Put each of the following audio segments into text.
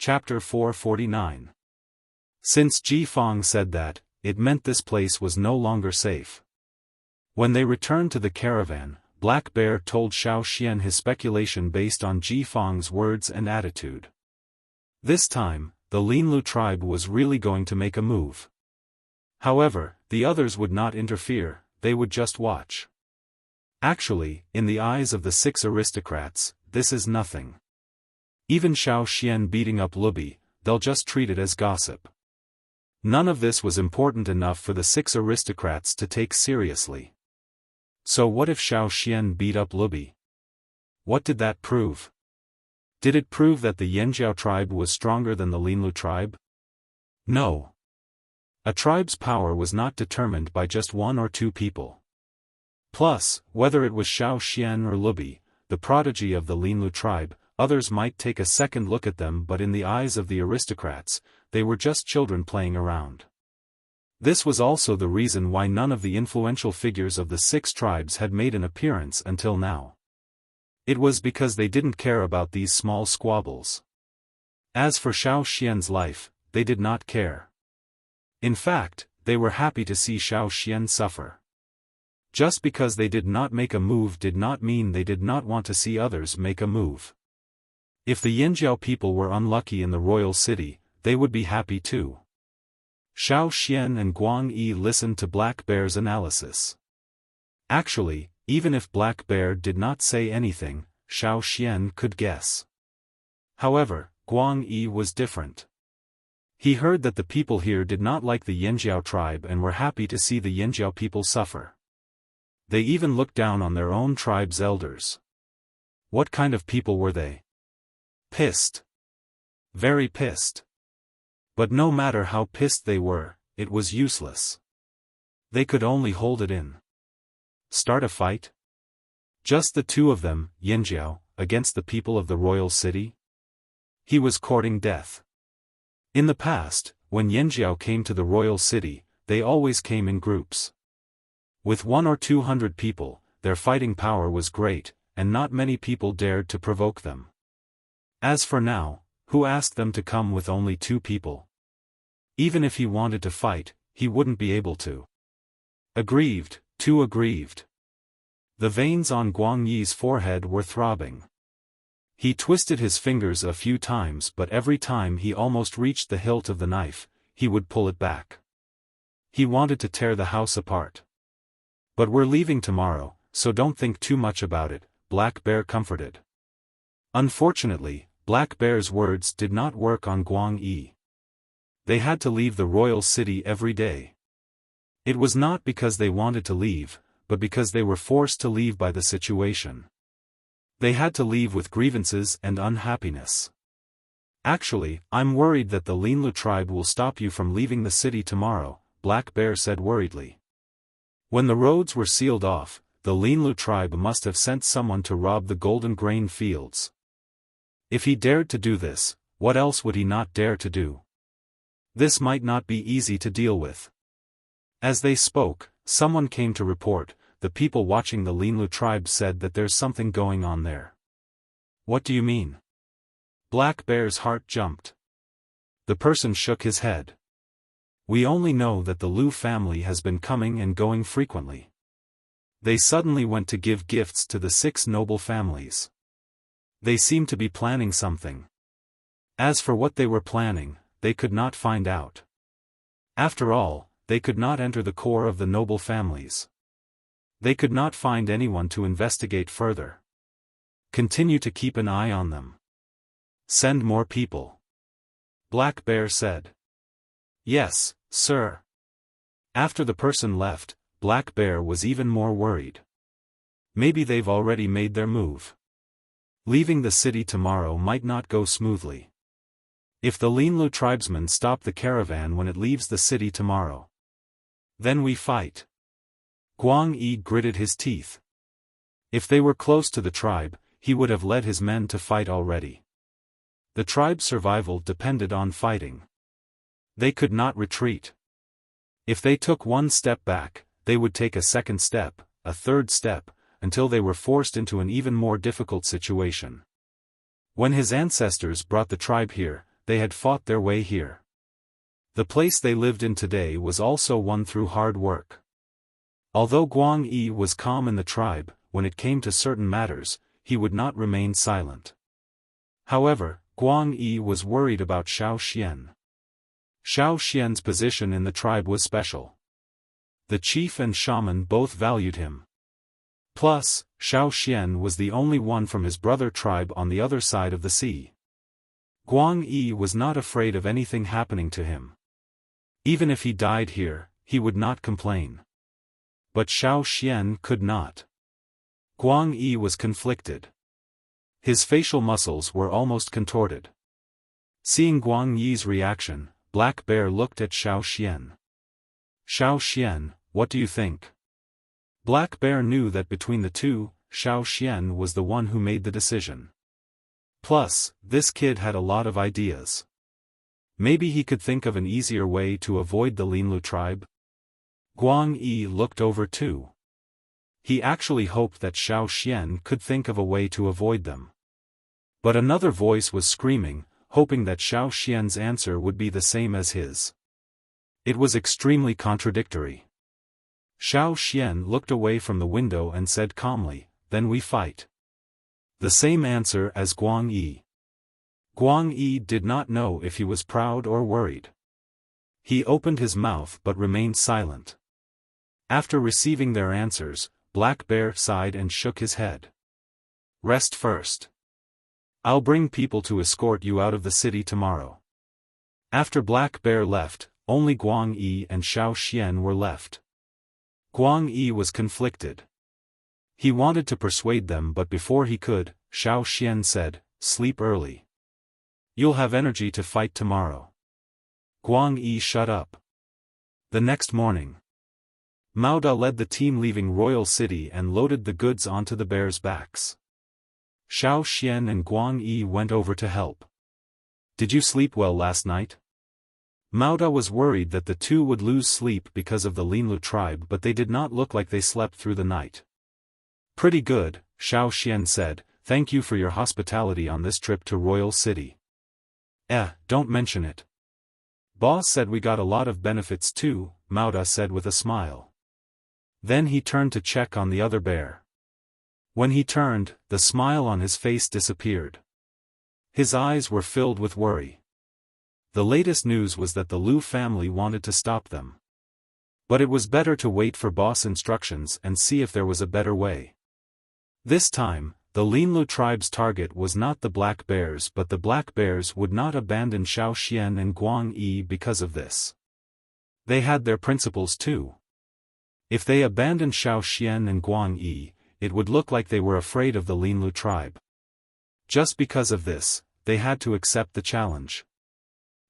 Chapter 449. Since Xiaofan said that, it meant this place was no longer safe. When they returned to the caravan, Black Bear told Xiaoxian his speculation based on Xiaofan's words and attitude. This time, the Linlu tribe was really going to make a move. However, the others would not interfere, they would just watch. Actually, in the eyes of the 6 aristocrats, this is nothing. Even Xiaoxian beating up Lubi, they'll just treat it as gossip. None of this was important enough for the 6 aristocrats to take seriously. So what if Xiaoxian beat up Lubi? What did that prove? Did it prove that the Yanjiao tribe was stronger than the Linlu tribe? No. A tribe's power was not determined by just 1 or 2 people. Plus, whether it was Xiaoxian or Lubi, the prodigy of the Linlu tribe, others might take a second look at them, but in the eyes of the aristocrats, they were just children playing around. This was also the reason why none of the influential figures of the 6 tribes had made an appearance until now. It was because they didn't care about these small squabbles. As for Xiaoxian's life, they did not care. In fact, they were happy to see Xiaoxian suffer. Just because they did not make a move did not mean they did not want to see others make a move. If the Yanjiao people were unlucky in the royal city, they would be happy too. Xiaoxian and Guang Yi listened to Black Bear's analysis. Actually, even if Black Bear did not say anything, Xiaoxian could guess. However, Guang Yi was different. He heard that the people here did not like the Yanjiao tribe and were happy to see the Yanjiao people suffer. They even looked down on their own tribe's elders. What kind of people were they? Pissed. Very pissed. But no matter how pissed they were, it was useless. They could only hold it in. Start a fight? Just the 2 of them, Yanjiao, against the people of the royal city? He was courting death. In the past, when Yanjiao came to the royal city, they always came in groups. With 100 or 200 people, their fighting power was great, and not many people dared to provoke them. As for now, who asked them to come with only 2 people? Even if he wanted to fight, he wouldn't be able to. Aggrieved, too aggrieved. The veins on Guang Yi's forehead were throbbing. He twisted his fingers a few times, but every time he almost reached the hilt of the knife, he would pull it back. He wanted to tear the house apart. But we're leaving tomorrow, so don't think too much about it, Black Bear comforted. Unfortunately, Black Bear's words did not work on Guang Yi. They had to leave the royal city every day. It was not because they wanted to leave, but because they were forced to leave by the situation. They had to leave with grievances and unhappiness. Actually, I'm worried that the Linlu tribe will stop you from leaving the city tomorrow, Black Bear said worriedly. When the roads were sealed off, the Linlu tribe must have sent someone to rob the golden grain fields. If he dared to do this, what else would he not dare to do? This might not be easy to deal with. As they spoke, someone came to report. The people watching the Linlu tribe said that there's something going on there. What do you mean? Black Bear's heart jumped. The person shook his head. We only know that the Lu family has been coming and going frequently. They suddenly went to give gifts to the 6 noble families. They seemed to be planning something. As for what they were planning, they could not find out. After all, they could not enter the core of the noble families. They could not find anyone to investigate further. Continue to keep an eye on them. Send more people. Black Bear said. Yes, sir. After the person left, Black Bear was even more worried. Maybe they've already made their move. Leaving the city tomorrow might not go smoothly. If the Linlu tribesmen stop the caravan when it leaves the city tomorrow, then we fight. Guang Yi gritted his teeth. If they were close to the tribe, he would have led his men to fight already. The tribe's survival depended on fighting. They could not retreat. If they took 1 step back, they would take a 2nd step, a 3rd step, until they were forced into an even more difficult situation. When his ancestors brought the tribe here, they had fought their way here. The place they lived in today was also won through hard work. Although Guang Yi was calm in the tribe, when it came to certain matters, he would not remain silent. However, Guang Yi was worried about Xiaofan. Xiaofan's position in the tribe was special. The chief and shaman both valued him. Plus, Xiaofan was the only one from his brother tribe on the other side of the sea. Guang Yi was not afraid of anything happening to him. Even if he died here, he would not complain. But Xiaofan could not. Guang Yi was conflicted. His facial muscles were almost contorted. Seeing Guang Yi's reaction, Black Bear looked at Xiaofan. Xiaofan, what do you think? Black Bear knew that between the two, Xiaofan was the one who made the decision. Plus, this kid had a lot of ideas. Maybe he could think of an easier way to avoid the Linlu tribe? Guang Yi looked over too. He actually hoped that Xiaofan could think of a way to avoid them. But another voice was screaming, hoping that Xiaofan's answer would be the same as his. It was extremely contradictory. Xiaofan looked away from the window and said calmly, "Then we fight." The same answer as Guang Yi. Guang Yi did not know if he was proud or worried. He opened his mouth but remained silent. After receiving their answers, Black Bear sighed and shook his head. "Rest first. I'll bring people to escort you out of the city tomorrow." After Black Bear left, only Guang Yi and Xiaofan were left. Guang Yi was conflicted. He wanted to persuade them, but before he could, Xiaofan said, "Sleep early. You'll have energy to fight tomorrow." Guang Yi shut up. The next morning, Mao Da led the team leaving Royal City and loaded the goods onto the bears' backs. Xiaofan and Guang Yi went over to help. "Did you sleep well last night?" Mao Da was worried that the two would lose sleep because of the Linlu tribe, but they did not look like they slept through the night. "Pretty good," Xiaofan said, "thank you for your hospitality on this trip to Royal City." Don't mention it. Boss said we got a lot of benefits too, Mao Da said with a smile. Then he turned to check on the other bear. When he turned, the smile on his face disappeared. His eyes were filled with worry. The latest news was that the Lu family wanted to stop them. But it was better to wait for boss instructions and see if there was a better way. This time, the Linlu tribe's target was not the Black Bears, but the Black Bears would not abandon Xiaofan and Guang Yi because of this. They had their principles too. If they abandoned Xiaofan and Guang Yi, it would look like they were afraid of the Linlu tribe. Just because of this, they had to accept the challenge.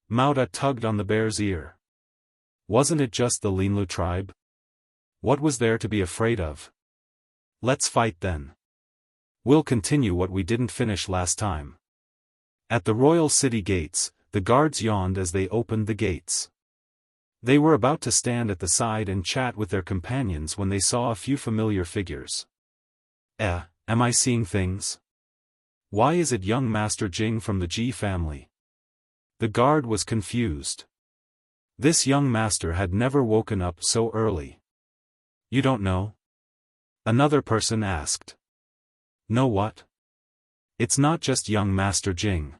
Mao Da tugged on the bear's ear. Wasn't it just the Linlu tribe? What was there to be afraid of? Let's fight then. We'll continue what we didn't finish last time. At the royal city gates, the guards yawned as they opened the gates. They were about to stand at the side and chat with their companions when they saw a few familiar figures. Am I seeing things? Why is it young Master Jing from the Ji family? The guard was confused. This young master had never woken up so early. You don't know? Another person asked. Know what? It's not just young Master Jing.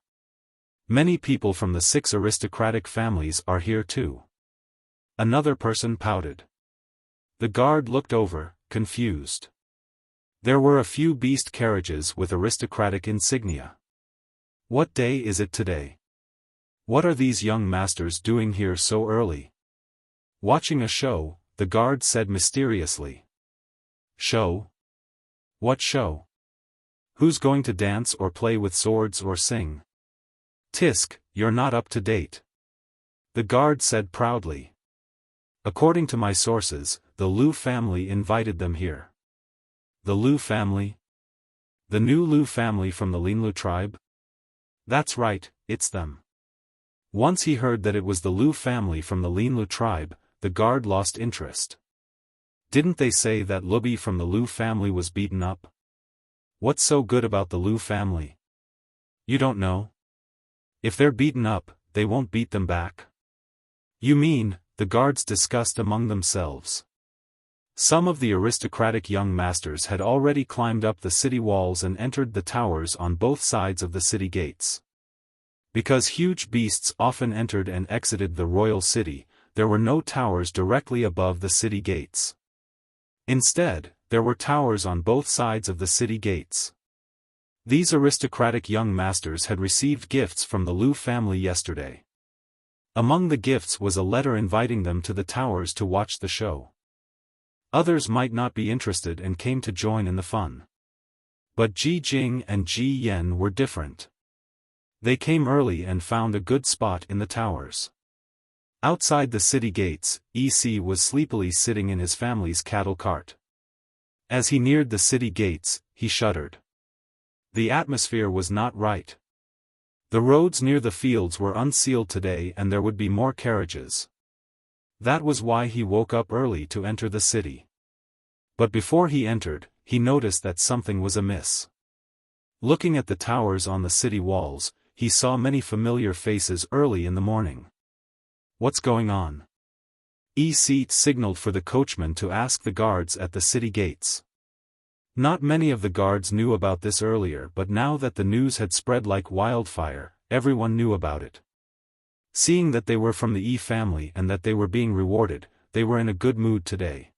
Many people from the 6 aristocratic families are here too. Another person pouted. The guard looked over, confused. There were a few beast carriages with aristocratic insignia. What day is it today? What are these young masters doing here so early? Watching a show, the guard said mysteriously. Show? What show? Who's going to dance or play with swords or sing? Tisk, you're not up to date. The guard said proudly. According to my sources, the Lu family invited them here. The Lu family? The new Lu family from the Linlu tribe? That's right, it's them. Once he heard that it was the Lu family from the Linlu tribe, the guard lost interest. Didn't they say that Lubi from the Lu family was beaten up? What's so good about the Lu family? You don't know? If they're beaten up, they won't beat them back. You mean, the guards discussed among themselves. Some of the aristocratic young masters had already climbed up the city walls and entered the towers on both sides of the city gates. Because huge beasts often entered and exited the royal city, there were no towers directly above the city gates. Instead, there were towers on both sides of the city gates. These aristocratic young masters had received gifts from the Liu family yesterday. Among the gifts was a letter inviting them to the towers to watch the show. Others might not be interested and came to join in the fun. But Ji Jing and Ji Yen were different. They came early and found a good spot in the towers. Outside the city gates, EC was sleepily sitting in his family's cattle cart. As he neared the city gates, he shuddered. The atmosphere was not right. The roads near the fields were unsealed today and there would be more carriages. That was why he woke up early to enter the city. But before he entered, he noticed that something was amiss. Looking at the towers on the city walls, he saw many familiar faces early in the morning. What's going on? EC signaled for the coachman to ask the guards at the city gates. Not many of the guards knew about this earlier, but now that the news had spread like wildfire, everyone knew about it. Seeing that they were from the E family and that they were being rewarded, they were in a good mood today.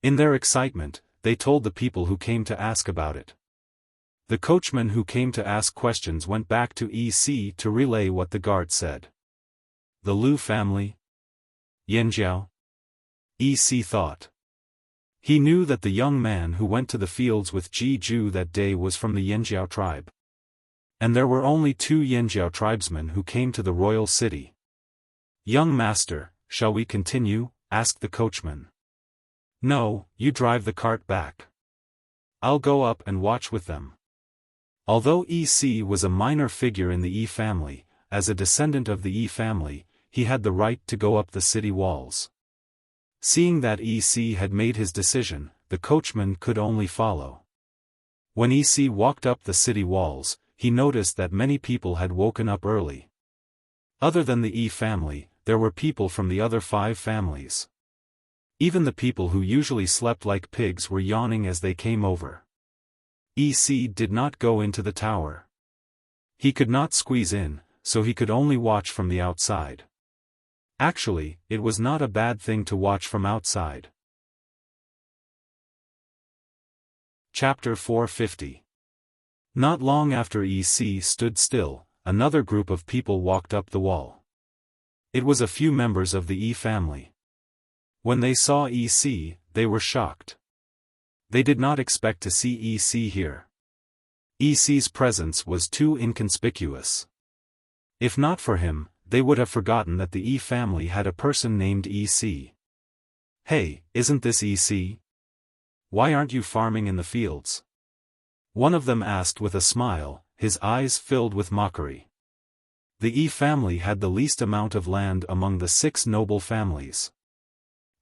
In their excitement, they told the people who came to ask about it. The coachman who came to ask questions went back to EC to relay what the guard said. The Liu family? Yanjiao? EC thought. He knew that the young man who went to the fields with Ji Ju that day was from the Yanjiao tribe. And there were only 2 Yanjiao tribesmen who came to the royal city. Young master, shall we continue? Asked the coachman. No, you drive the cart back. I'll go up and watch with them. Although EC was a minor figure in the E family, as a descendant of the E family, he had the right to go up the city walls. Seeing that EC had made his decision, the coachman could only follow. When EC walked up the city walls, he noticed that many people had woken up early. Other than the E family, there were people from the other 5 families. Even the people who usually slept like pigs were yawning as they came over. EC did not go into the tower. He could not squeeze in, so he could only watch from the outside. Actually, it was not a bad thing to watch from outside. Chapter 450. Not long after EC stood still, another group of people walked up the wall. It was a few members of the E family. When they saw EC, they were shocked. They did not expect to see EC here. EC's presence was too inconspicuous. If not for him, they would have forgotten that the E family had a person named EC. Hey, isn't this EC? Why aren't you farming in the fields? One of them asked with a smile, his eyes filled with mockery. The E family had the least amount of land among the 6 noble families.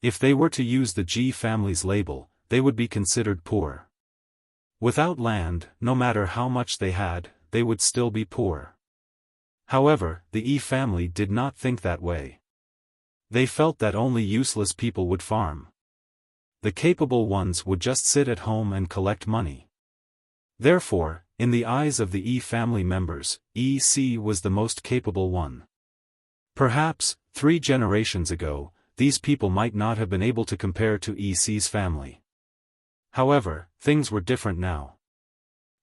If they were to use the Ji family's label, they would be considered poor. Without land, no matter how much they had, they would still be poor. However, the E family did not think that way. They felt that only useless people would farm. The capable ones would just sit at home and collect money. Therefore, in the eyes of the E family members, EC was the most capable one. Perhaps, 3 generations ago, these people might not have been able to compare to EC's family. However, things were different now.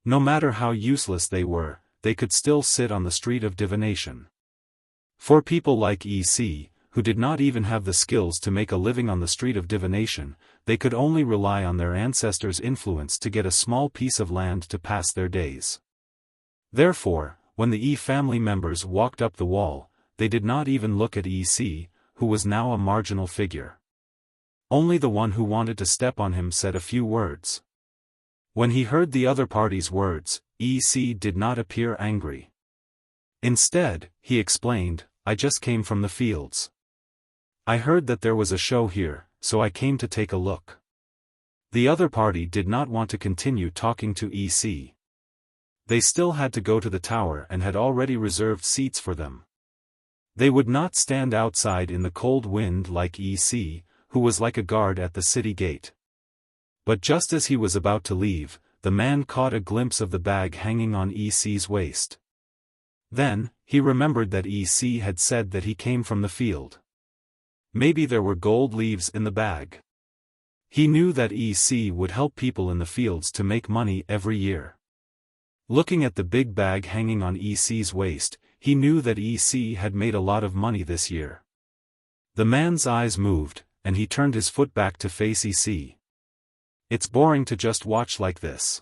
No matter how useless they were, they could still sit on the street of divination. For people like EC, who did not even have the skills to make a living on the street of divination, they could only rely on their ancestors' influence to get a small piece of land to pass their days. Therefore, when the E family members walked up the wall, they did not even look at EC, who was now a marginal figure. Only the one who wanted to step on him said a few words. When he heard the other party's words, EC did not appear angry. Instead, he explained, I just came from the fields. I heard that there was a show here, so I came to take a look. The other party did not want to continue talking to EC. They still had to go to the tower and had already reserved seats for them. They would not stand outside in the cold wind like EC, who was like a guard at the city gate. But just as he was about to leave, the man caught a glimpse of the bag hanging on EC's waist. Then, he remembered that EC had said that he came from the field. Maybe there were gold leaves in the bag. He knew that EC would help people in the fields to make money every year. Looking at the big bag hanging on EC's waist, he knew that EC had made a lot of money this year. The man's eyes moved, and he turned his foot back to face EC. It's boring to just watch like this.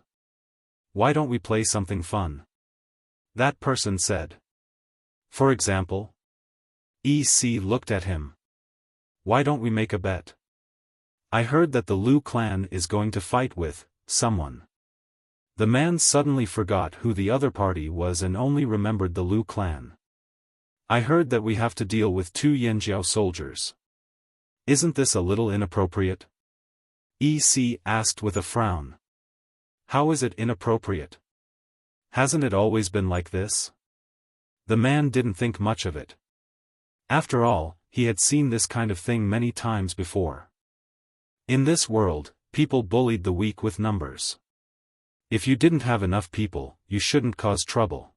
Why don't we play something fun? That person said. For example? EC looked at him. Why don't we make a bet? I heard that the Lu clan is going to fight with someone. The man suddenly forgot who the other party was and only remembered the Lu clan. I heard that we have to deal with 2 Yanjiao soldiers. Isn't this a little inappropriate? EC asked with a frown. How is it inappropriate? Hasn't it always been like this? The man didn't think much of it. After all, he had seen this kind of thing many times before. In this world, people bullied the weak with numbers. If you didn't have enough people, you shouldn't cause trouble.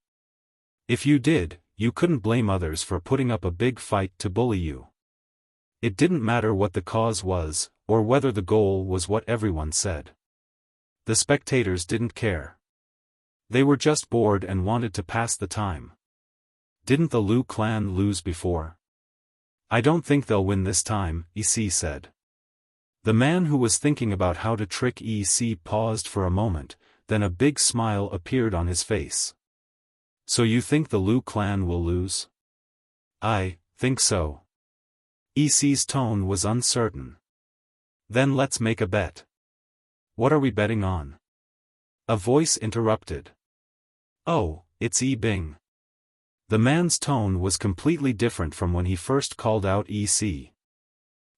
If you did, you couldn't blame others for putting up a big fight to bully you. It didn't matter what the cause was, or whether the goal was what everyone said. The spectators didn't care. They were just bored and wanted to pass the time. Didn't the Lu clan lose before? I don't think they'll win this time, EC said. The man who was thinking about how to trick EC paused for a moment, then a big smile appeared on his face. So you think the Lu clan will lose? I think so. EC's tone was uncertain. Then let's make a bet. What are we betting on? A voice interrupted. Oh, it's Yi Bing. The man's tone was completely different from when he first called out EC.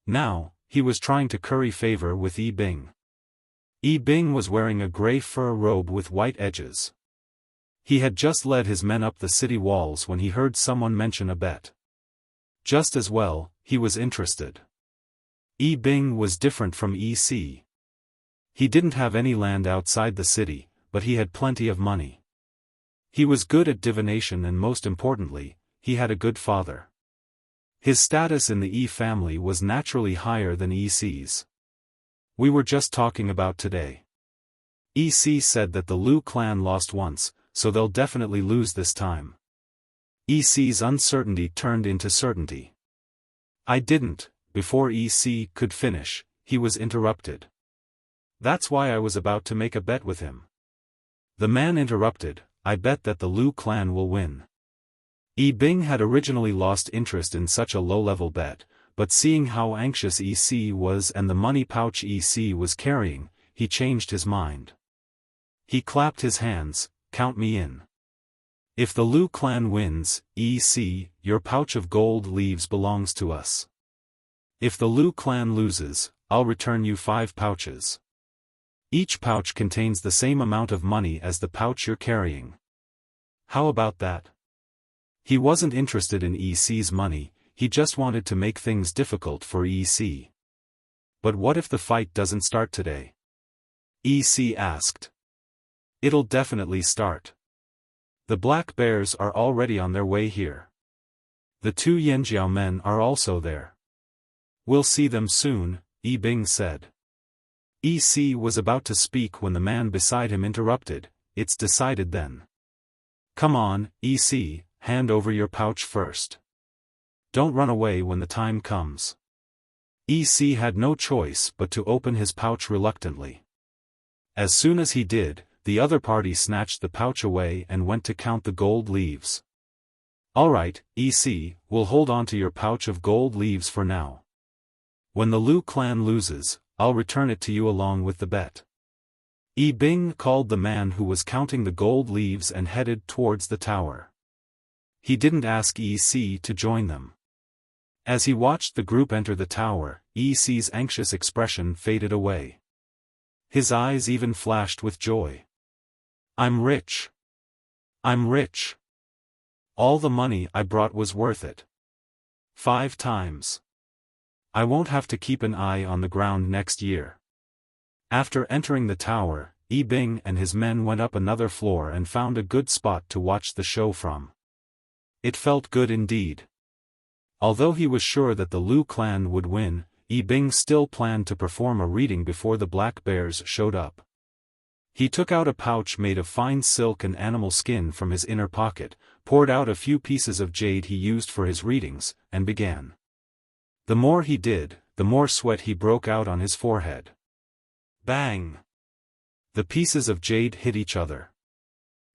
Now, he was trying to curry favor with Yi Bing. Yi Bing was wearing a gray fur robe with white edges. He had just led his men up the city walls when he heard someone mention a bet. Just as well, he was interested. Yi Bing was different from EC. He didn't have any land outside the city, but he had plenty of money. He was good at divination and most importantly, he had a good father. His status in the Yi family was naturally higher than EC's. We were just talking about today. EC said that the Lu clan lost once, so they'll definitely lose this time. EC's uncertainty turned into certainty. I didn't. Before EC could finish, he was interrupted. That's why I was about to make a bet with him. The man interrupted, I bet that the Lu clan will win. Yi Bing had originally lost interest in such a low-level bet, but seeing how anxious EC was and the money pouch EC was carrying, he changed his mind. He clapped his hands, count me in. If the Lu clan wins, EC, your pouch of gold leaves belongs to us. If the Lu clan loses, I'll return you 5 pouches. Each pouch contains the same amount of money as the pouch you're carrying. How about that? He wasn't interested in EC's money, he just wanted to make things difficult for EC. But what if the fight doesn't start today? EC asked. It'll definitely start. The black bears are already on their way here. The 2 Yanjiao men are also there. We'll see them soon, Yi Bing said. EC was about to speak when the man beside him interrupted, it's decided then. Come on, EC, hand over your pouch first. Don't run away when the time comes. EC had no choice but to open his pouch reluctantly. As soon as he did, the other party snatched the pouch away and went to count the gold leaves. Alright, EC, we'll hold on to your pouch of gold leaves for now. When the Lu clan loses, I'll return it to you along with the bet. Yi Bing called the man who was counting the gold leaves and headed towards the tower. He didn't ask EC to join them. As he watched the group enter the tower, EC's anxious expression faded away. His eyes even flashed with joy. I'm rich. I'm rich. All the money I brought was worth it. 5 times. I won't have to keep an eye on the ground next year. After entering the tower, Yi Bing and his men went up another floor and found a good spot to watch the show from. It felt good indeed. Although he was sure that the Lu clan would win, Yi Bing still planned to perform a reading before the black bears showed up. He took out a pouch made of fine silk and animal skin from his inner pocket, poured out a few pieces of jade he used for his readings, and began. The more he did, the more sweat he broke out on his forehead. Bang! The pieces of jade hit each other.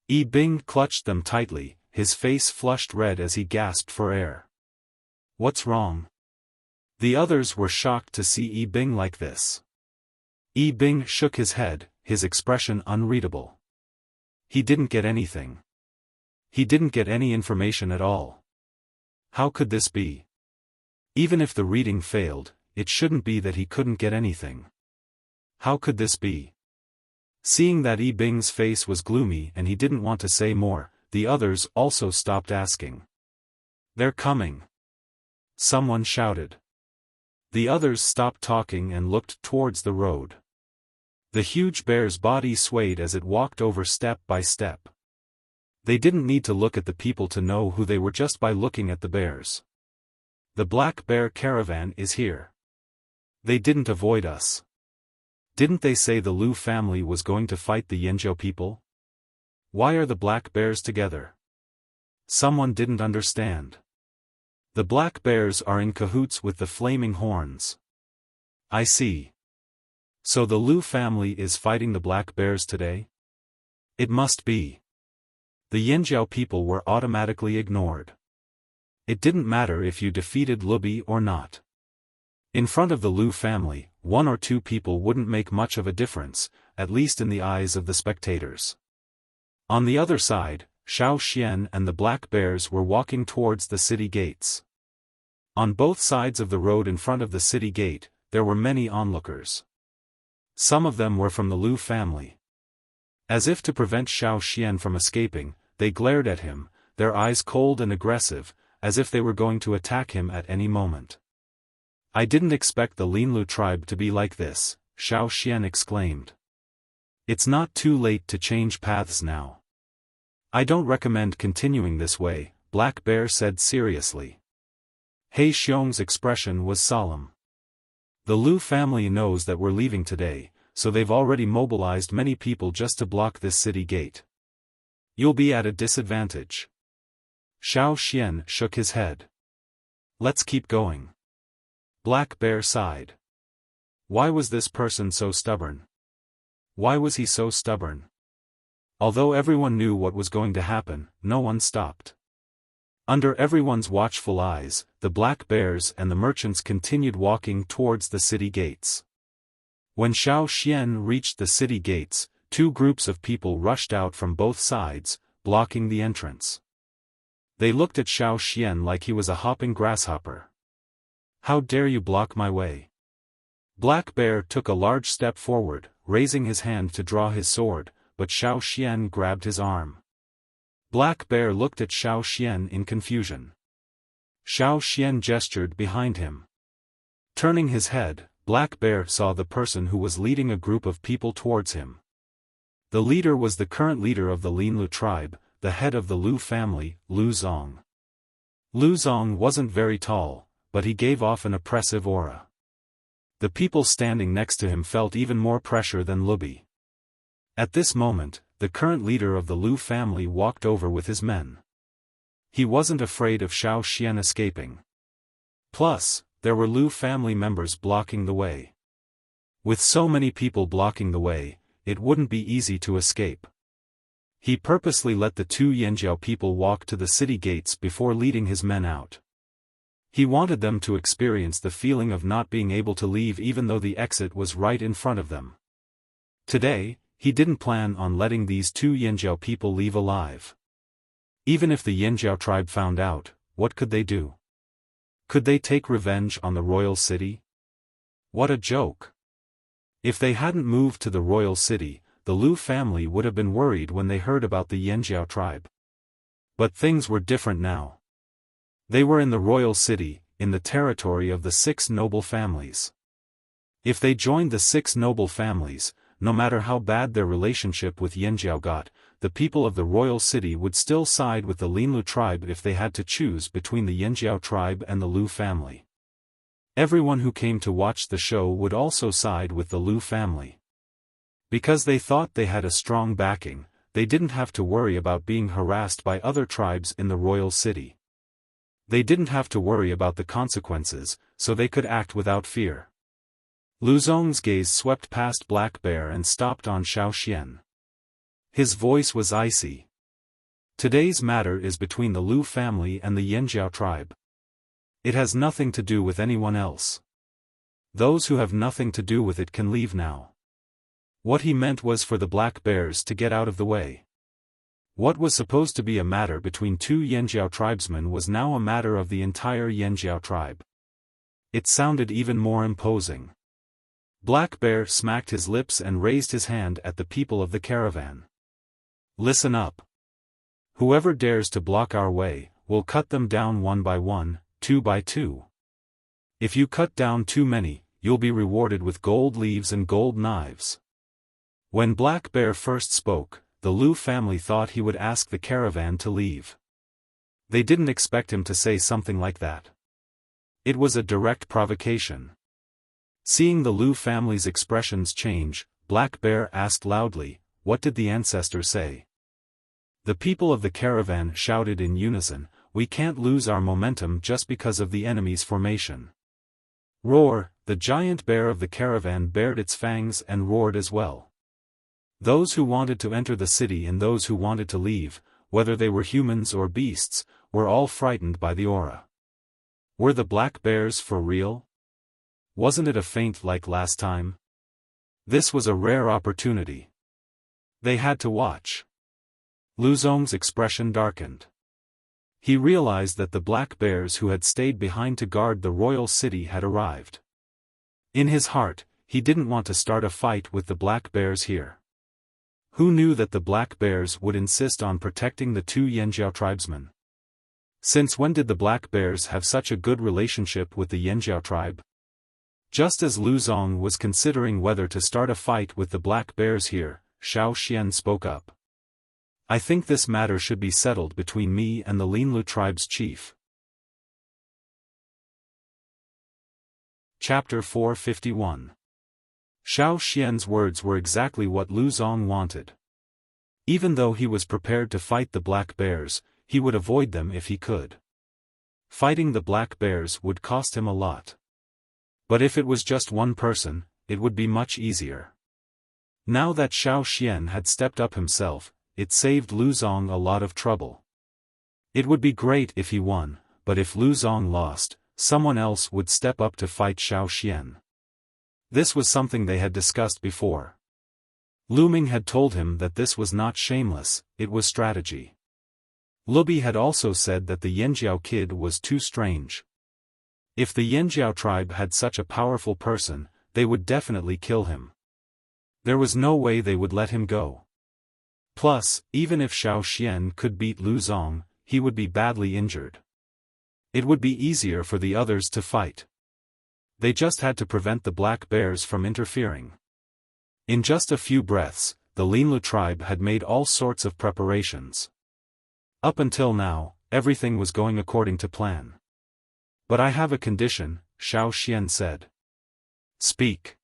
Yi Bing clutched them tightly, his face flushed red as he gasped for air. What's wrong? The others were shocked to see Yi Bing like this. Yi Bing shook his head, his expression unreadable. He didn't get anything. He didn't get any information at all. How could this be? Even if the reading failed, it shouldn't be that he couldn't get anything. How could this be? Seeing that Yi Bing's face was gloomy and he didn't want to say more, the others also stopped asking. They're coming. Someone shouted. The others stopped talking and looked towards the road. The huge bear's body swayed as it walked over step by step. They didn't need to look at the people to know who they were just by looking at the bears. The black bear caravan is here. They didn't avoid us. Didn't they say the Lu family was going to fight the Yanjiao people? Why are the black bears together? Someone didn't understand. The black bears are in cahoots with the flaming horns. I see. So the Lu family is fighting the black bears today? It must be. The Yanjiao people were automatically ignored. It didn't matter if you defeated Lubi or not. In front of the Lu family, 1 or 2 people wouldn't make much of a difference, at least in the eyes of the spectators. On the other side, Xiaofan and the black bears were walking towards the city gates. On both sides of the road in front of the city gate, there were many onlookers. Some of them were from the Lu family. As if to prevent Xiaofan from escaping, they glared at him, their eyes cold and aggressive, as if they were going to attack him at any moment. I didn't expect the Linlu tribe to be like this, Xiaofan exclaimed. It's not too late to change paths now. I don't recommend continuing this way, Black Bear said seriously. He Xiong's expression was solemn. The Lu family knows that we're leaving today, so they've already mobilized many people just to block this city gate. You'll be at a disadvantage. Xiaofan shook his head. Let's keep going. Black Bear sighed. Why was this person so stubborn? Why was he so stubborn? Although everyone knew what was going to happen, no one stopped. Under everyone's watchful eyes, the black bears and the merchants continued walking towards the city gates. When Xiaofan reached the city gates, 2 groups of people rushed out from both sides, blocking the entrance. They looked at Xiaofan like he was a hopping grasshopper. How dare you block my way? Black Bear took a large step forward, raising his hand to draw his sword, but Xiaofan grabbed his arm. Black Bear looked at Xiaofan in confusion. Xiaofan gestured behind him. Turning his head, Black Bear saw the person who was leading a group of people towards him. The leader was the current leader of the Linlu tribe, the head of the Lu family, Lu Zong. Lu Zong wasn't very tall, but he gave off an oppressive aura. The people standing next to him felt even more pressure than Lubi. At this moment, the current leader of the Lu family walked over with his men. He wasn't afraid of Xiaofan escaping. Plus, there were Lu family members blocking the way. With so many people blocking the way, it wouldn't be easy to escape. He purposely let the 2 Yanjiao people walk to the city gates before leading his men out. He wanted them to experience the feeling of not being able to leave even though the exit was right in front of them. Today, he didn't plan on letting these 2 Yanjiao people leave alive. Even if the Yanjiao tribe found out, what could they do? Could they take revenge on the royal city? What a joke! If they hadn't moved to the royal city, the Lu family would have been worried when they heard about the Yanjiao tribe. But things were different now. They were in the royal city, in the territory of the 6 noble families. If they joined the 6 noble families, no matter how bad their relationship with Yanjiao got, the people of the royal city would still side with the Linlu tribe if they had to choose between the Yanjiao tribe and the Lu family. Everyone who came to watch the show would also side with the Lu family. Because they thought they had a strong backing, they didn't have to worry about being harassed by other tribes in the royal city. They didn't have to worry about the consequences, so they could act without fear. Lu Zong's gaze swept past Black Bear and stopped on Xiaoxian. His voice was icy. Today's matter is between the Lu family and the Yanjiao tribe. It has nothing to do with anyone else. Those who have nothing to do with it can leave now. What he meant was for the Black Bears to get out of the way. What was supposed to be a matter between 2 Yanjiao tribesmen was now a matter of the entire Yanjiao tribe. It sounded even more imposing. Black Bear smacked his lips and raised his hand at the people of the caravan. Listen up. Whoever dares to block our way, we'll cut them down 1 by 1, 2 by 2. If you cut down too many, you'll be rewarded with gold leaves and gold knives. When Black Bear first spoke, the Lu family thought he would ask the caravan to leave. They didn't expect him to say something like that. It was a direct provocation. Seeing the Lu family's expressions change, Black Bear asked loudly, "What did the ancestor say?" The people of the caravan shouted in unison, "We can't lose our momentum just because of the enemy's formation." Roar! The giant bear of the caravan bared its fangs and roared as well. Those who wanted to enter the city and those who wanted to leave, whether they were humans or beasts, were all frightened by the aura. Were the Black Bears for real? Wasn't it a feint like last time? This was a rare opportunity. They had to watch. Lu Zong's expression darkened. He realized that the Black Bears who had stayed behind to guard the royal city had arrived. In his heart, he didn't want to start a fight with the Black Bears here. Who knew that the Black Bears would insist on protecting the 2 Yanjiao tribesmen? Since when did the Black Bears have such a good relationship with the Yanjiao tribe? Just as Lu Zong was considering whether to start a fight with the Black Bears here, Xiaoxian spoke up. "I think this matter should be settled between me and the Linlu tribe's chief." Chapter 451. Xiaoxian's words were exactly what Lu Zong wanted. Even though he was prepared to fight the Black Bears, he would avoid them if he could. Fighting the Black Bears would cost him a lot. But if it was just one person, it would be much easier. Now that Xiaoxian had stepped up himself, it saved Lu Zong a lot of trouble. It would be great if he won, but if Lu Zong lost, someone else would step up to fight Xiaoxian. This was something they had discussed before. Lu Ming had told him that this was not shameless, it was strategy. Lu Bi had also said that the Yanjiao kid was too strange. If the Yanjiao tribe had such a powerful person, they would definitely kill him. There was no way they would let him go. Plus, even if Xiaoxian could beat Lu Zong, he would be badly injured. It would be easier for the others to fight. They just had to prevent the Black Bears from interfering. In just a few breaths, the Linlu tribe had made all sorts of preparations. Up until now, everything was going according to plan. "But I have a condition," Xiaoxian said. "Speak."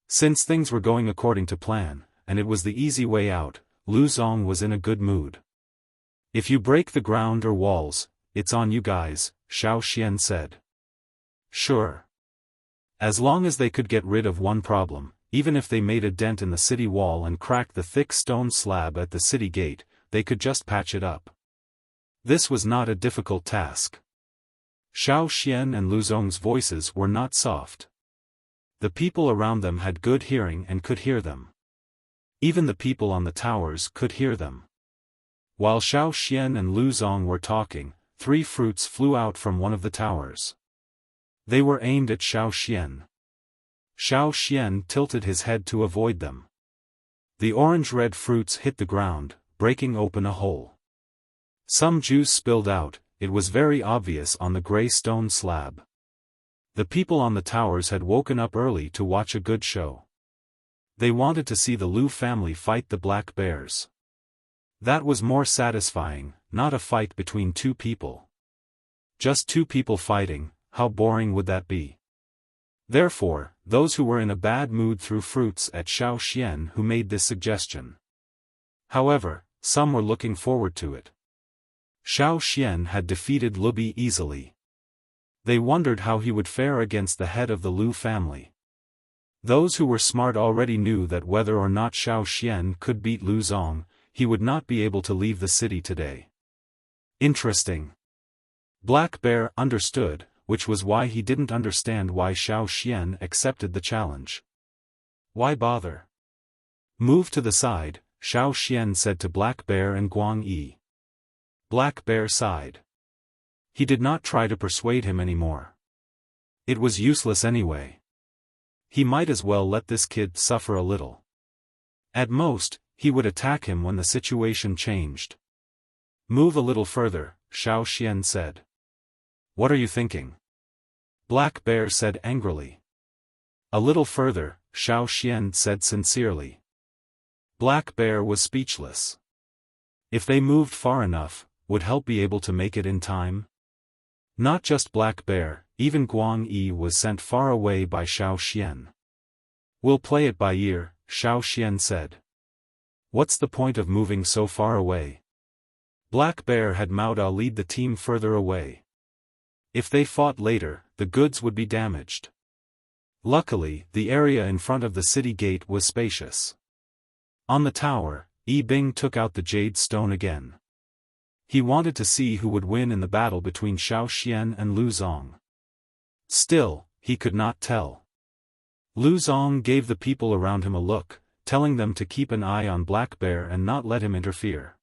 Since things were going according to plan, and it was the easy way out, Lu Zong was in a good mood. "If you break the ground or walls, it's on you guys," Xiaoxian said. "Sure. As long as they could get rid of one problem, even if they made a dent in the city wall and cracked the thick stone slab at the city gate, they could just patch it up. This was not a difficult task." Xiaoxian and Lu Zong's voices were not soft. The people around them had good hearing and could hear them. Even the people on the towers could hear them. While Xiaoxian and Lu Zong were talking, 3 fruits flew out from one of the towers. They were aimed at Xiaoxian. Xiaoxian tilted his head to avoid them. The orange-red fruits hit the ground, breaking open a hole. Some juice spilled out, it was very obvious on the grey stone slab. The people on the towers had woken up early to watch a good show. They wanted to see the Lu family fight the black bears. That was more satisfying, not a fight between two people. Just two people fighting, how boring would that be? Therefore, those who were in a bad mood threw fruits at Xiaofan, who made this suggestion. However, some were looking forward to it. Xiaofan had defeated Lubi easily. They wondered how he would fare against the head of the Lu family. Those who were smart already knew that whether or not Xiaofan could beat Lu Zong, he would not be able to leave the city today. Interesting. Black Bear understood, which was why he didn't understand why Xiaofan accepted the challenge. Why bother? Move to the side, Xiaofan said to Black Bear and Guang Yi. Black Bear sighed. He did not try to persuade him anymore. It was useless anyway. He might as well let this kid suffer a little. At most, he would attack him when the situation changed. Move a little further, Xiaofan said. What are you thinking? Black Bear said angrily. A little further, Xiaofan said sincerely. Black Bear was speechless. If they moved far enough, would help be able to make it in time? Not just Black Bear, even Guang Yi was sent far away by Xiaofan. We'll play it by ear, Xiaofan said. What's the point of moving so far away? Black Bear had Mao lead the team further away. If they fought later, the goods would be damaged. Luckily, the area in front of the city gate was spacious. On the tower, Yi Bing took out the jade stone again. He wanted to see who would win in the battle between Xiaofan and Lu Zong. Still, he could not tell. Lu Zong gave the people around him a look, telling them to keep an eye on Black Bear and not let him interfere.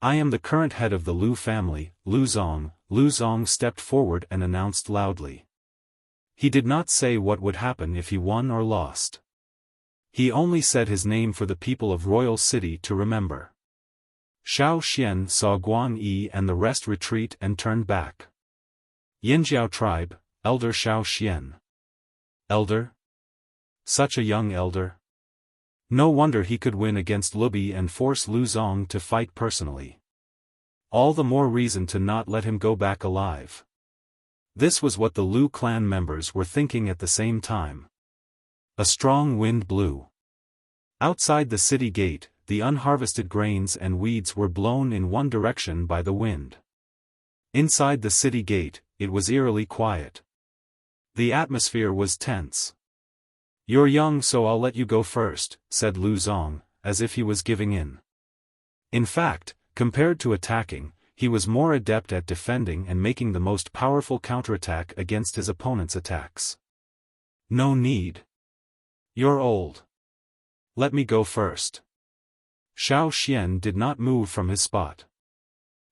I am the current head of the Lu family, Lu Zong. Lu Zong stepped forward and announced loudly. He did not say what would happen if he won or lost. He only said his name for the people of Royal City to remember. Xiaofan saw Guang Yi and the rest retreat and turned back. Yinjiao tribe, Elder Xiaofan. Elder? Such a young elder. No wonder he could win against Lubi and force Lu Zong to fight personally. All the more reason to not let him go back alive. This was what the Lu clan members were thinking at the same time. A strong wind blew. Outside the city gate, the unharvested grains and weeds were blown in one direction by the wind. Inside the city gate, it was eerily quiet. The atmosphere was tense. You're young, so I'll let you go first, said Lu Zong, as if he was giving in. In fact, compared to attacking, he was more adept at defending and making the most powerful counterattack against his opponent's attacks. No need. You're old. Let me go first. Xiaofan did not move from his spot.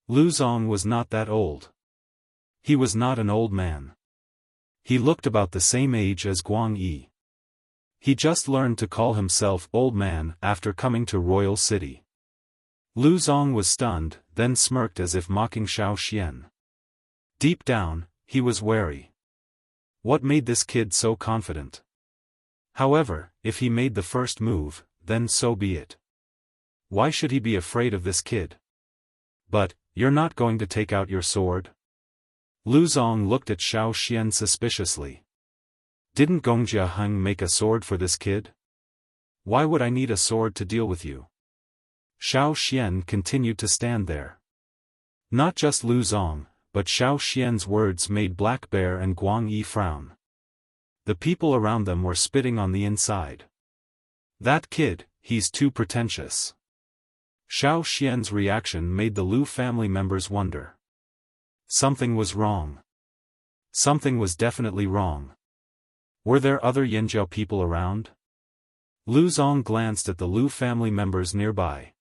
Lu Zong was not that old. He was not an old man. He looked about the same age as Guang Yi. He just learned to call himself old man after coming to Royal City. Lu Zong was stunned, then smirked as if mocking Xiaofan. Deep down, he was wary. What made this kid so confident? However, if he made the first move, then so be it. Why should he be afraid of this kid? But, you're not going to take out your sword? Lu Zong looked at Xiaofan suspiciously. Didn't Gongjia Heng make a sword for this kid? Why would I need a sword to deal with you? Xiaofan continued to stand there. Not just Lu Zong, but Xiaofan's words made Black Bear and Guang Yi frown. The people around them were spitting on the inside. That kid, he's too pretentious. Xiaofan's reaction made the Lu family members wonder. Something was wrong. Something was definitely wrong. Were there other Yinjiao people around? Lu Zong glanced at the Lu family members nearby.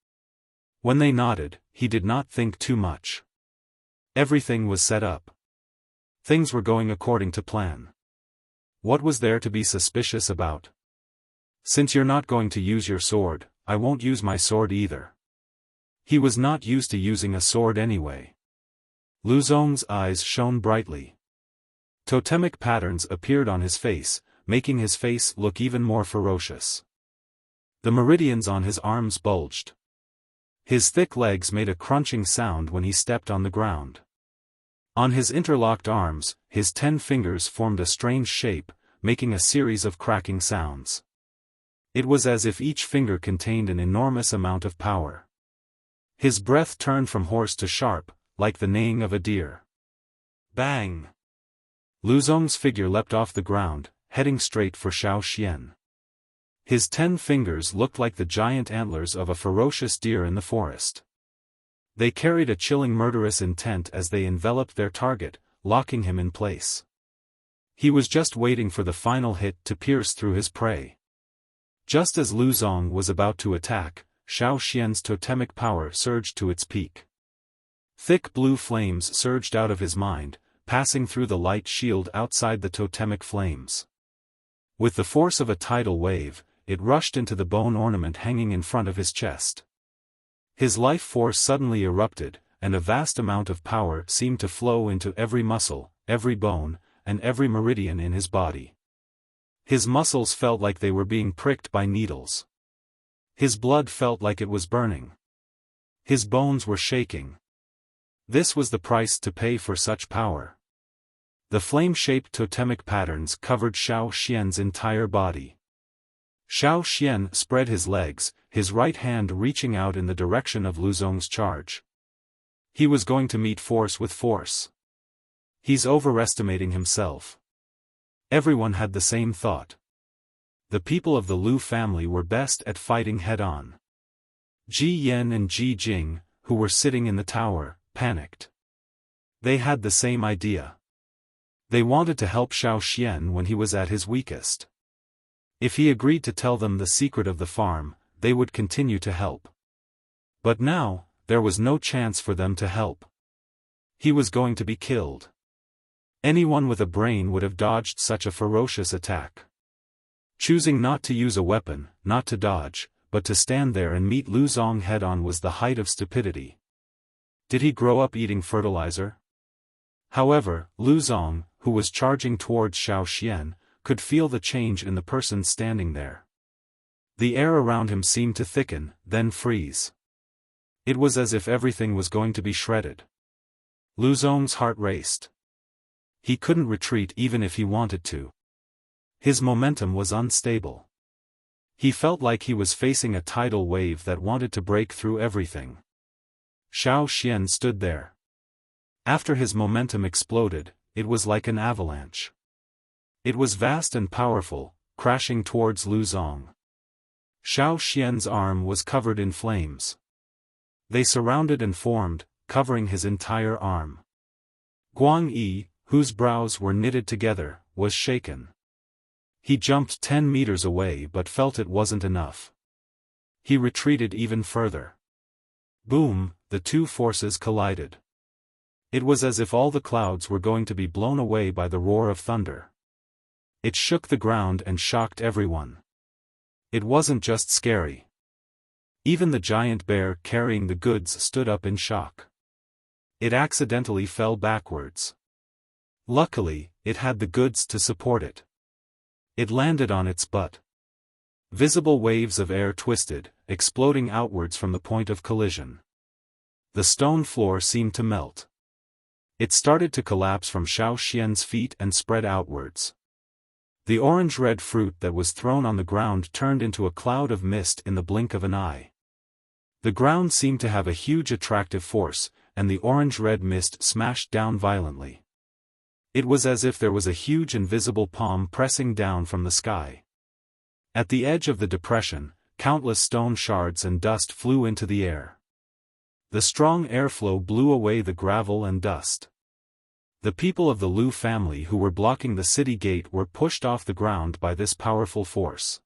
When they nodded, he did not think too much. Everything was set up. Things were going according to plan. What was there to be suspicious about? Since you're not going to use your sword, I won't use my sword either. He was not used to using a sword anyway. Lu Zong's eyes shone brightly. Totemic patterns appeared on his face, making his face look even more ferocious. The meridians on his arms bulged. His thick legs made a crunching sound when he stepped on the ground. On his interlocked arms, his 10 fingers formed a strange shape, making a series of cracking sounds. It was as if each finger contained an enormous amount of power. His breath turned from hoarse to sharp, like the neighing of a deer. Bang! Lu Zong's figure leapt off the ground, heading straight for Xiaofan. His 10 fingers looked like the giant antlers of a ferocious deer in the forest. They carried a chilling murderous intent as they enveloped their target, locking him in place. He was just waiting for the final hit to pierce through his prey. Just as Lu Zong was about to attack, Xiaofan's totemic power surged to its peak. Thick blue flames surged out of his mind, passing through the light shield outside the totemic flames. With the force of a tidal wave, it rushed into the bone ornament hanging in front of his chest. His life force suddenly erupted, and a vast amount of power seemed to flow into every muscle, every bone, and every meridian in his body. His muscles felt like they were being pricked by needles. His blood felt like it was burning. His bones were shaking. This was the price to pay for such power. The flame-shaped totemic patterns covered Xiaofan's entire body. Xiaofan spread his legs, his right hand reaching out in the direction of Lu Zong's charge. He was going to meet force with force. He's overestimating himself. Everyone had the same thought. The people of the Lu family were best at fighting head-on. Ji Yan and Ji Jing, who were sitting in the tower, panicked. They had the same idea. They wanted to help Xiaofan when he was at his weakest. If he agreed to tell them the secret of the farm, they would continue to help. But now, there was no chance for them to help. He was going to be killed. Anyone with a brain would have dodged such a ferocious attack. Choosing not to use a weapon, not to dodge, but to stand there and meet Lu Zong head-on was the height of stupidity. Did he grow up eating fertilizer? However, Lu Zong, who was charging towards Xiaofan, could feel the change in the person standing there. The air around him seemed to thicken, then freeze. It was as if everything was going to be shredded. Lu Zong's heart raced. He couldn't retreat even if he wanted to. His momentum was unstable. He felt like he was facing a tidal wave that wanted to break through everything. Xiaofan stood there. After his momentum exploded, it was like an avalanche. It was vast and powerful, crashing towards Lu Zong. Xiaofan's arm was covered in flames. They surrounded and formed, covering his entire arm. Guang Yi, whose brows were knitted together, was shaken. He jumped 10 meters away but felt it wasn't enough. He retreated even further. Boom, the two forces collided. It was as if all the clouds were going to be blown away by the roar of thunder. It shook the ground and shocked everyone. It wasn't just scary. Even the giant bear carrying the goods stood up in shock. It accidentally fell backwards. Luckily, it had the goods to support it. It landed on its butt. Visible waves of air twisted, exploding outwards from the point of collision. The stone floor seemed to melt. It started to collapse from Xiaofan's feet and spread outwards. The orange-red fruit that was thrown on the ground turned into a cloud of mist in the blink of an eye. The ground seemed to have a huge attractive force, and the orange-red mist smashed down violently. It was as if there was a huge invisible palm pressing down from the sky. At the edge of the depression, countless stone shards and dust flew into the air. The strong airflow blew away the gravel and dust. The people of the Lu family who were blocking the city gate were pushed off the ground by this powerful force.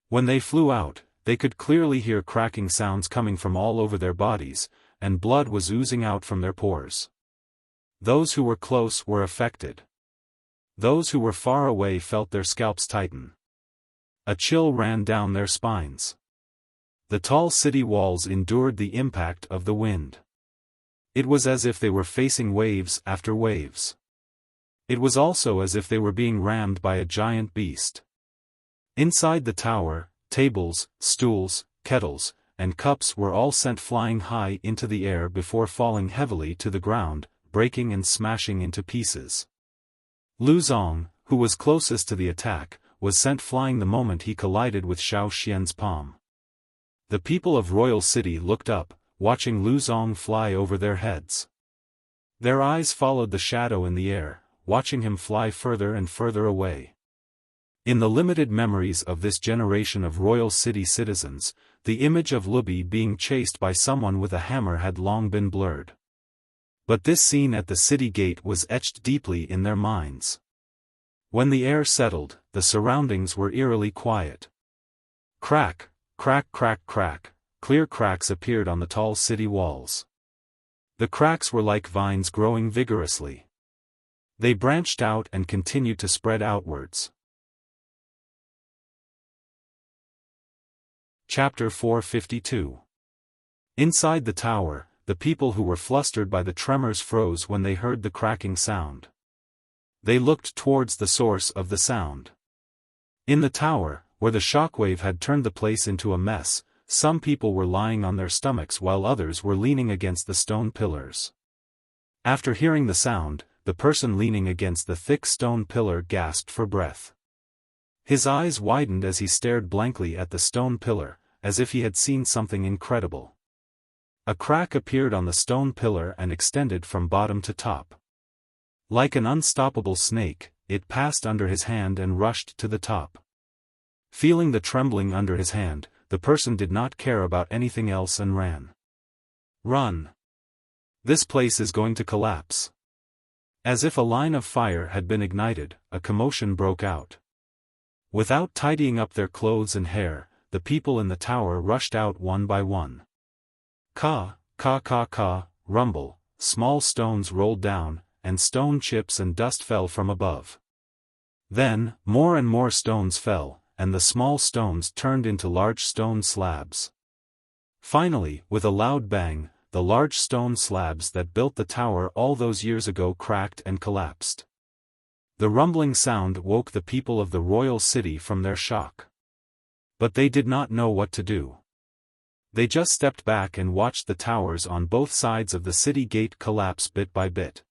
When they flew out, they could clearly hear cracking sounds coming from all over their bodies, and blood was oozing out from their pores. Those who were close were affected. Those who were far away felt their scalps tighten. A chill ran down their spines. The tall city walls endured the impact of the wind. It was as if they were facing waves after waves. It was also as if they were being rammed by a giant beast. Inside the tower, tables, stools, kettles, and cups were all sent flying high into the air before falling heavily to the ground, breaking and smashing into pieces. Lu Zong, who was closest to the attack, was sent flying the moment he collided with Xiaofan's palm. The people of Royal City looked up, watching Lu Zong fly over their heads. Their eyes followed the shadow in the air, watching him fly further and further away. In the limited memories of this generation of Royal City citizens, the image of Lubi being chased by someone with a hammer had long been blurred. But this scene at the city gate was etched deeply in their minds. When the air settled, the surroundings were eerily quiet. Crack, crack, crack, crack, clear cracks appeared on the tall city walls. The cracks were like vines growing vigorously. They branched out and continued to spread outwards. Chapter 452. Inside the tower, the people who were flustered by the tremors froze when they heard the cracking sound. They looked towards the source of the sound. In the tower, where the shockwave had turned the place into a mess, some people were lying on their stomachs while others were leaning against the stone pillars. After hearing the sound, the person leaning against the thick stone pillar gasped for breath. His eyes widened as he stared blankly at the stone pillar, as if he had seen something incredible. A crack appeared on the stone pillar and extended from bottom to top. Like an unstoppable snake, it passed under his hand and rushed to the top. Feeling the trembling under his hand, the person did not care about anything else and ran. Run! This place is going to collapse. As if a line of fire had been ignited, a commotion broke out. Without tidying up their clothes and hair, the people in the tower rushed out one by one. Ka, ka ka ka, rumble, small stones rolled down, and stone chips and dust fell from above. Then, more and more stones fell, and the small stones turned into large stone slabs. Finally, with a loud bang, the large stone slabs that built the tower all those years ago cracked and collapsed. The rumbling sound woke the people of the royal city from their shock. But they did not know what to do. They just stepped back and watched the towers on both sides of the city gate collapse bit by bit.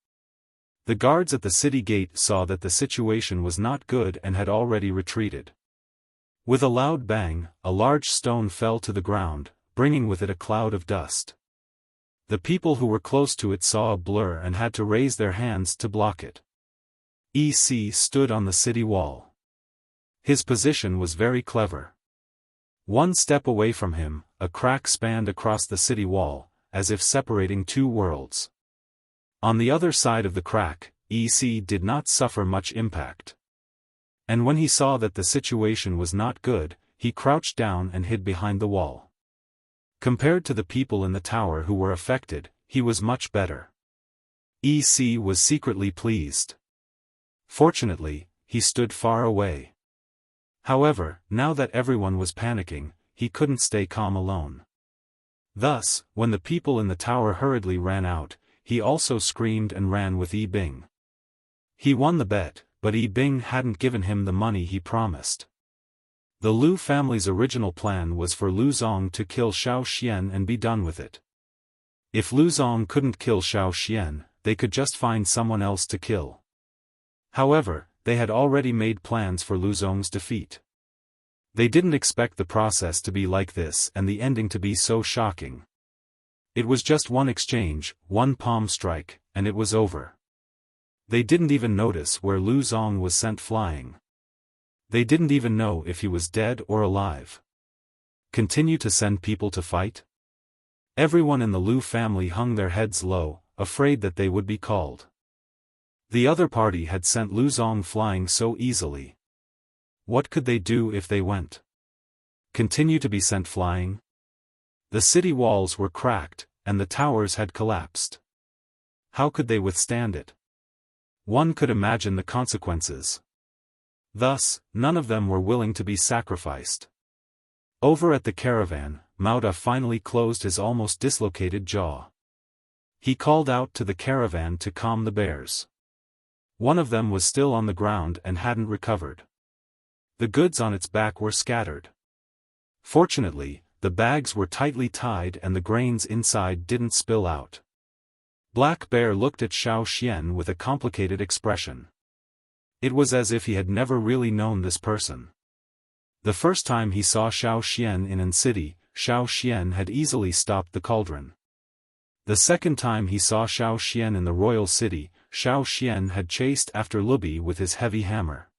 The guards at the city gate saw that the situation was not good and had already retreated. With a loud bang, a large stone fell to the ground, bringing with it a cloud of dust. The people who were close to it saw a blur and had to raise their hands to block it. EC stood on the city wall. His position was very clever. One step away from him, a crack spanned across the city wall, as if separating two worlds. On the other side of the crack, EC did not suffer much impact. And when he saw that the situation was not good, he crouched down and hid behind the wall. Compared to the people in the tower who were affected, he was much better. EC was secretly pleased. Fortunately, he stood far away. However, now that everyone was panicking, he couldn't stay calm alone. Thus, when the people in the tower hurriedly ran out, he also screamed and ran with Yi Bing. He won the bet, but Yi Bing hadn't given him the money he promised. The Lu family's original plan was for Lu Zong to kill Xiaoxian and be done with it. If Lu Zong couldn't kill Xiaoxian, they could just find someone else to kill. However, they had already made plans for Lu Zong's defeat. They didn't expect the process to be like this and the ending to be so shocking. It was just one exchange, one palm strike, and it was over. They didn't even notice where Lu Zong was sent flying. They didn't even know if he was dead or alive. Continue to send people to fight? Everyone in the Lu family hung their heads low, afraid that they would be called. The other party had sent Lu Zong flying so easily. What could they do if they went? Continue to be sent flying? The city walls were cracked, and the towers had collapsed. How could they withstand it? One could imagine the consequences. Thus, none of them were willing to be sacrificed. Over at the caravan, Mauda finally closed his almost dislocated jaw. He called out to the caravan to calm the bears. One of them was still on the ground and hadn't recovered. The goods on its back were scattered. Fortunately, the bags were tightly tied and the grains inside didn't spill out. Black Bear looked at Xiaofan with a complicated expression. It was as if he had never really known this person. The first time he saw Xiaofan in an city, Xiaofan had easily stopped the cauldron. The second time he saw Xiaofan in the royal city, Xiaofan had chased after Lubi with his heavy hammer.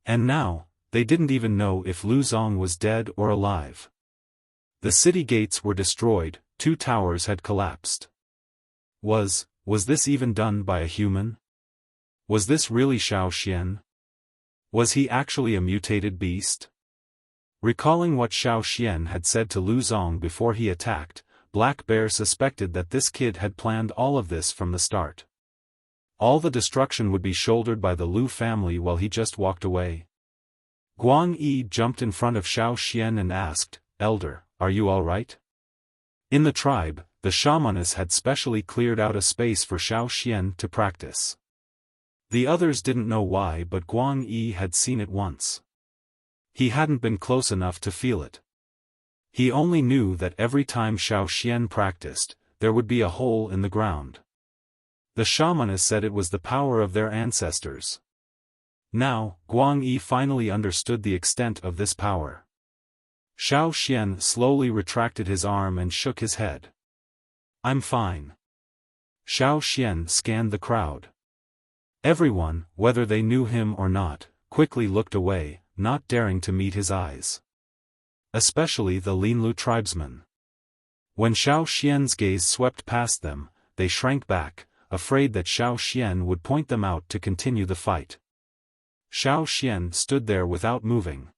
And now, they didn't even know if Lu Zong was dead or alive. The city gates were destroyed, 2 towers had collapsed. Was this even done by a human? Was this really Xiaofan? Was he actually a mutated beast? Recalling what Xiaofan had said to Lu Zong before he attacked, Black Bear suspected that this kid had planned all of this from the start. All the destruction would be shouldered by the Lu family while he just walked away. Guang Yi jumped in front of Xiaofan and asked, "Elder, are you all right?" In the tribe, the shamaness had specially cleared out a space for Xiaofan to practice. The others didn't know why, but Guang Yi had seen it once. He hadn't been close enough to feel it. He only knew that every time Xiaofan practiced, there would be a hole in the ground. The shamaness said it was the power of their ancestors. Now, Guang Yi finally understood the extent of this power. Xiaofan slowly retracted his arm and shook his head. "I'm fine." Xiaofan scanned the crowd. Everyone, whether they knew him or not, quickly looked away, not daring to meet his eyes. Especially the Linlu tribesmen. When Xiaofan's gaze swept past them, they shrank back, afraid that Xiaofan would point them out to continue the fight. Xiaofan stood there without moving.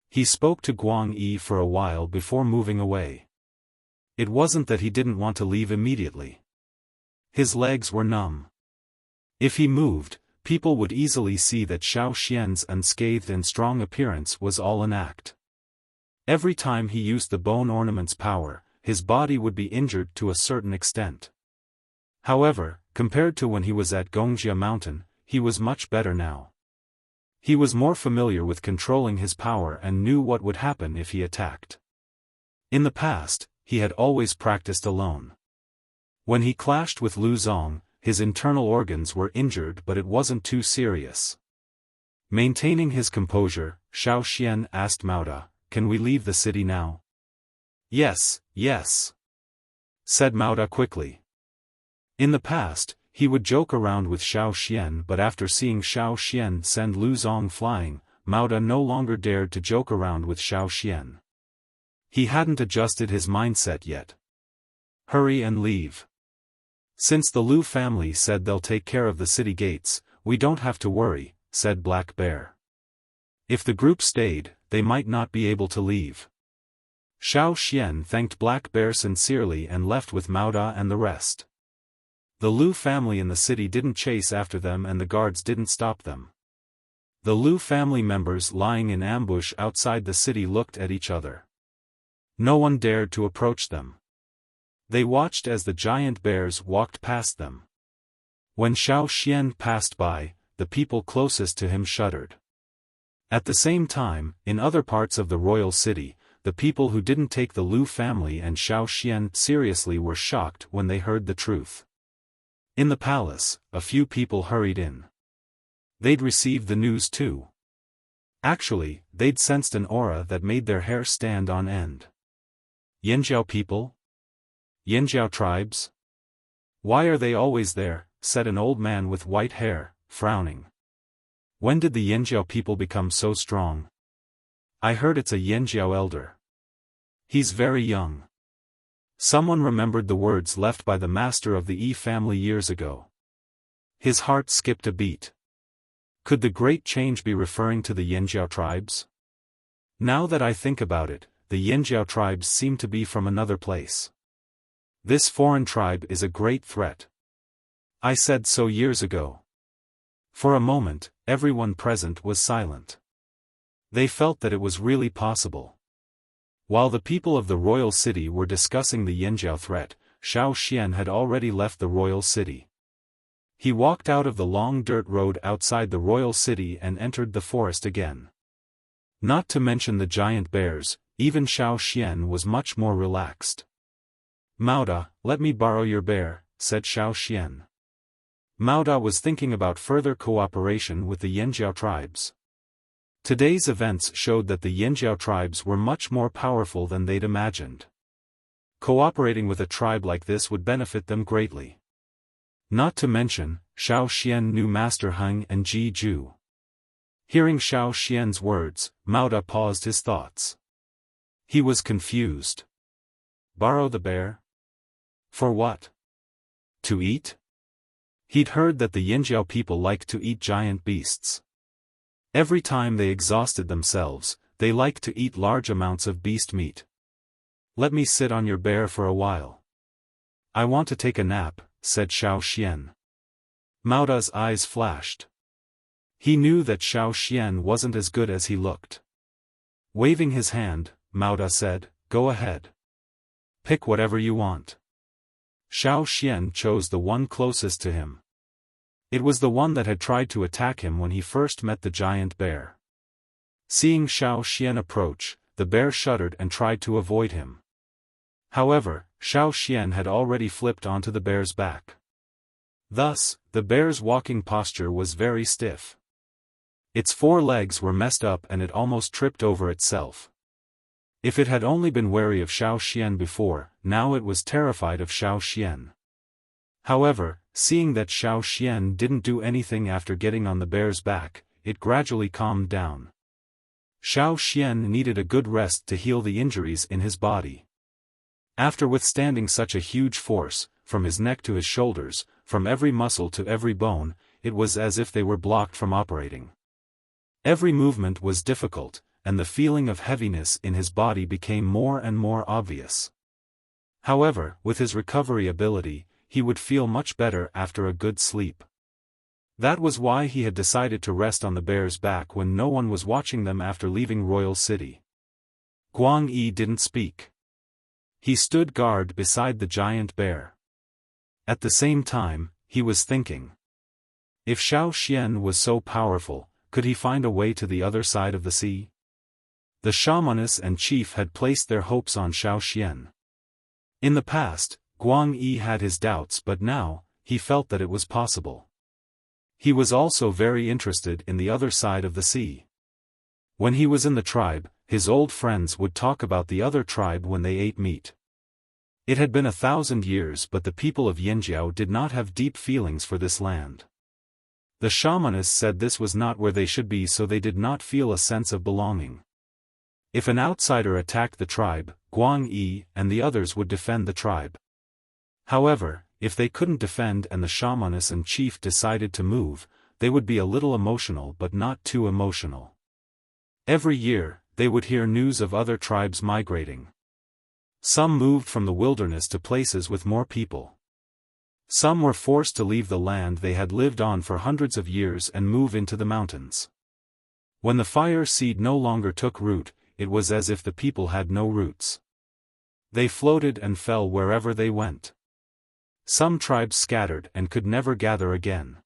He spoke to Guang Yi for a while before moving away. It wasn't that he didn't want to leave immediately. His legs were numb. If he moved, people would easily see that Xiaofan's unscathed and strong appearance was all an act. Every time he used the bone ornament's power, his body would be injured to a certain extent. However, compared to when he was at Gongjia Mountain, he was much better now. He was more familiar with controlling his power and knew what would happen if he attacked. In the past, he had always practiced alone. When he clashed with Lu Zong, his internal organs were injured, but it wasn't too serious. Maintaining his composure, Xiaofan asked Mauda, "Can we leave the city now?" "Yes, yes," said Mauda quickly. In the past, he would joke around with Xiaofan, but after seeing Xiaofan send Lu Zong flying, Mauda no longer dared to joke around with Xiaofan. He hadn't adjusted his mindset yet. "Hurry and leave. Since the Lu family said they'll take care of the city gates, we don't have to worry," said Black Bear. If the group stayed, they might not be able to leave. Xiaofan thanked Black Bear sincerely and left with Mauda and the rest. The Lu family in the city didn't chase after them and the guards didn't stop them. The Lu family members lying in ambush outside the city looked at each other. No one dared to approach them. They watched as the giant bears walked past them. When Xiaofan passed by, the people closest to him shuddered. At the same time, in other parts of the royal city, the people who didn't take the Lu family and Xiaofan seriously were shocked when they heard the truth. In the palace, a few people hurried in. They'd received the news too. Actually, they'd sensed an aura that made their hair stand on end. "Yanjiao people? Yanjiao tribes? Why are they always there?" said an old man with white hair, frowning. "When did the Yanjiao people become so strong? I heard it's a Yanjiao elder. He's very young." Someone remembered the words left by the master of the Yi family years ago. His heart skipped a beat. Could the great change be referring to the Yanjiao tribes? Now that I think about it, the Yanjiao tribes seem to be from another place. This foreign tribe is a great threat. I said so years ago. For a moment, everyone present was silent. They felt that it was really possible. While the people of the royal city were discussing the Yanjiao threat, Xiaoxian had already left the royal city. He walked out of the long dirt road outside the royal city and entered the forest again. Not to mention the giant bears, even Xiaoxian was much more relaxed. "Mao, let me borrow your bear," said Xiaoxian. Mao was thinking about further cooperation with the Yanjiao tribes. Today's events showed that the Yanjiao tribes were much more powerful than they'd imagined. Cooperating with a tribe like this would benefit them greatly. Not to mention, Xiaoxian knew Master Heng and Ji Ju. Hearing Xiaoxian's words, Mao paused his thoughts. He was confused. Borrow the bear? For what? To eat? He'd heard that the Yanjiao people liked to eat giant beasts. Every time they exhausted themselves, they liked to eat large amounts of beast meat. "Let me sit on your bear for a while. I want to take a nap," said Xiaoxian. Mao's eyes flashed. He knew that Xiaoxian wasn't as good as he looked. Waving his hand, Mao said, "Go ahead. Pick whatever you want." Xiaoxian chose the one closest to him. It was the one that had tried to attack him when he first met the giant bear. Seeing Xiaoxian approach, the bear shuddered and tried to avoid him. However, Xiaoxian had already flipped onto the bear's back. Thus, the bear's walking posture was very stiff. Its 4 legs were messed up and it almost tripped over itself. If it had only been wary of Xiaoxian before, now it was terrified of Xiaoxian. However, seeing that Xiaoxian didn't do anything after getting on the bear's back, it gradually calmed down. Xiaoxian needed a good rest to heal the injuries in his body. After withstanding such a huge force, from his neck to his shoulders, from every muscle to every bone, it was as if they were blocked from operating. Every movement was difficult, and the feeling of heaviness in his body became more and more obvious. However, with his recovery ability, he would feel much better after a good sleep. That was why he had decided to rest on the bear's back when no one was watching them after leaving Royal City. Guang Yi didn't speak. He stood guard beside the giant bear. At the same time, he was thinking. If Xiaoxian was so powerful, could he find a way to the other side of the sea? The shamaness and chief had placed their hopes on Xiaoxian. In the past, Guang Yi had his doubts, but now, he felt that it was possible. He was also very interested in the other side of the sea. When he was in the tribe, his old friends would talk about the other tribe when they ate meat. It had been 1,000 years, but the people of Yanjiao did not have deep feelings for this land. The shamaness said this was not where they should be, so they did not feel a sense of belonging. If an outsider attacked the tribe, Guang Yi and the others would defend the tribe. However, if they couldn't defend and the shamaness and chief decided to move, they would be a little emotional but not too emotional. Every year, they would hear news of other tribes migrating. Some moved from the wilderness to places with more people. Some were forced to leave the land they had lived on for hundreds of years and move into the mountains. When the fire seed no longer took root, it was as if the people had no roots. They floated and fell wherever they went. Some tribes scattered and could never gather again.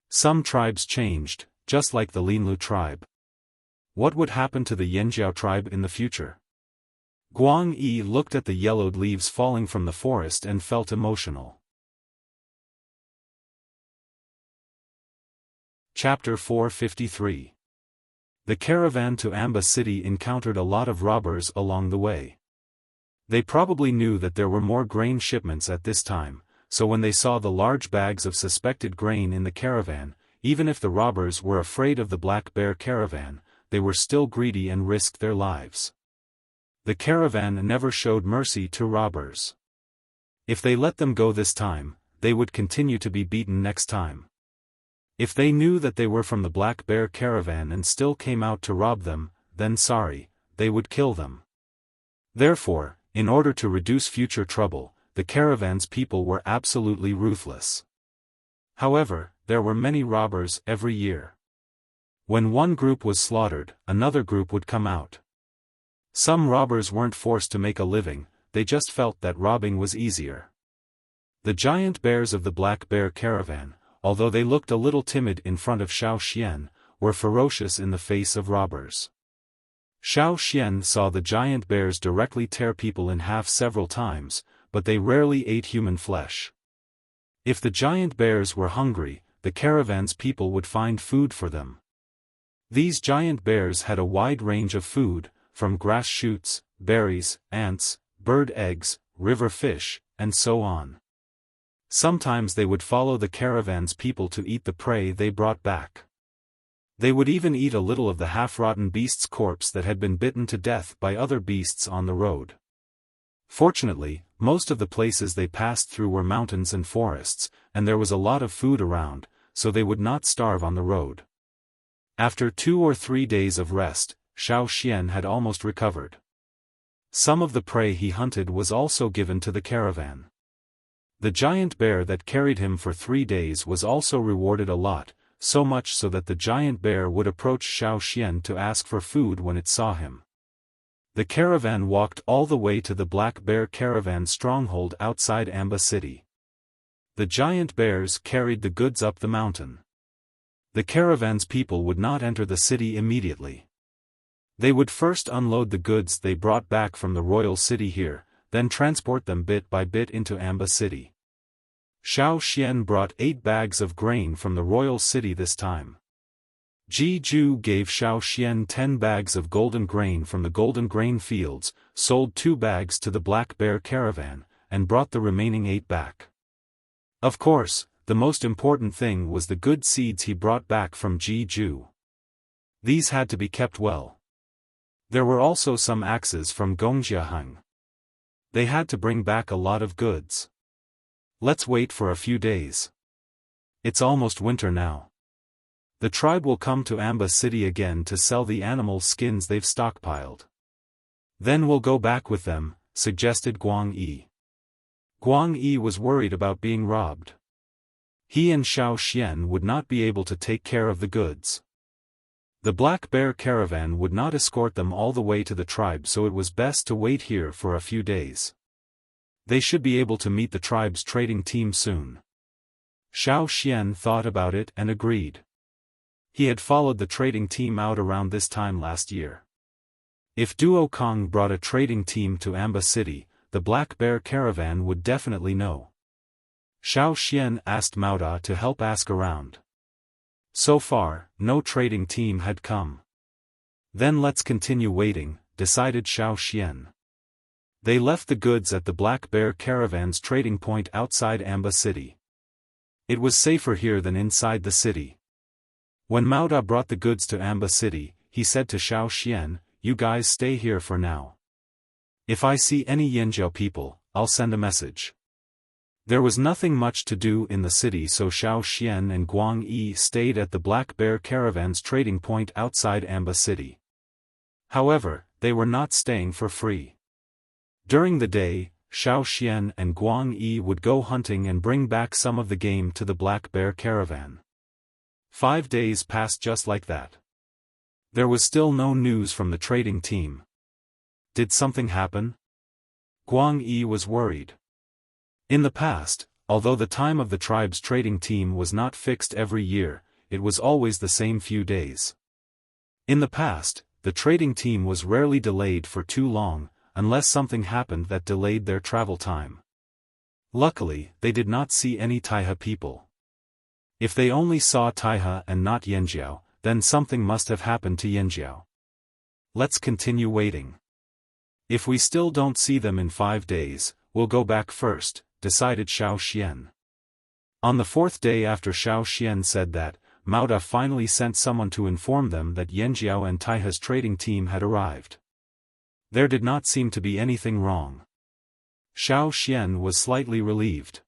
Some tribes changed, just like the Linlu tribe. What would happen to the Yanjiao tribe in the future? Guang Yi looked at the yellowed leaves falling from the forest and felt emotional. Chapter 453. The caravan to Amba city encountered a lot of robbers along the way. They probably knew that there were more grain shipments at this time, so when they saw the large bags of suspected grain in the caravan, even if the robbers were afraid of the Black Bear caravan, they were still greedy and risked their lives. The caravan never showed mercy to robbers. If they let them go this time, they would continue to be beaten next time. If they knew that they were from the Black Bear caravan and still came out to rob them, then sorry, they would kill them. Therefore, in order to reduce future trouble, the caravan's people were absolutely ruthless. However, there were many robbers every year. When one group was slaughtered, another group would come out. Some robbers weren't forced to make a living, they just felt that robbing was easier. The giant bears of the Black Bear caravan, although they looked a little timid in front of Xiaofan, were ferocious in the face of robbers. Xiaofan saw the giant bears directly tear people in half several times, but they rarely ate human flesh. If the giant bears were hungry, the caravan's people would find food for them. These giant bears had a wide range of food, from grass shoots, berries, ants, bird eggs, river fish, and so on. Sometimes they would follow the caravan's people to eat the prey they brought back. They would even eat a little of the half-rotten beast's corpse that had been bitten to death by other beasts on the road. Fortunately, most of the places they passed through were mountains and forests, and there was a lot of food around, so they would not starve on the road. After 2 or 3 days of rest, Xiaofan had almost recovered. Some of the prey he hunted was also given to the caravan. The giant bear that carried him for 3 days was also rewarded a lot, so much so that the giant bear would approach Xiaofan to ask for food when it saw him. The caravan walked all the way to the Black Bear caravan stronghold outside Amba City. The giant bears carried the goods up the mountain. The caravan's people would not enter the city immediately. They would first unload the goods they brought back from the royal city here, then transport them bit by bit into Amba City. Xiaofan brought 8 bags of grain from the royal city this time. Ji-Ju gave Xiaofan 10 bags of golden grain from the golden grain fields, sold 2 bags to the Black Bear caravan, and brought the remaining 8 back. Of course, the most important thing was the good seeds he brought back from Ji-Ju. These had to be kept well. There were also some axes from Gongjiaheng. They had to bring back a lot of goods. Let's wait for a few days. It's almost winter now. The tribe will come to Amba City again to sell the animal skins they've stockpiled. Then we'll go back with them, suggested Guang Yi. Guang Yi was worried about being robbed. He and Xiaofan would not be able to take care of the goods. The Black Bear caravan would not escort them all the way to the tribe, so it was best to wait here for a few days. They should be able to meet the tribe's trading team soon. Xiaofan thought about it and agreed. He had followed the trading team out around this time last year. If Duo Kong brought a trading team to Amba City, the Black Bear caravan would definitely know. Xiaofan asked Mauda to help ask around. So far, no trading team had come. Then let's continue waiting, decided Xiaofan. They left the goods at the Black Bear caravan's trading point outside Amba City. It was safer here than inside the city. When Mauda brought the goods to Amba City, he said to Xiaofan, "You guys stay here for now. If I see any Yanjiao people, I'll send a message." There was nothing much to do in the city, so Xiaofan and Guang Yi stayed at the Black Bear caravan's trading point outside Amba City. However, they were not staying for free. During the day, Xiaofan and Guang Yi would go hunting and bring back some of the game to the Black Bear caravan. 5 days passed just like that. There was still no news from the trading team. Did something happen? Guang Yi was worried. In the past, although the time of the tribe's trading team was not fixed every year, it was always the same few days. In the past, the trading team was rarely delayed for too long, unless something happened that delayed their travel time. Luckily, they did not see any Taiha people. If they only saw Taiha and not Yanjiao, then something must have happened to Yanjiao. Let's continue waiting. If we still don't see them in 5 days, we'll go back first, decided Xiaofan. On the 4th day after Xiaofan said that, Mauda finally sent someone to inform them that Yanjiao and Taiha's trading team had arrived. There did not seem to be anything wrong. Xiaofan was slightly relieved.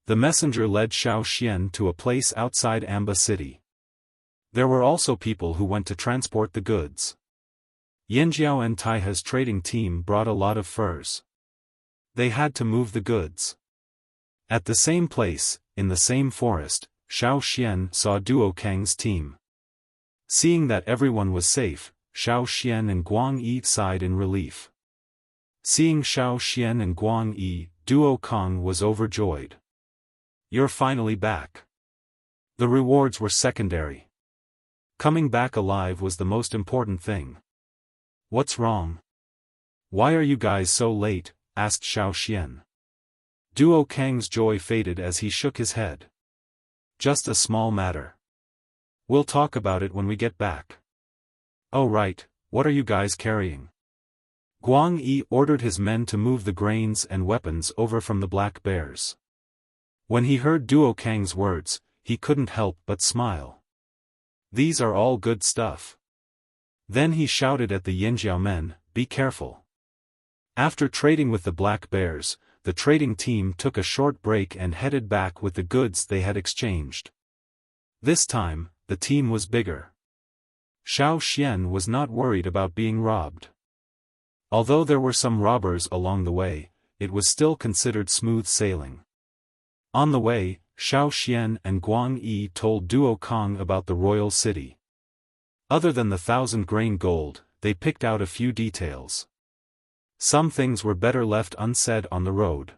The messenger led Xiaofan to a place outside Amba City. There were also people who went to transport the goods. Yanjiao and Taiha's trading team brought a lot of furs. They had to move the goods. At the same place, in the same forest, Xiaofan saw Duo Kang's team. Seeing that everyone was safe, Xiaoxian and Guang Yi sighed in relief. Seeing Xiaoxian and Guang Yi, Duo Kong was overjoyed. "You're finally back." The rewards were secondary. Coming back alive was the most important thing. "What's wrong? Why are you guys so late?" asked Xiaoxian. Duo Kang's joy faded as he shook his head. "Just a small matter. We'll talk about it when we get back." "Oh right, what are you guys carrying?" Guang Yi ordered his men to move the grains and weapons over from the black bears. When he heard Duo Kang's words, he couldn't help but smile. "These are all good stuff." Then he shouted at the Yinjiao men, "Be careful." After trading with the black bears, the trading team took a short break and headed back with the goods they had exchanged. This time, the team was bigger. Xiaoxian was not worried about being robbed. Although there were some robbers along the way, it was still considered smooth sailing. On the way, Xiaoxian and Guang Yi told Duo Kong about the royal city. Other than the 1,000-grain gold, they picked out a few details. Some things were better left unsaid on the road.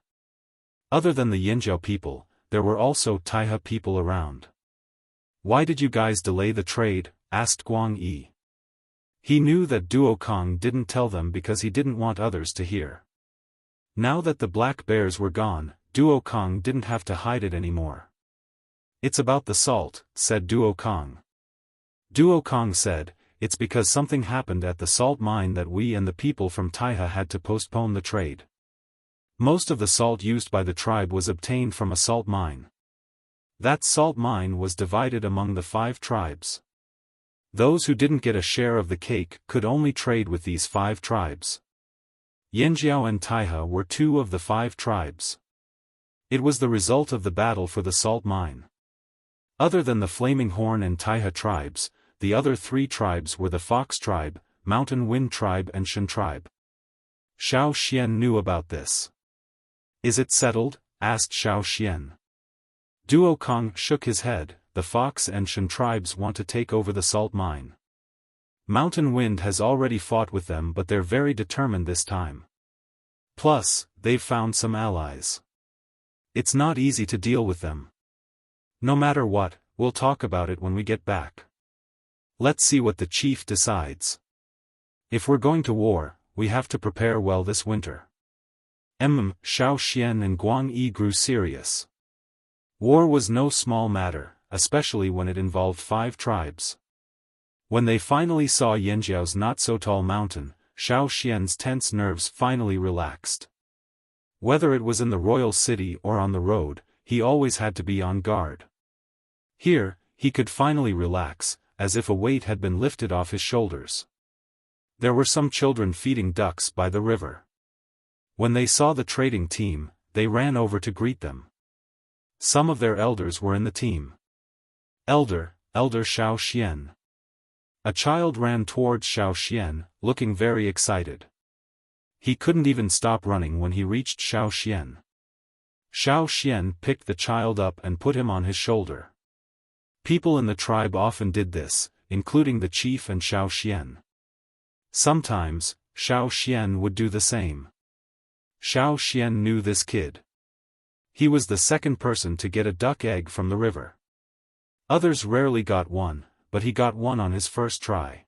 Other than the Yinjiao people, there were also Taihe people around. "Why did you guys delay the trade?" asked Guang Yi. He knew that Duo Kong didn't tell them because he didn't want others to hear. Now that the black bears were gone, Duo Kong didn't have to hide it anymore. "It's about the salt," said Duo Kong. Duo Kong said, "It's because something happened at the salt mine that we and the people from Taihe had to postpone the trade. Most of the salt used by the tribe was obtained from a salt mine. That salt mine was divided among the 5 tribes. Those who didn't get a share of the cake could only trade with these 5 tribes. Yinjiao and Taihe were 2 of the 5 tribes. It was the result of the battle for the salt mine. Other than the Flaming Horn and Taihe tribes, the other 3 tribes were the Fox tribe, Mountain Wind tribe and Shan tribe." Xiaoxian knew about this. "Is it settled?" asked Xiaoxian. Duo Kong shook his head. "The Fox and Shan tribes want to take over the salt mine. Mountain Wind has already fought with them, but they're very determined this time. Plus, they've found some allies. It's not easy to deal with them. No matter what, we'll talk about it when we get back. Let's see what the chief decides. If we're going to war, we have to prepare well this winter." Xiaoxian and Guang Yi grew serious. War was no small matter, especially when it involved 5 tribes. When they finally saw Yinjiao's not-so-tall mountain, Xiaoxian's tense nerves finally relaxed. Whether it was in the royal city or on the road, he always had to be on guard. Here, he could finally relax, as if a weight had been lifted off his shoulders. There were some children feeding ducks by the river. When they saw the trading team, they ran over to greet them. Some of their elders were in the team. Elder Xiaoxian." A child ran towards Xiaoxian, looking very excited. He couldn't even stop running when he reached Xiaoxian. Xiaoxian picked the child up and put him on his shoulder. People in the tribe often did this, including the chief and Xiaoxian. Sometimes, Xiaoxian would do the same. Xiaoxian knew this kid. He was the second person to get a duck egg from the river. Others rarely got one, but he got one on his first try.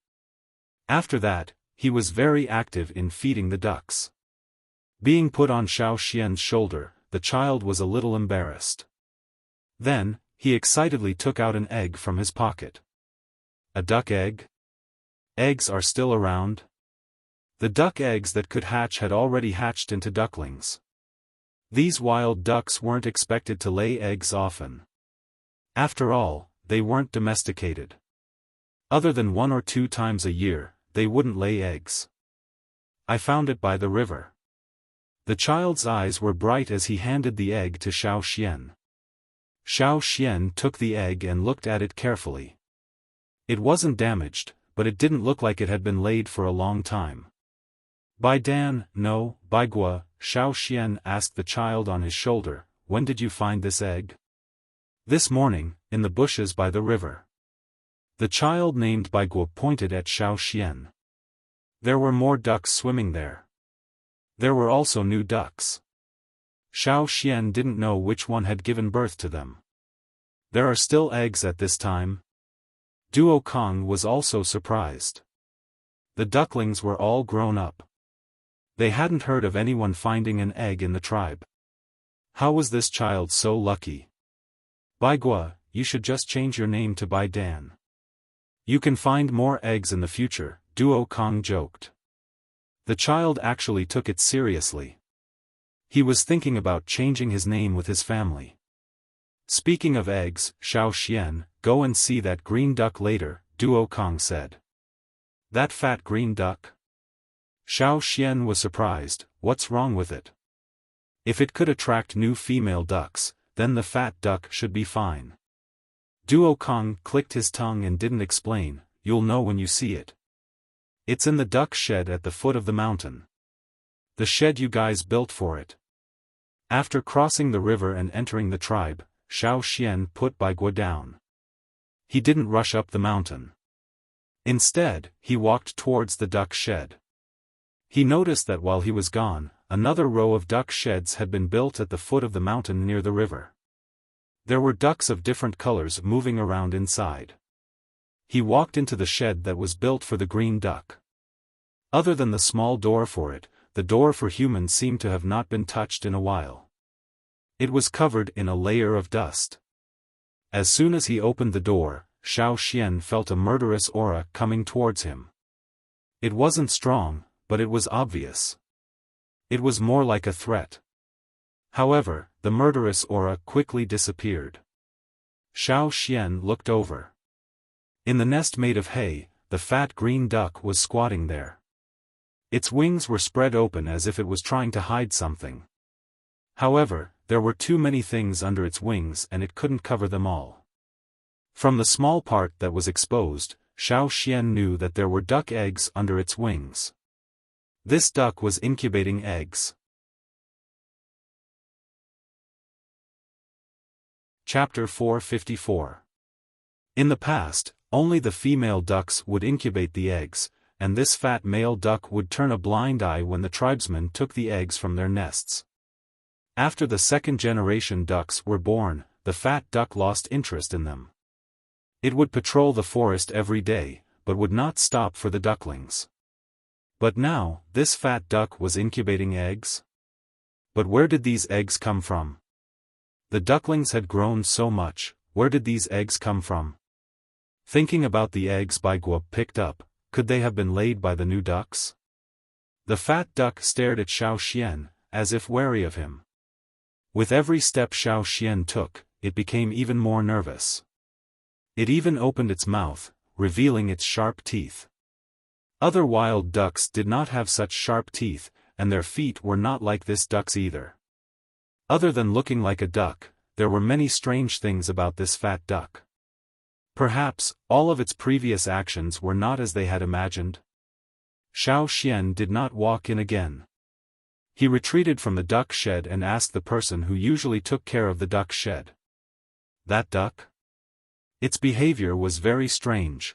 After that, he was very active in feeding the ducks. Being put on Xiaoxian's shoulder, the child was a little embarrassed. Then, he excitedly took out an egg from his pocket. "A duck egg? Eggs are still around?" The duck eggs that could hatch had already hatched into ducklings. These wild ducks weren't expected to lay eggs often. After all, they weren't domesticated. Other than 1 or 2 times a year, they wouldn't lay eggs. "I found it by the river." The child's eyes were bright as he handed the egg to Xiaoxian. Xiaoxian took the egg and looked at it carefully. It wasn't damaged, but it didn't look like it had been laid for a long time. "By Dan, no, by Gua," Xiaoxian asked the child on his shoulder, "When did you find this egg?" "This morning, in the bushes by the river." The child named Bai Gua pointed at Xiaoxian. There were more ducks swimming there. There were also new ducks. Xiaofan didn't know which one had given birth to them. There are still eggs at this time? Duo Kong was also surprised. The ducklings were all grown up. They hadn't heard of anyone finding an egg in the tribe. How was this child so lucky? Bai Gua, you should just change your name to Bai Dan. You can find more eggs in the future, Duo Kong joked. The child actually took it seriously. He was thinking about changing his name with his family. Speaking of eggs, Xiaofan, go and see that green duck later, Duo Kong said. That fat green duck? Xiaofan was surprised. What's wrong with it? If it could attract new female ducks, then the fat duck should be fine. Duo Kong clicked his tongue and didn't explain. You'll know when you see it. It's in the duck shed at the foot of the mountain. The shed you guys built for it. After crossing the river and entering the tribe, Xiaofan put Bai Gua down. He didn't rush up the mountain. Instead, he walked towards the duck shed. He noticed that while he was gone, another row of duck sheds had been built at the foot of the mountain near the river. There were ducks of different colors moving around inside. He walked into the shed that was built for the green duck. Other than the small door for it, the door for humans seemed to have not been touched in a while. It was covered in a layer of dust. As soon as he opened the door, Xiaofan felt a murderous aura coming towards him. It wasn't strong, but it was obvious. It was more like a threat. However, the murderous aura quickly disappeared. Xiaofan looked over. In the nest made of hay, the fat green duck was squatting there. Its wings were spread open as if it was trying to hide something. However, there were too many things under its wings and it couldn't cover them all. From the small part that was exposed, Xiaofan knew that there were duck eggs under its wings. This duck was incubating eggs. Chapter 454. In the past, only the female ducks would incubate the eggs, and this fat male duck would turn a blind eye when the tribesmen took the eggs from their nests. After the second-generation ducks were born, the fat duck lost interest in them. It would patrol the forest every day, but would not stop for the ducklings. But now, this fat duck was incubating eggs? But where did these eggs come from? The ducklings had grown so much, where did these eggs come from? Thinking about the eggs Bai Gua picked up, could they have been laid by the new ducks? The fat duck stared at Xiaofan, as if wary of him. With every step Xiaofan took, it became even more nervous. It even opened its mouth, revealing its sharp teeth. Other wild ducks did not have such sharp teeth, and their feet were not like this duck's either. Other than looking like a duck, there were many strange things about this fat duck. Perhaps, all of its previous actions were not as they had imagined. Xiaofan did not walk in again. He retreated from the duck shed and asked the person who usually took care of the duck shed. That duck? Its behavior was very strange.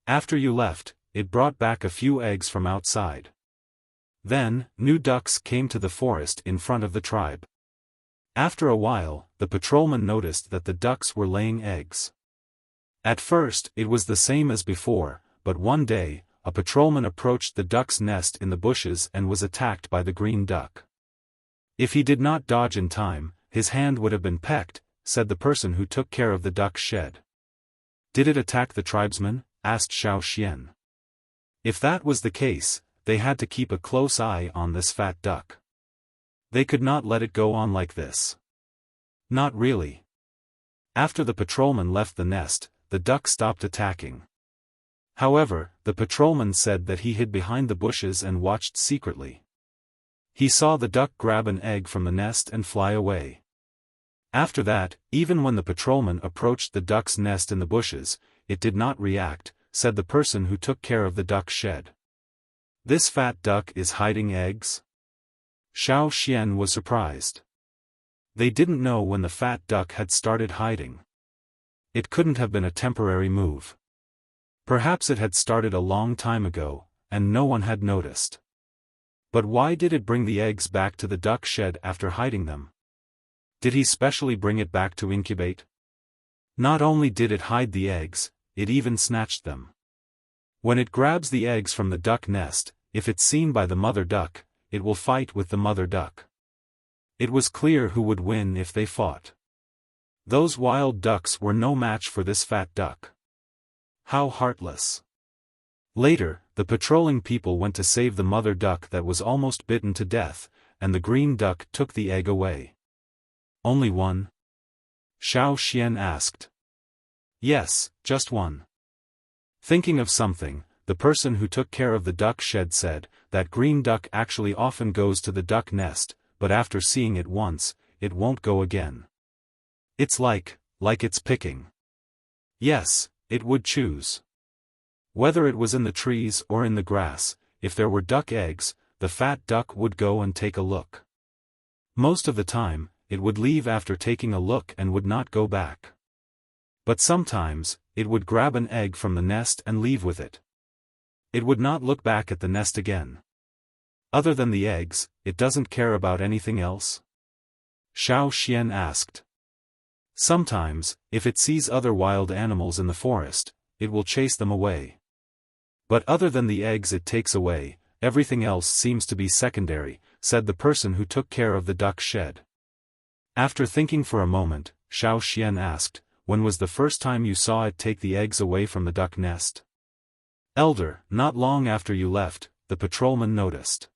After you left, it brought back a few eggs from outside. Then, new ducks came to the forest in front of the tribe. After a while, the patrolman noticed that the ducks were laying eggs. At first, it was the same as before, but one day, a patrolman approached the duck's nest in the bushes and was attacked by the green duck. If he did not dodge in time, his hand would have been pecked, said the person who took care of the duck shed. Did it attack the tribesmen? Asked Xiaofan. If that was the case, they had to keep a close eye on this fat duck. They could not let it go on like this. Not really. After the patrolman left the nest, the duck stopped attacking. However, the patrolman said that he hid behind the bushes and watched secretly. He saw the duck grab an egg from the nest and fly away. After that, even when the patrolman approached the duck's nest in the bushes, it did not react, said the person who took care of the duck shed. This fat duck is hiding eggs? Xiaofan was surprised. They didn't know when the fat duck had started hiding. It couldn't have been a temporary move. Perhaps it had started a long time ago, and no one had noticed. But why did it bring the eggs back to the duck shed after hiding them? Did he specially bring it back to incubate? Not only did it hide the eggs, it even snatched them. When it grabs the eggs from the duck nest, if it's seen by the mother duck, it will fight with the mother duck. It was clear who would win if they fought. Those wild ducks were no match for this fat duck. How heartless. Later, the patrolling people went to save the mother duck that was almost bitten to death, and the green duck took the egg away. Only one? Xiaofan asked. Yes, just one. Thinking of something, the person who took care of the duck shed said, that green duck actually often goes to the duck nest, but after seeing it once, it won't go again. It's like it's picking. Yes, it would choose. Whether it was in the trees or in the grass, if there were duck eggs, the fat duck would go and take a look. Most of the time, it would leave after taking a look and would not go back. But sometimes, it would grab an egg from the nest and leave with it. It would not look back at the nest again. Other than the eggs, it doesn't care about anything else? Xiaofan asked. Sometimes, if it sees other wild animals in the forest, it will chase them away. But other than the eggs it takes away, everything else seems to be secondary, said the person who took care of the duck shed. After thinking for a moment, Xiaofan asked, when was the first time you saw it take the eggs away from the duck nest? Elder, not long after you left, the patrolman noticed.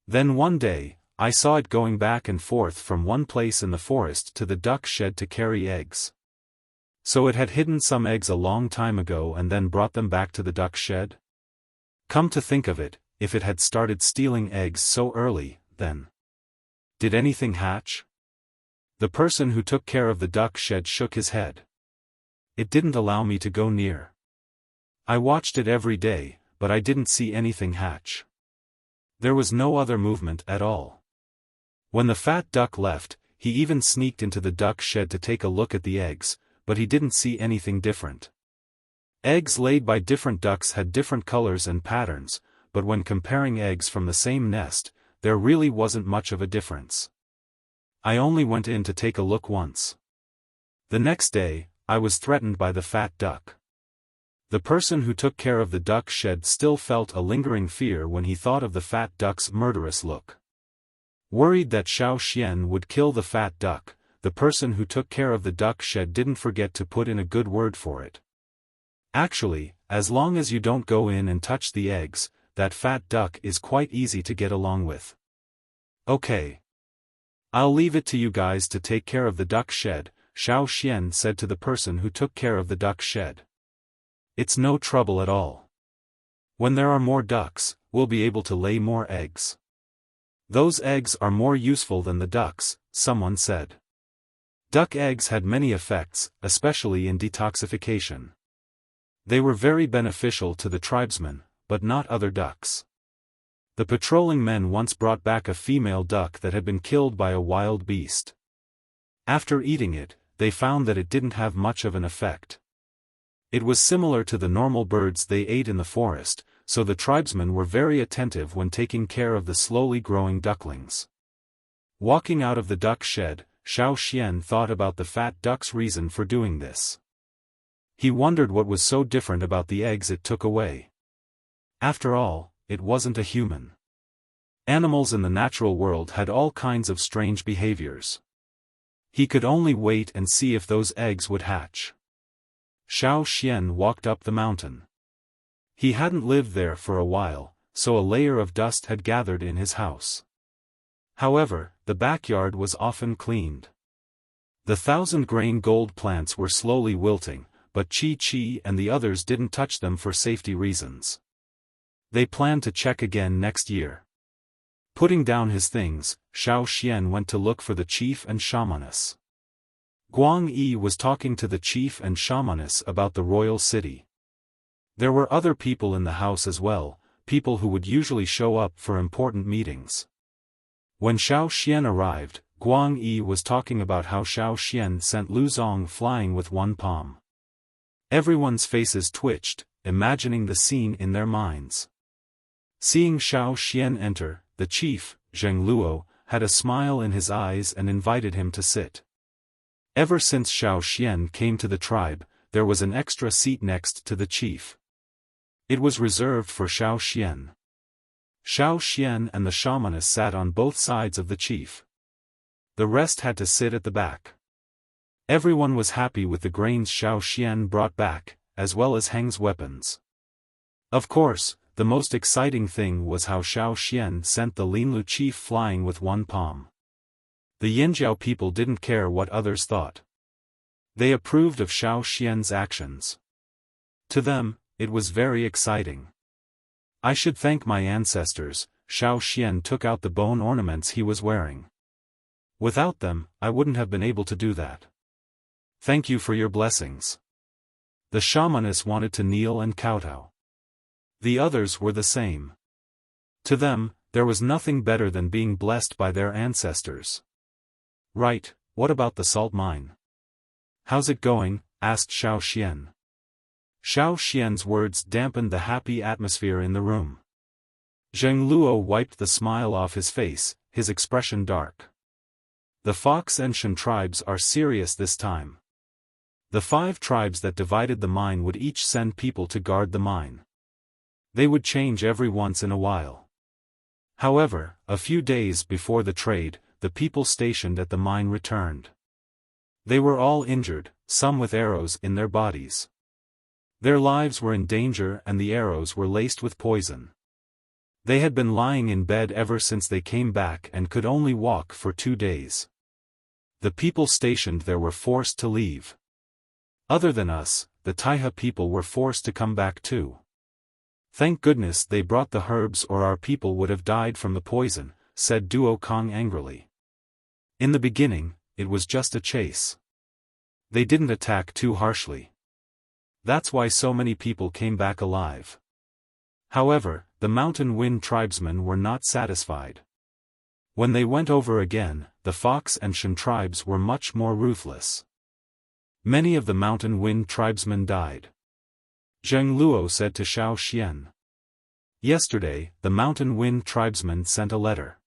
Then one day, I saw it going back and forth from one place in the forest to the duck shed to carry eggs. So it had hidden some eggs a long time ago and then brought them back to the duck shed? Come to think of it, if it had started stealing eggs so early, then did anything hatch? The person who took care of the duck shed shook his head. It didn't allow me to go near. I watched it every day, but I didn't see anything hatch. There was no other movement at all. When the fat duck left, he even sneaked into the duck shed to take a look at the eggs, but he didn't see anything different. Eggs laid by different ducks had different colors and patterns, but when comparing eggs from the same nest, there really wasn't much of a difference. I only went in to take a look once. The next day, I was threatened by the fat duck. The person who took care of the duck shed still felt a lingering fear when he thought of the fat duck's murderous look. Worried that Xiaofan would kill the fat duck, the person who took care of the duck shed didn't forget to put in a good word for it. Actually, as long as you don't go in and touch the eggs, that fat duck is quite easy to get along with. Okay. I'll leave it to you guys to take care of the duck shed, Xiaofan said to the person who took care of the duck shed. It's no trouble at all. When there are more ducks, we'll be able to lay more eggs. Those eggs are more useful than the ducks, someone said. Duck eggs had many effects, especially in detoxification. They were very beneficial to the tribesmen, but not other ducks. The patrolling men once brought back a female duck that had been killed by a wild beast. After eating it, they found that it didn't have much of an effect. It was similar to the normal birds they ate in the forest, so the tribesmen were very attentive when taking care of the slowly growing ducklings. Walking out of the duck shed, Xiaofan thought about the fat duck's reason for doing this. He wondered what was so different about the eggs it took away. After all, it wasn't a human. Animals in the natural world had all kinds of strange behaviors. He could only wait and see if those eggs would hatch. Xiaofan walked up the mountain. He hadn't lived there for a while, so a layer of dust had gathered in his house. However, the backyard was often cleaned. The 1,000-grain gold plants were slowly wilting, but Chi and the others didn't touch them for safety reasons. They planned to check again next year. Putting down his things, Xiaofan went to look for the chief and shamaness. Guang Yi was talking to the chief and shamaness about the royal city. There were other people in the house as well, people who would usually show up for important meetings. When Xiaofan arrived, Guang Yi was talking about how Xiaofan sent Lu Zong flying with one palm. Everyone's faces twitched, imagining the scene in their minds. Seeing Xiaofan enter, the chief, Zheng Luo, had a smile in his eyes and invited him to sit. Ever since Xiaofan came to the tribe, there was an extra seat next to the chief. It was reserved for Xiaofan. Xiaofan and the shamaness sat on both sides of the chief. The rest had to sit at the back. Everyone was happy with the grains Xiaofan brought back, as well as Heng's weapons. Of course, the most exciting thing was how Xiaofan sent the Linlu chief flying with one palm. The Yanjiao people didn't care what others thought. They approved of Xiaofan's actions. To them, it was very exciting. I should thank my ancestors. Xiaofan took out the bone ornaments he was wearing. Without them, I wouldn't have been able to do that. Thank you for your blessings. The shamaness wanted to kneel and kowtow. The others were the same. To them, there was nothing better than being blessed by their ancestors. Right, what about the salt mine? How's it going? Asked Xiaofan. Xiaofan's words dampened the happy atmosphere in the room. Zheng Luo wiped the smile off his face, his expression dark. The Fox and Shan tribes are serious this time. The 5 tribes that divided the mine would each send people to guard the mine. They would change every once in a while. However, a few days before the trade, the people stationed at the mine returned. They were all injured, some with arrows in their bodies. Their lives were in danger and the arrows were laced with poison. They had been lying in bed ever since they came back and could only walk for 2 days. The people stationed there were forced to leave. Other than us, the Taiha people were forced to come back too. Thank goodness they brought the herbs or our people would have died from the poison, said Duo Kong angrily. In the beginning, it was just a chase. They didn't attack too harshly. That's why so many people came back alive. However, the Mountain Wind tribesmen were not satisfied. When they went over again, the Fox and Shan tribes were much more ruthless. Many of the Mountain Wind tribesmen died. Zheng Luo said to Xiaofan. Yesterday, the Mountain Wind tribesmen sent a letter.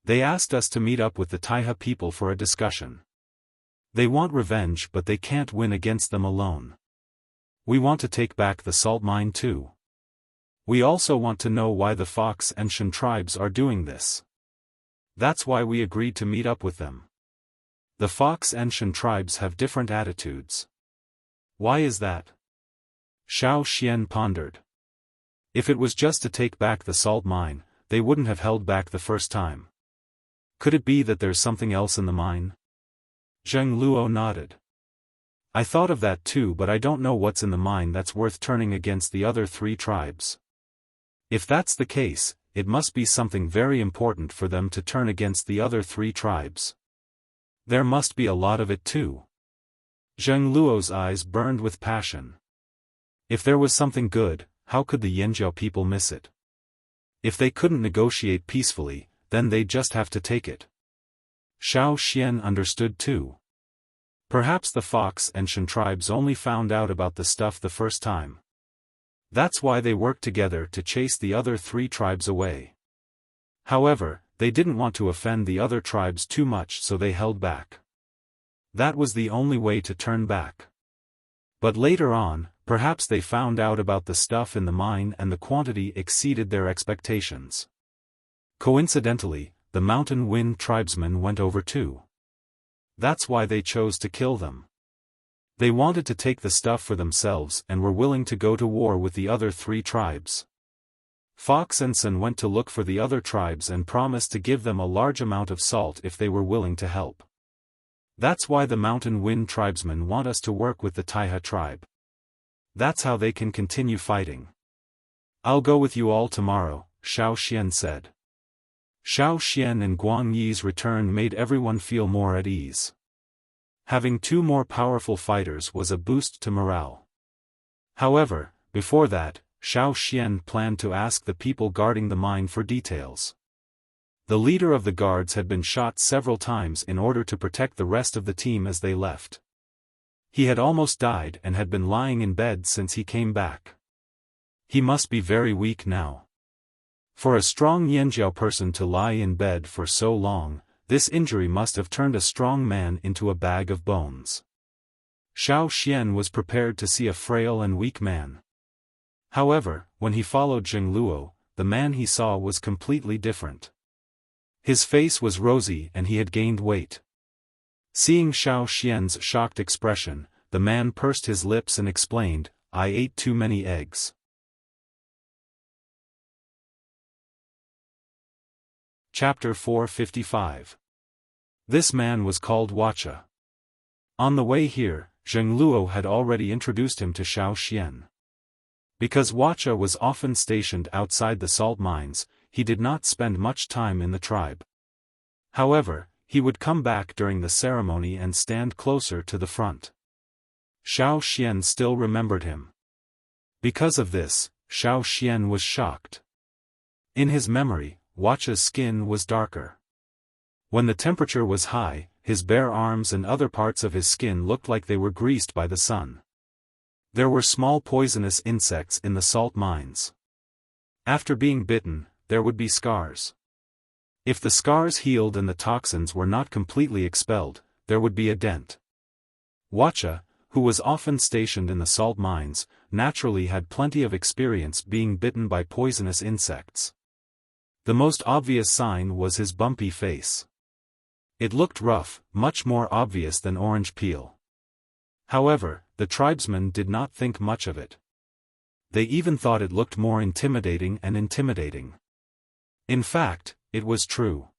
They asked us to meet up with the Taiha people for a discussion. They want revenge but they can't win against them alone. We want to take back the salt mine too. We also want to know why the Fox and Shan tribes are doing this. That's why we agreed to meet up with them. The Fox and Shan tribes have different attitudes. Why is that? Xiaofan pondered. If it was just to take back the salt mine, they wouldn't have held back the first time. Could it be that there's something else in the mine? Zheng Luo nodded. I thought of that too, but I don't know what's in the mine that's worth turning against the other 3 tribes. If that's the case, it must be something very important for them to turn against the other 3 tribes. There must be a lot of it too. Zheng Luo's eyes burned with passion. If there was something good, how could the Yanjiao people miss it? If they couldn't negotiate peacefully, then they'd just have to take it. Xiaofan understood too. Perhaps the Fox and Shan tribes only found out about the stuff the first time. That's why they worked together to chase the other 3 tribes away. However, they didn't want to offend the other tribes too much, so they held back. That was the only way to turn back. But later on, perhaps they found out about the stuff in the mine and the quantity exceeded their expectations. Coincidentally, the Mountain Wind tribesmen went over too. That's why they chose to kill them. They wanted to take the stuff for themselves and were willing to go to war with the other 3 tribes. Fox and Sun went to look for the other tribes and promised to give them a large amount of salt if they were willing to help. That's why the Mountain Wind tribesmen want us to work with the Taiha tribe. That's how they can continue fighting. I'll go with you all tomorrow, Xiaofan said. Xiaofan and Guang Yi's return made everyone feel more at ease. Having 2 more powerful fighters was a boost to morale. However, before that, Xiaofan planned to ask the people guarding the mine for details. The leader of the guards had been shot several times in order to protect the rest of the team as they left. He had almost died and had been lying in bed since he came back. He must be very weak now. For a strong Yanjiao person to lie in bed for so long, this injury must have turned a strong man into a bag of bones. Xiaoxian was prepared to see a frail and weak man. However, when he followed Zheng Luo, the man he saw was completely different. His face was rosy and he had gained weight. Seeing Xiaoxian's shocked expression, the man pursed his lips and explained, "I ate too many eggs." Chapter 455. This man was called Wuxia. On the way here, Zheng Luo had already introduced him to Xiaoxian. Because Wuxia was often stationed outside the salt mines, he did not spend much time in the tribe. However, he would come back during the ceremony and stand closer to the front. Xiaoxian still remembered him. Because of this, Xiaoxian was shocked. In his memory, Wuxia's skin was darker. When the temperature was high, his bare arms and other parts of his skin looked like they were greased by the sun. There were small poisonous insects in the salt mines. After being bitten, there would be scars. If the scars healed and the toxins were not completely expelled, there would be a dent. Wuxia, who was often stationed in the salt mines, naturally had plenty of experience being bitten by poisonous insects. The most obvious sign was his bumpy face. It looked rough, much more obvious than orange peel. However, the tribesmen did not think much of it. They even thought it looked more intimidating and intimidating. In fact, it was true.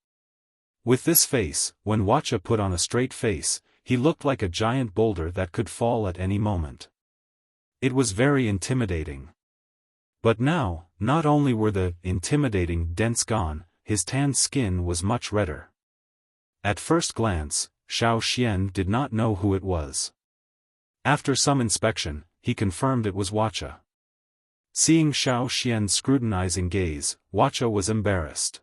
With this face, when Wuxia put on a straight face, he looked like a giant boulder that could fall at any moment. It was very intimidating. But now, not only were the intimidating dents gone, his tanned skin was much redder. At first glance, Xiaoxian did not know who it was. After some inspection, he confirmed it was Wuxia. Seeing Xiaoxian's scrutinizing gaze, Wuxia was embarrassed.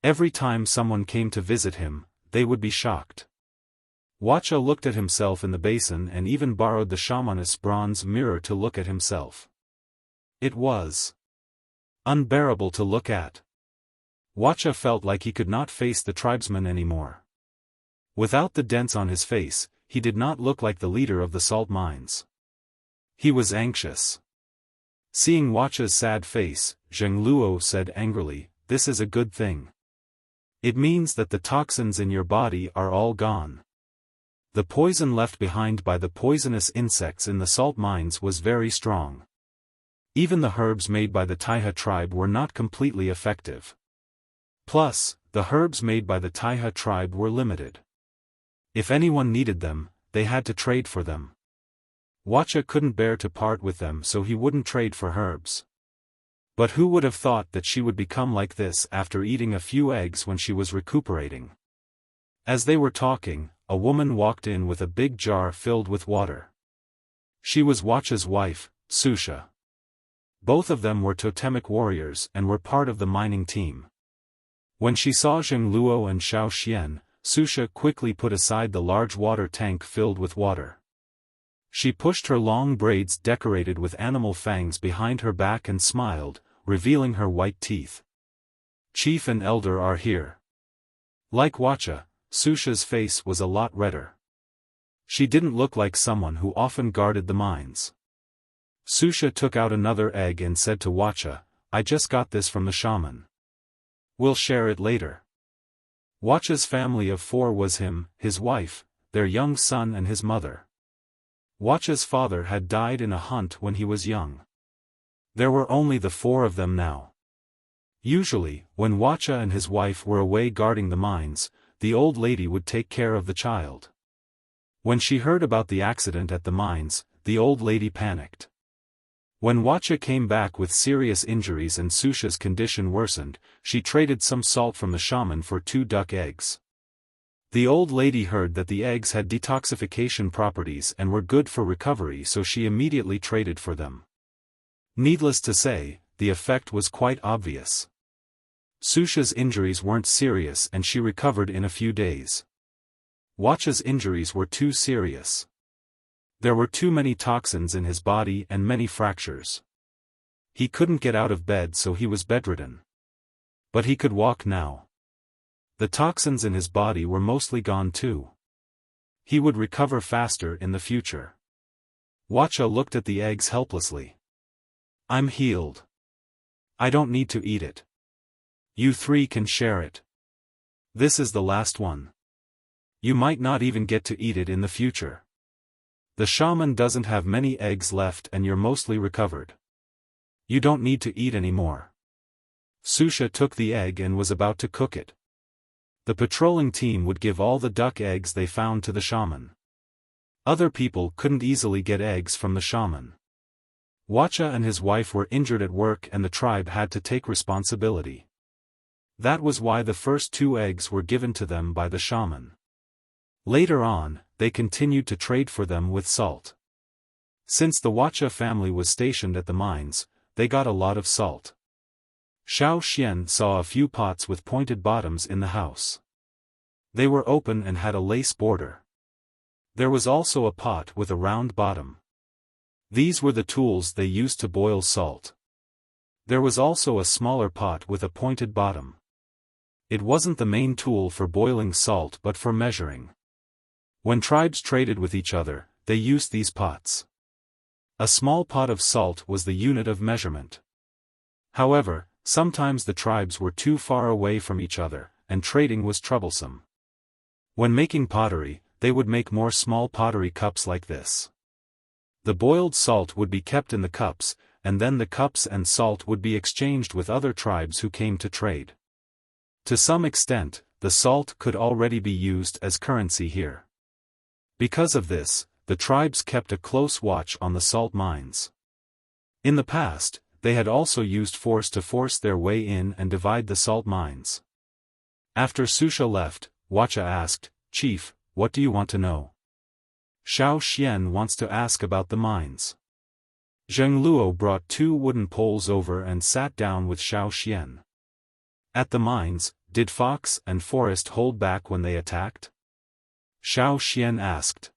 Every time someone came to visit him, they would be shocked. Wuxia looked at himself in the basin and even borrowed the shamanist's bronze mirror to look at himself. It was unbearable to look at. Wuxia felt like he could not face the tribesmen anymore. Without the dents on his face, he did not look like the leader of the salt mines. He was anxious. Seeing Wuxia's sad face, Zheng Luo said angrily, "This is a good thing. It means that the toxins in your body are all gone." The poison left behind by the poisonous insects in the salt mines was very strong. Even the herbs made by the Taiha tribe were not completely effective. Plus, the herbs made by the Taiha tribe were limited. If anyone needed them, they had to trade for them. Wuxia couldn't bear to part with them, so he wouldn't trade for herbs. But who would have thought that she would become like this after eating a few eggs when she was recuperating? As they were talking, a woman walked in with a big jar filled with water. She was Wuxia's wife, Susha. Both of them were totemic warriors and were part of the mining team. When she saw Zheng Luo and Xiaoxian, Susha quickly put aside the large water tank filled with water. She pushed her long braids decorated with animal fangs behind her back and smiled, revealing her white teeth. "Chief and elder are here." Like Wuxia, Susha's face was a lot redder. She didn't look like someone who often guarded the mines. Susha took out another egg and said to Wuxia, "I just got this from the shaman. We'll share it later." Wuxia's family of 4 was him, his wife, their young son and his mother. Wuxia's father had died in a hunt when he was young. There were only the 4 of them now. Usually, when Wuxia and his wife were away guarding the mines, the old lady would take care of the child. When she heard about the accident at the mines, the old lady panicked. When Wuxia came back with serious injuries and Susha's condition worsened, she traded some salt from the shaman for 2 duck eggs. The old lady heard that the eggs had detoxification properties and were good for recovery, so she immediately traded for them. Needless to say, the effect was quite obvious. Susha's injuries weren't serious and she recovered in a few days. Wuxia's injuries were too serious. There were too many toxins in his body and many fractures. He couldn't get out of bed, so he was bedridden. But he could walk now. The toxins in his body were mostly gone too. He would recover faster in the future. Wuxia looked at the eggs helplessly. I'm healed. I don't need to eat it. You three can share it. This is the last one. You might not even get to eat it in the future. The shaman doesn't have many eggs left and you're mostly recovered. You don't need to eat any more. Wuxia took the egg and was about to cook it. The patrolling team would give all the duck eggs they found to the shaman. Other people couldn't easily get eggs from the shaman. Wuxia and his wife were injured at work and the tribe had to take responsibility. That was why the first 2 eggs were given to them by the shaman. Later on, they continued to trade for them with salt. Since the Wuxia family was stationed at the mines, they got a lot of salt. Xiaofan saw a few pots with pointed bottoms in the house. They were open and had a lace border. There was also a pot with a round bottom. These were the tools they used to boil salt. There was also a smaller pot with a pointed bottom. It wasn't the main tool for boiling salt but for measuring. When tribes traded with each other, they used these pots. A small pot of salt was the unit of measurement. However, sometimes the tribes were too far away from each other, and trading was troublesome. When making pottery, they would make more small pottery cups like this. The boiled salt would be kept in the cups, and then the cups and salt would be exchanged with other tribes who came to trade. To some extent, the salt could already be used as currency here. Because of this, the tribes kept a close watch on the salt mines. In the past, they had also used force to force their way in and divide the salt mines. After Wuxia left, Wuxia asked, "Chief, what do you want to know?" Xiaofan wants to ask about the mines. Zheng Luo brought 2 wooden poles over and sat down with Xiaofan. At the mines, did Fox and Forest hold back when they attacked? Xiaofan asked.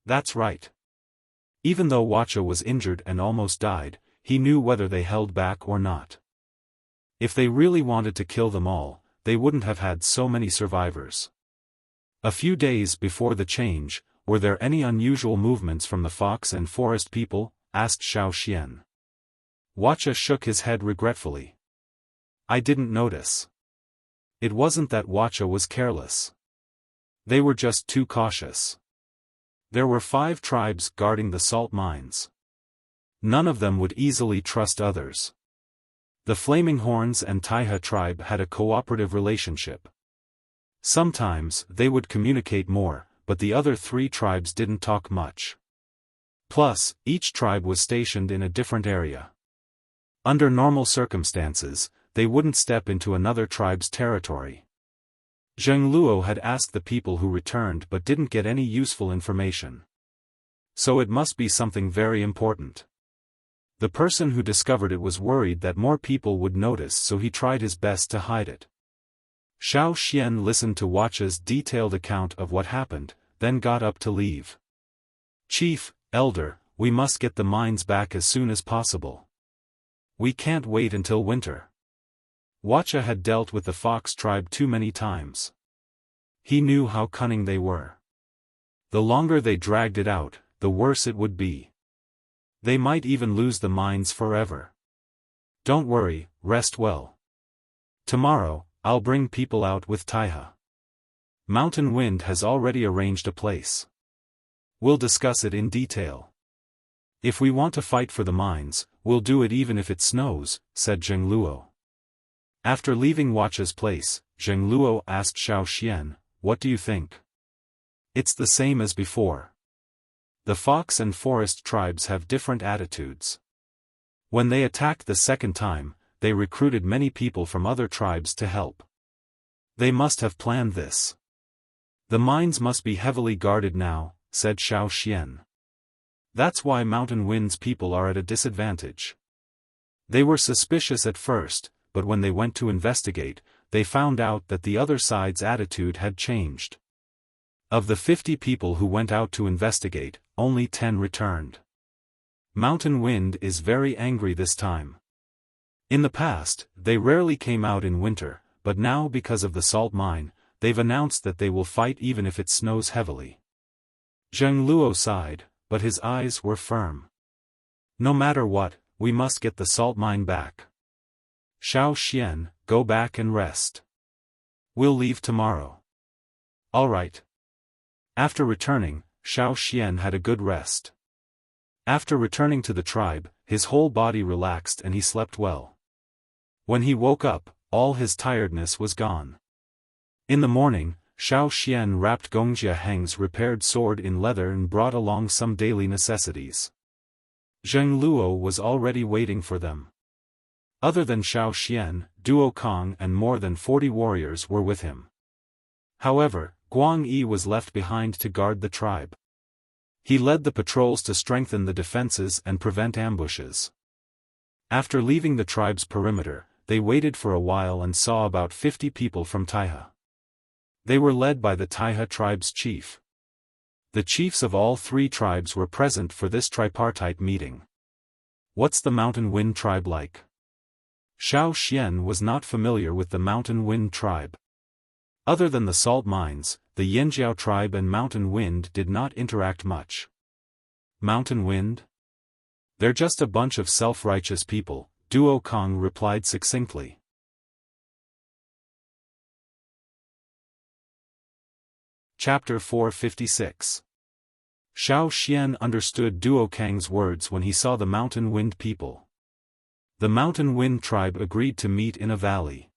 That's right. Even though Wuxia was injured and almost died, he knew whether they held back or not. If they really wanted to kill them all, they wouldn't have had so many survivors. A few days before the change, were there any unusual movements from the Fox and Forest people? Asked Xiaofan. Wuxia shook his head regretfully. I didn't notice. It wasn't that Wuxia was careless. They were just too cautious. There were 5 tribes guarding the salt mines. None of them would easily trust others. The Flaming Horns and Taiha tribe had a cooperative relationship. Sometimes they would communicate more, but the other 3 tribes didn't talk much. Plus, each tribe was stationed in a different area. Under normal circumstances, they wouldn't step into another tribe's territory. Zheng Luo had asked the people who returned but didn't get any useful information. So it must be something very important. The person who discovered it was worried that more people would notice, so he tried his best to hide it. Xiaofan listened to Wuxia's detailed account of what happened, then got up to leave. Chief, Elder, we must get the mines back as soon as possible. We can't wait until winter. Wuxia had dealt with the Fox tribe too many times. He knew how cunning they were. The longer they dragged it out, the worse it would be. They might even lose the mines forever. Don't worry, rest well. Tomorrow, I'll bring people out with Taiha. Mountain Wind has already arranged a place. We'll discuss it in detail. If we want to fight for the mines, we'll do it even if it snows, said Zheng Luo. After leaving Wuxia's place, Zheng Luo asked Xiaofan, what do you think? It's the same as before. The Fox and Forest tribes have different attitudes. When they attacked the second time, they recruited many people from other tribes to help. They must have planned this. The mines must be heavily guarded now, said Xiaofan. That's why Mountain Wind's people are at a disadvantage. They were suspicious at first, but when they went to investigate, they found out that the other side's attitude had changed. Of the 50 people who went out to investigate, only 10 returned. Mountain Wind is very angry this time. In the past, they rarely came out in winter, but now because of the salt mine, they've announced that they will fight even if it snows heavily. Zheng Luo sighed, but his eyes were firm. No matter what, we must get the salt mine back. Xiaofan, go back and rest. We'll leave tomorrow. All right. After returning, Xiaofan had a good rest. After returning to the tribe, his whole body relaxed and he slept well. When he woke up, all his tiredness was gone. In the morning, Xiaofan wrapped Gongjia Heng's repaired sword in leather and brought along some daily necessities. Zheng Luo was already waiting for them. Other than Xiaofan, Duo Kong and more than 40 warriors were with him. However, Guang Yi was left behind to guard the tribe. He led the patrols to strengthen the defenses and prevent ambushes. After leaving the tribe's perimeter, they waited for a while and saw about 50 people from Taihe. They were led by the Taihe tribe's chief. The chiefs of all three tribes were present for this tripartite meeting. What's the Mountain Wind tribe like? Xiaofan was not familiar with the Mountain Wind tribe. Other than the salt mines, the Yanjiao tribe and Mountain Wind did not interact much. Mountain Wind? They're just a bunch of self-righteous people, Duo Kong replied succinctly. Chapter 456. Xiaofan understood Duo Kang's words when he saw the Mountain Wind people. The Mountain Wind tribe agreed to meet in a valley.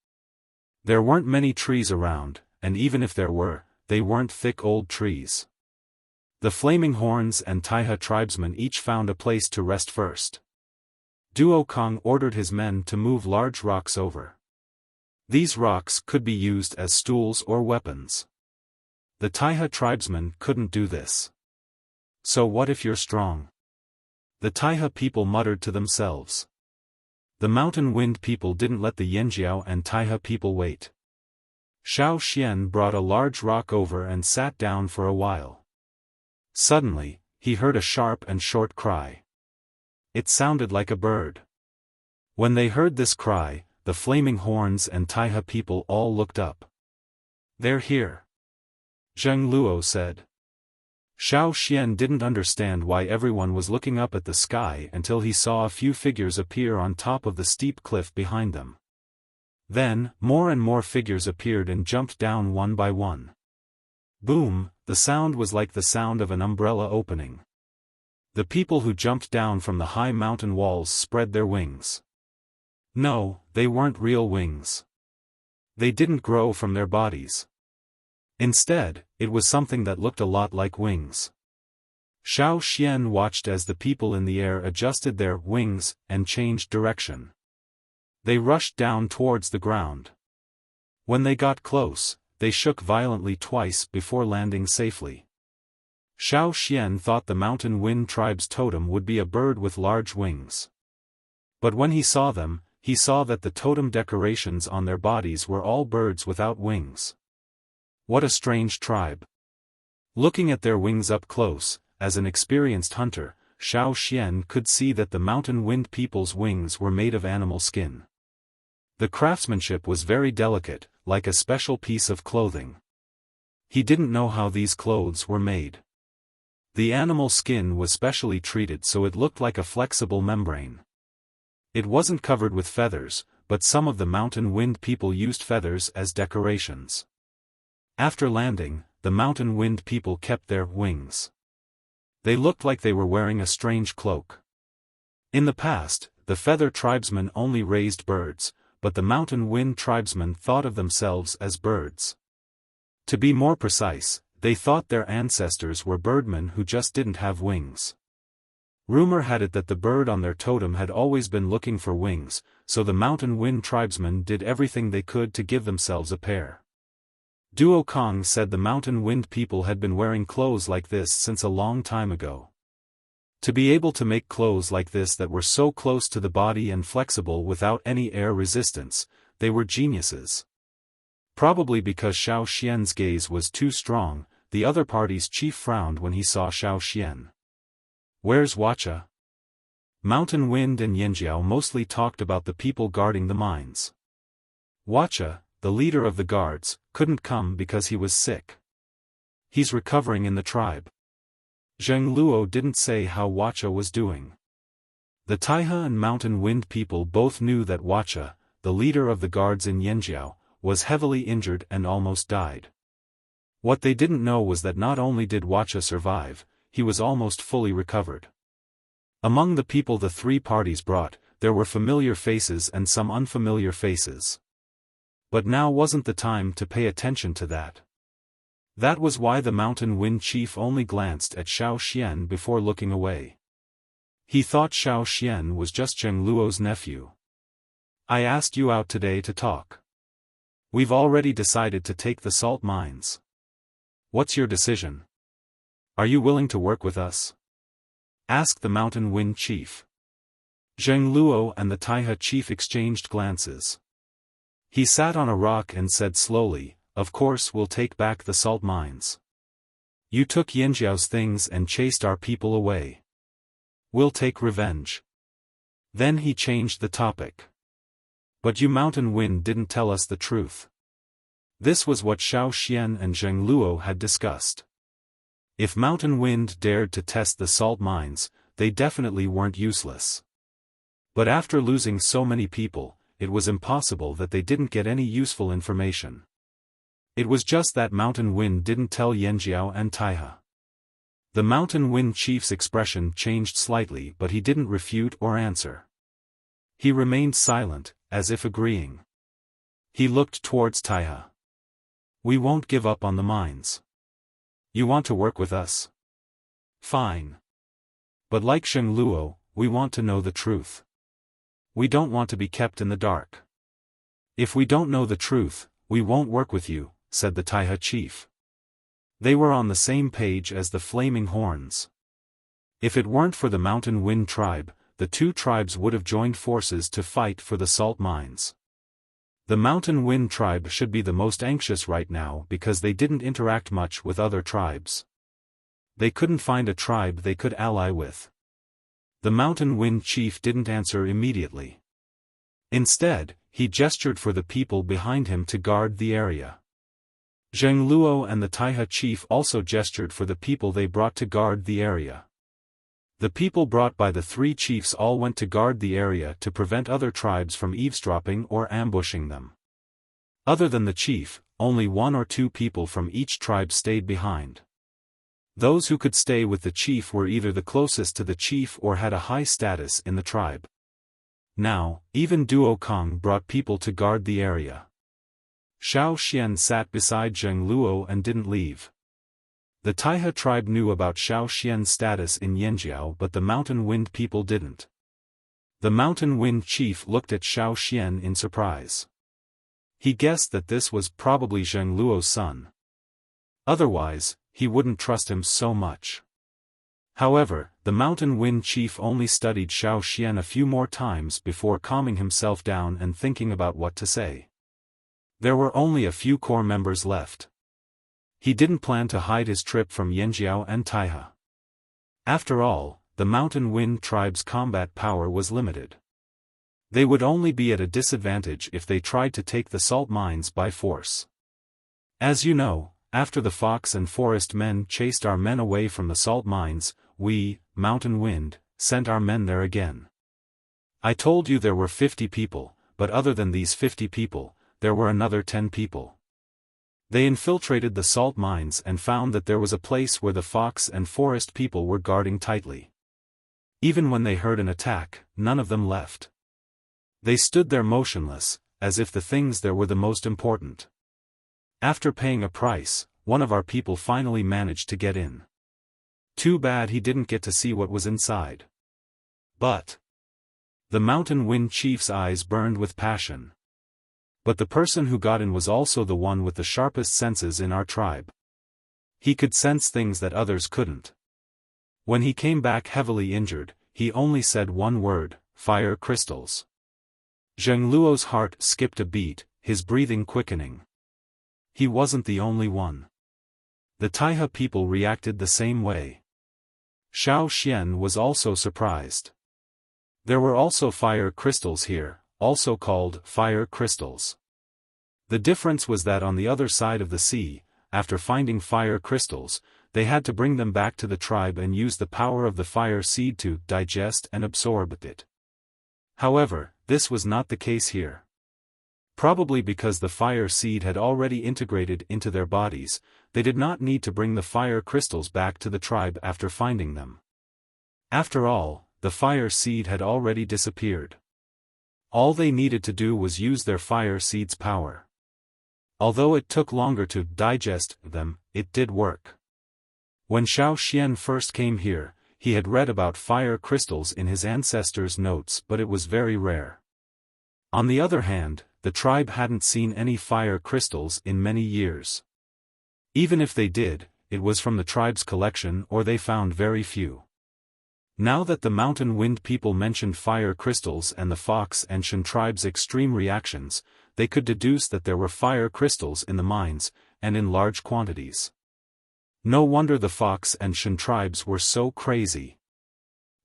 There weren't many trees around, and even if there were, they weren't thick old trees. The Flaming Horns and Taihe tribesmen each found a place to rest first. Duo Kong ordered his men to move large rocks over. These rocks could be used as stools or weapons. The Taihe tribesmen couldn't do this. So what if you're strong? The Taihe people muttered to themselves. The Mountain Wind people didn't let the Yanjiao and Taihe people wait. Xiaofan brought a large rock over and sat down for a while. Suddenly, he heard a sharp and short cry. It sounded like a bird. When they heard this cry, the Flaming Horns and Taihe people all looked up. They're here, Zheng Luo said. Xiaofan didn't understand why everyone was looking up at the sky until he saw a few figures appear on top of the steep cliff behind them. Then, more and more figures appeared and jumped down one by one. Boom, the sound was like the sound of an umbrella opening. The people who jumped down from the high mountain walls spread their wings. No, they weren't real wings. They didn't grow from their bodies. Instead, it was something that looked a lot like wings. Xiaofan watched as the people in the air adjusted their wings and changed direction. They rushed down towards the ground. When they got close, they shook violently twice before landing safely. Xiaofan thought the Mountain Wind tribe's totem would be a bird with large wings. But when he saw them, he saw that the totem decorations on their bodies were all birds without wings. What a strange tribe. Looking at their wings up close, as an experienced hunter, Xiaofan could see that the Mountain Wind people's wings were made of animal skin. The craftsmanship was very delicate, like a special piece of clothing. He didn't know how these clothes were made. The animal skin was specially treated so it looked like a flexible membrane. It wasn't covered with feathers, but some of the Mountain Wind people used feathers as decorations. After landing, the Mountain Wind people kept their wings. They looked like they were wearing a strange cloak. In the past, the Feather tribesmen only raised birds, but the Mountain Wind tribesmen thought of themselves as birds. To be more precise, they thought their ancestors were birdmen who just didn't have wings. Rumor had it that the bird on their totem had always been looking for wings, so the Mountain Wind tribesmen did everything they could to give themselves a pair. Duo Kong said the Mountain Wind people had been wearing clothes like this since a long time ago. To be able to make clothes like this that were so close to the body and flexible without any air resistance, they were geniuses. Probably because Xiaofan's gaze was too strong, the other party's chief frowned when he saw Xiaofan. Where's Wuxia? Mountain Wind and Yanjiao mostly talked about the people guarding the mines. Wuxia, the leader of the guards, couldn't come because he was sick. He's recovering in the tribe. Zheng Luo didn't say how Wuxia was doing. The Taihe and Mountain Wind people both knew that Wuxia, the leader of the guards in Yanjiao, was heavily injured and almost died. What they didn't know was that not only did Wuxia survive, he was almost fully recovered. Among the people the three parties brought, there were familiar faces and some unfamiliar faces. But now wasn't the time to pay attention to that. That was why the Mountain Wind chief only glanced at Xiaofan before looking away. He thought Xiaofan was just Zheng Luo's nephew. I asked you out today to talk. We've already decided to take the salt mines. What's your decision? Are you willing to work with us? Asked the Mountain Wind chief. Zheng Luo and the Taihe chief exchanged glances. He sat on a rock and said slowly, "Of course we'll take back the salt mines. You took Yanjiao's things and chased our people away. We'll take revenge." Then he changed the topic. But you Mountain Wind didn't tell us the truth. This was what Xiaofan and Zheng Luo had discussed. If Mountain Wind dared to test the salt mines, they definitely weren't useless. But after losing so many people, it was impossible that they didn't get any useful information. It was just that Mountain Wind didn't tell Yanjiao and Taihe. The Mountain Wind chief's expression changed slightly, but he didn't refute or answer. He remained silent, as if agreeing. He looked towards Taihe. We won't give up on the mines. You want to work with us? Fine. But like Zheng Luo, we want to know the truth. We don't want to be kept in the dark. If we don't know the truth, we won't work with you, said the Taihe chief. They were on the same page as the Flaming Horns. If it weren't for the Mountain Wind tribe, the two tribes would have joined forces to fight for the salt mines. The Mountain Wind tribe should be the most anxious right now because they didn't interact much with other tribes. They couldn't find a tribe they could ally with. The Mountain Wind chief didn't answer immediately. Instead, he gestured for the people behind him to guard the area. Zheng Luo and the Taihe chief also gestured for the people they brought to guard the area. The people brought by the three chiefs all went to guard the area to prevent other tribes from eavesdropping or ambushing them. Other than the chief, only one or two people from each tribe stayed behind. Those who could stay with the chief were either the closest to the chief or had a high status in the tribe. Now, even Duo Kong brought people to guard the area. Xiaofan sat beside Zheng Luo and didn't leave. The Taihe tribe knew about Xiaofan's status in Yanjiao, but the Mountain Wind people didn't. The Mountain Wind chief looked at Xiaofan in surprise. He guessed that this was probably Zheng Luo's son. Otherwise, he wouldn't trust him so much. However, the Mountain Wind chief only studied Xiaofan a few more times before calming himself down and thinking about what to say. There were only a few core members left. He didn't plan to hide his trip from Yanjiao and Taihe. After all, the Mountain Wind tribe's combat power was limited. They would only be at a disadvantage if they tried to take the salt mines by force. As you know, after the Fox and Forest men chased our men away from the salt mines, we, Mountain Wind, sent our men there again. I told you there were 50 people, but other than these 50 people, there were another 10 people. They infiltrated the salt mines and found that there was a place where the Fox and Forest people were guarding tightly. Even when they heard an attack, none of them left. They stood there motionless, as if the things there were the most important. After paying a price, one of our people finally managed to get in. Too bad he didn't get to see what was inside. But the Mountain Wind chief's eyes burned with passion. But the person who got in was also the one with the sharpest senses in our tribe. He could sense things that others couldn't. When he came back heavily injured, he only said one word: fire crystals. Zheng Luo's heart skipped a beat, his breathing quickening. He wasn't the only one. The Taihe people reacted the same way. Xiaofan was also surprised. There were also fire crystals here, also called fire crystals. The difference was that on the other side of the sea, after finding fire crystals, they had to bring them back to the tribe and use the power of the fire seed to digest and absorb it. However, this was not the case here. Probably because the fire seed had already integrated into their bodies, they did not need to bring the fire crystals back to the tribe after finding them. After all, the fire seed had already disappeared. All they needed to do was use their fire seed's power. Although it took longer to digest them, it did work. When Xiaofan first came here, he had read about fire crystals in his ancestors' notes, but it was very rare. On the other hand, the tribe hadn't seen any fire crystals in many years. Even if they did, it was from the tribe's collection or they found very few. Now that the Mountain Wind people mentioned fire crystals and the Fox and Shan tribe's extreme reactions, they could deduce that there were fire crystals in the mines, and in large quantities. No wonder the Fox and Shan tribes were so crazy.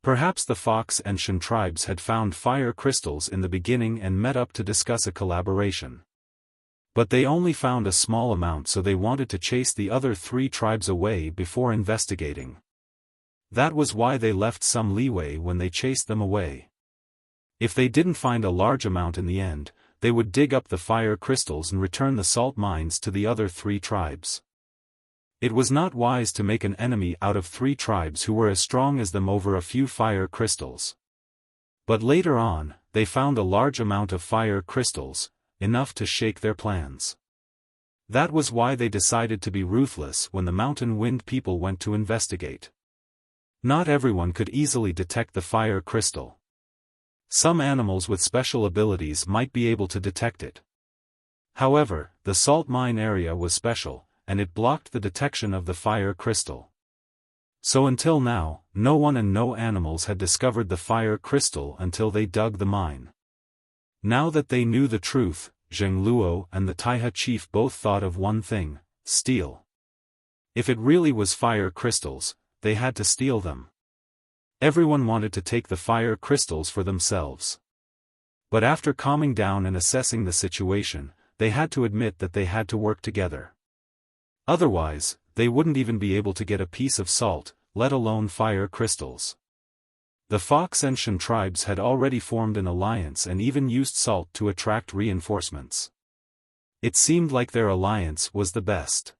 Perhaps the Fox and Shan tribes had found fire crystals in the beginning and met up to discuss a collaboration. But they only found a small amount, so they wanted to chase the other 3 tribes away before investigating. That was why they left some leeway when they chased them away. If they didn't find a large amount in the end, they would dig up the fire crystals and return the salt mines to the other 3 tribes. It was not wise to make an enemy out of 3 tribes who were as strong as them over a few fire crystals. But later on, they found a large amount of fire crystals, enough to shake their plans. That was why they decided to be ruthless when the Mountain Wind people went to investigate. Not everyone could easily detect the fire crystal. Some animals with special abilities might be able to detect it. However, the salt mine area was special, and it blocked the detection of the fire crystal. So until now, no one and no animals had discovered the fire crystal until they dug the mine. Now that they knew the truth, Zheng Luo and the Taiha chief both thought of one thing: steal. If it really was fire crystals, they had to steal them. Everyone wanted to take the fire crystals for themselves. But after calming down and assessing the situation, they had to admit that they had to work together. Otherwise, they wouldn't even be able to get a piece of salt, let alone fire crystals. The Fox and Shan tribes had already formed an alliance and even used salt to attract reinforcements. It seemed like their alliance was the best.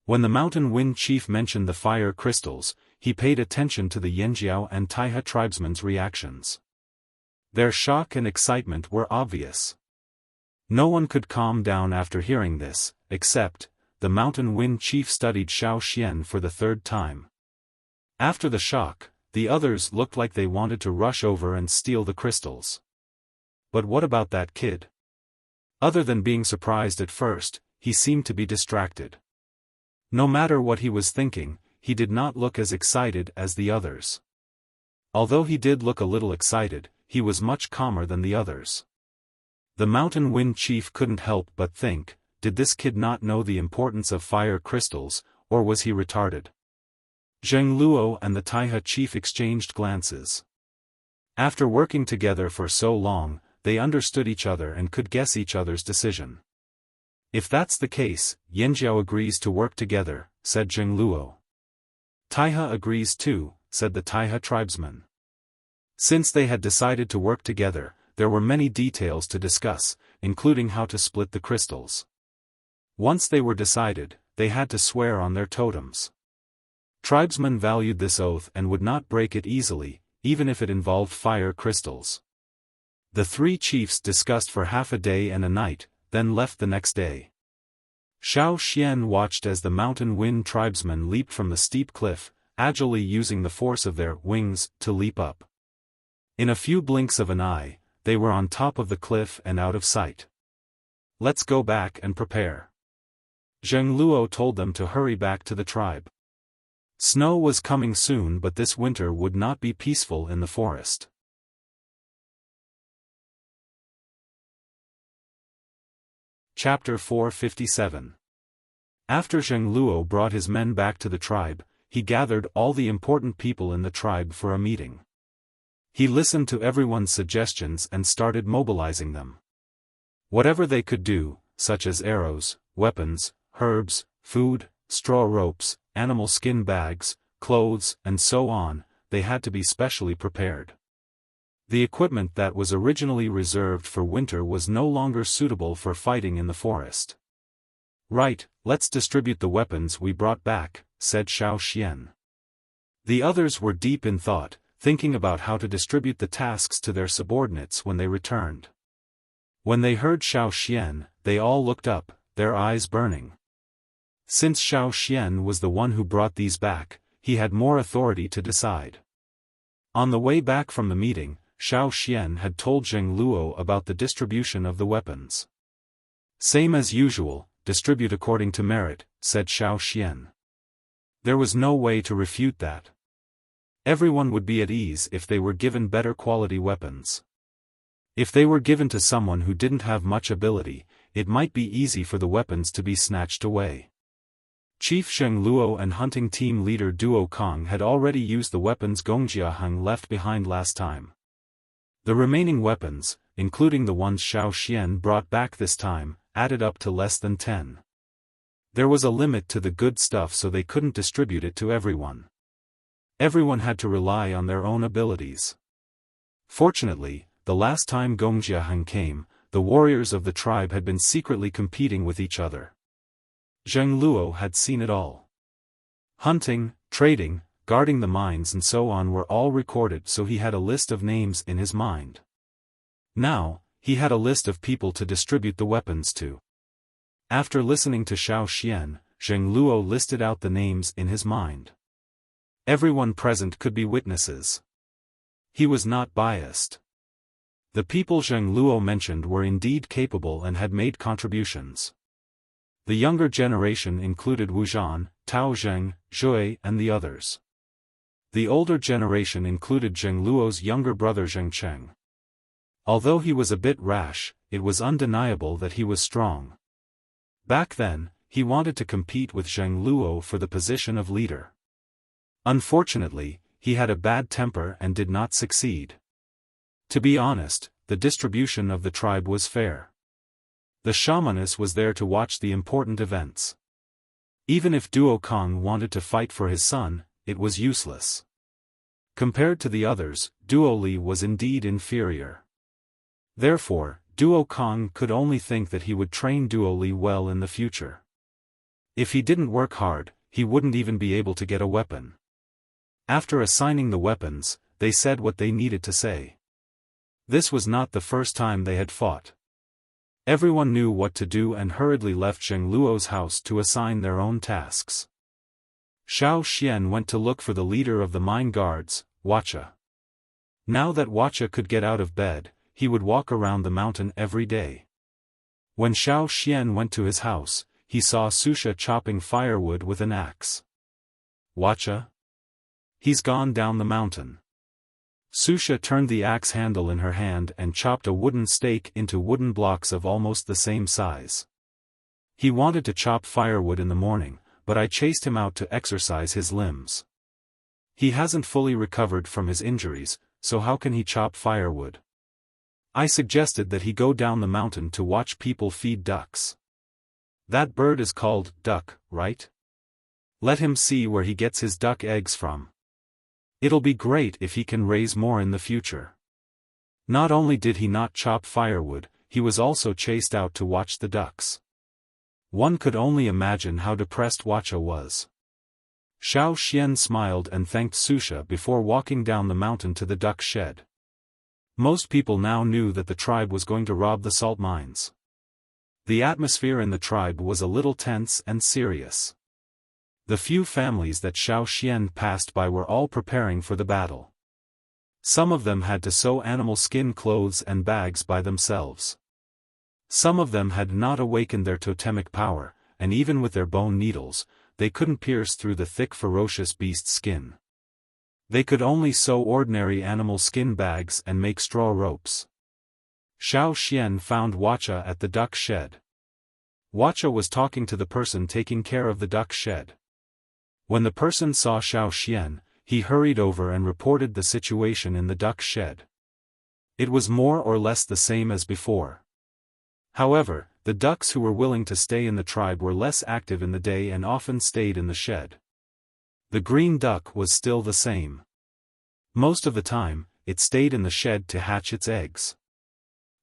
When the Mountain Wind chief mentioned the fire crystals, he paid attention to the Yanjiao and Taiha tribesmen's reactions. Their shock and excitement were obvious. No one could calm down after hearing this, except the Mountain Wind chief studied Xiaofan for the 3rd time. After the shock, the others looked like they wanted to rush over and steal the crystals. But what about that kid? Other than being surprised at first, he seemed to be distracted. No matter what he was thinking, he did not look as excited as the others. Although he did look a little excited, he was much calmer than the others. The Mountain Wind chief couldn't help but think, did this kid not know the importance of fire crystals, or was he retarded? Zheng Luo and the Taiha chief exchanged glances. After working together for so long, they understood each other and could guess each other's decision. If that's the case, Yanjiao agrees to work together, said Zheng Luo. Taiha agrees too, said the Taiha tribesman. Since they had decided to work together, there were many details to discuss, including how to split the crystals. Once they were decided, they had to swear on their totems. Tribesmen valued this oath and would not break it easily, even if it involved fire crystals. The 3 chiefs discussed for half a day and a night, then left the next day. Xiaofan watched as the Mountain Wind tribesmen leaped from the steep cliff, agilely using the force of their wings to leap up. In a few blinks of an eye, they were on top of the cliff and out of sight. Let's go back and prepare. Zheng Luo told them to hurry back to the tribe. Snow was coming soon, but this winter would not be peaceful in the forest. Chapter 457. After Zheng Luo brought his men back to the tribe, he gathered all the important people in the tribe for a meeting. He listened to everyone's suggestions and started mobilizing them. Whatever they could do, such as arrows, weapons, herbs, food, straw ropes, animal skin bags, clothes, and so on, they had to be specially prepared. The equipment that was originally reserved for winter was no longer suitable for fighting in the forest. "Right, let's distribute the weapons we brought back," said Xiaofan. The others were deep in thought, thinking about how to distribute the tasks to their subordinates when they returned. When they heard Xiaofan, they all looked up, their eyes burning. Since Xiaofan was the one who brought these back, he had more authority to decide. On the way back from the meeting, Xiaofan had told Zheng Luo about the distribution of the weapons. "Same as usual, distribute according to merit," said Xiaofan. There was no way to refute that. Everyone would be at ease if they were given better quality weapons. If they were given to someone who didn't have much ability, it might be easy for the weapons to be snatched away. Chief Zheng Luo and hunting team leader Duo Kong had already used the weapons Gongjia Heng left behind last time. The remaining weapons, including the ones Xiaofan brought back this time, added up to less than 10. There was a limit to the good stuff, so they couldn't distribute it to everyone. Everyone had to rely on their own abilities. Fortunately, the last time Gongjia Heng came, the warriors of the tribe had been secretly competing with each other. Zheng Luo had seen it all. Hunting, trading, guarding the mines and so on were all recorded, so he had a list of names in his mind. Now, he had a list of people to distribute the weapons to. After listening to Xiaofan, Zheng Luo listed out the names in his mind. Everyone present could be witnesses. He was not biased. The people Zheng Luo mentioned were indeed capable and had made contributions. The younger generation included Wu Zhan, Tao Zheng, Zhui and the others. The older generation included Zheng Luo's younger brother Zheng Cheng. Although he was a bit rash, it was undeniable that he was strong. Back then, he wanted to compete with Zheng Luo for the position of leader. Unfortunately, he had a bad temper and did not succeed. To be honest, the distribution of the tribe was fair. The shamaness was there to watch the important events. Even if Duo Kong wanted to fight for his son, it was useless. Compared to the others, Duo Li was indeed inferior. Therefore, Duo Kong could only think that he would train Duo Li well in the future. If he didn't work hard, he wouldn't even be able to get a weapon. After assigning the weapons, they said what they needed to say. This was not the first time they had fought. Everyone knew what to do and hurriedly left Zheng Luo's house to assign their own tasks. Xiaofan went to look for the leader of the mine guards, Wuxia. Now that Wuxia could get out of bed, he would walk around the mountain every day. When Xiaofan went to his house, he saw Susha chopping firewood with an axe. "Wuxia? He's gone down the mountain." Susha turned the axe handle in her hand and chopped a wooden stake into wooden blocks of almost the same size. "He wanted to chop firewood in the morning, but I chased him out to exercise his limbs. He hasn't fully recovered from his injuries, so how can he chop firewood? I suggested that he go down the mountain to watch people feed ducks. That bird is called duck, right? Let him see where he gets his duck eggs from. It'll be great if he can raise more in the future." Not only did he not chop firewood, he was also chased out to watch the ducks. One could only imagine how depressed Wuxia was. Xiaofan smiled and thanked Susha before walking down the mountain to the duck shed. Most people now knew that the tribe was going to rob the salt mines. The atmosphere in the tribe was a little tense and serious. The few families that Xiaofan passed by were all preparing for the battle. Some of them had to sew animal skin clothes and bags by themselves. Some of them had not awakened their totemic power, and even with their bone needles, they couldn't pierce through the thick ferocious beast skin. They could only sew ordinary animal skin bags and make straw ropes. Xiaofan found Wuxia at the duck shed. Wuxia was talking to the person taking care of the duck shed. When the person saw Xiaofan, he hurried over and reported the situation in the duck shed. It was more or less the same as before. However, the ducks who were willing to stay in the tribe were less active in the day and often stayed in the shed. The green duck was still the same. Most of the time, it stayed in the shed to hatch its eggs.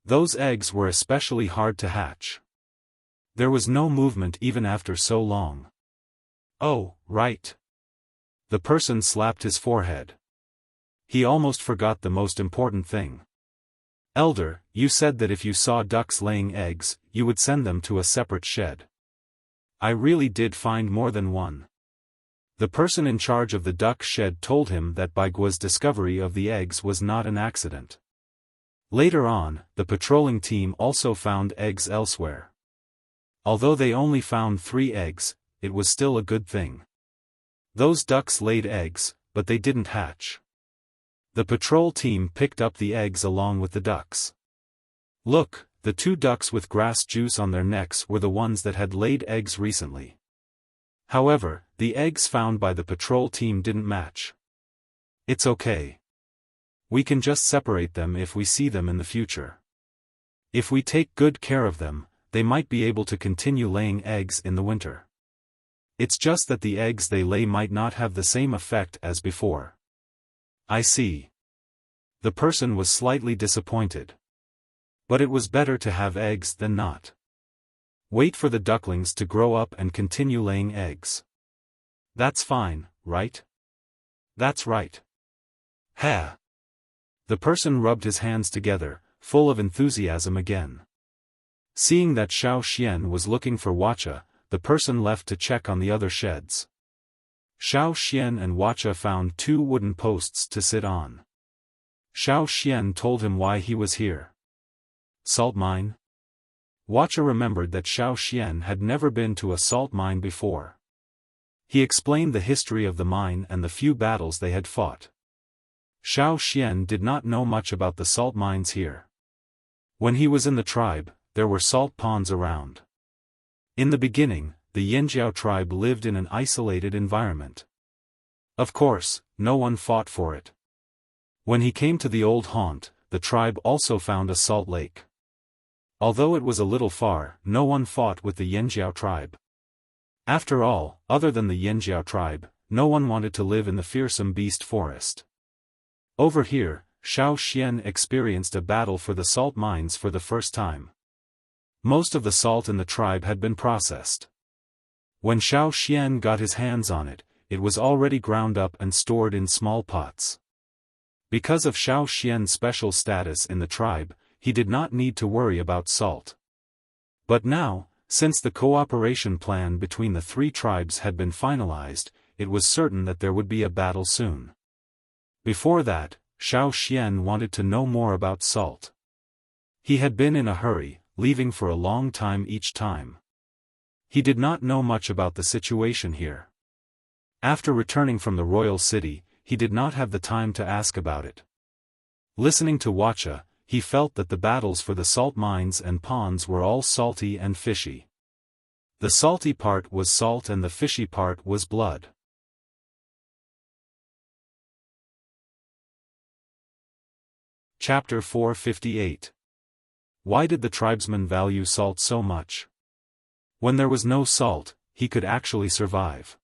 Those eggs were especially hard to hatch. There was no movement even after so long. Oh, right. The person slapped his forehead. He almost forgot the most important thing. Elder, you said that if you saw ducks laying eggs, you would send them to a separate shed. I really did find more than one. The person in charge of the duck shed told him that Baigua's discovery of the eggs was not an accident. Later on, the patrolling team also found eggs elsewhere. Although they only found 3 eggs, it was still a good thing. Those ducks laid eggs, but they didn't hatch. The patrol team picked up the eggs along with the ducks. Look, the 2 ducks with grass juice on their necks were the ones that had laid eggs recently. However, the eggs found by the patrol team didn't match. It's okay. We can just separate them if we see them in the future. If we take good care of them, they might be able to continue laying eggs in the winter. It's just that the eggs they lay might not have the same effect as before. I see. The person was slightly disappointed. But it was better to have eggs than not. Wait for the ducklings to grow up and continue laying eggs. That's fine, right? That's right. Ha! The person rubbed his hands together, full of enthusiasm again. Seeing that Xiaofan was looking for Wuxia, the person left to check on the other sheds. Xiaofan and Wuxia found 2 wooden posts to sit on. Xiaofan told him why he was here. Salt mine? Wuxia remembered that Xiaofan had never been to a salt mine before. He explained the history of the mine and the few battles they had fought. Xiaofan did not know much about the salt mines here. When he was in the tribe, there were salt ponds around. In the beginning, the Yanjiao tribe lived in an isolated environment. Of course, no one fought for it. When he came to the old haunt, the tribe also found a salt lake. Although it was a little far, no one fought with the Yanjiao tribe. After all, other than the Yanjiao tribe, no one wanted to live in the fearsome beast forest. Over here, Xiaofan experienced a battle for the salt mines for the first time. Most of the salt in the tribe had been processed. When Xiaofan got his hands on it, it was already ground up and stored in small pots. Because of Xiaofan's special status in the tribe, he did not need to worry about salt. But now, since the cooperation plan between the 3 tribes had been finalized, it was certain that there would be a battle soon. Before that, Xiaofan wanted to know more about salt. He had been in a hurry, leaving for a long time each time. He did not know much about the situation here. After returning from the royal city, he did not have the time to ask about it. Listening to Wuxia, he felt that the battles for the salt mines and ponds were all salty and fishy. The salty part was salt and the fishy part was blood. Chapter 458. Why did the tribesman value salt so much? When there was no salt, he could actually survive.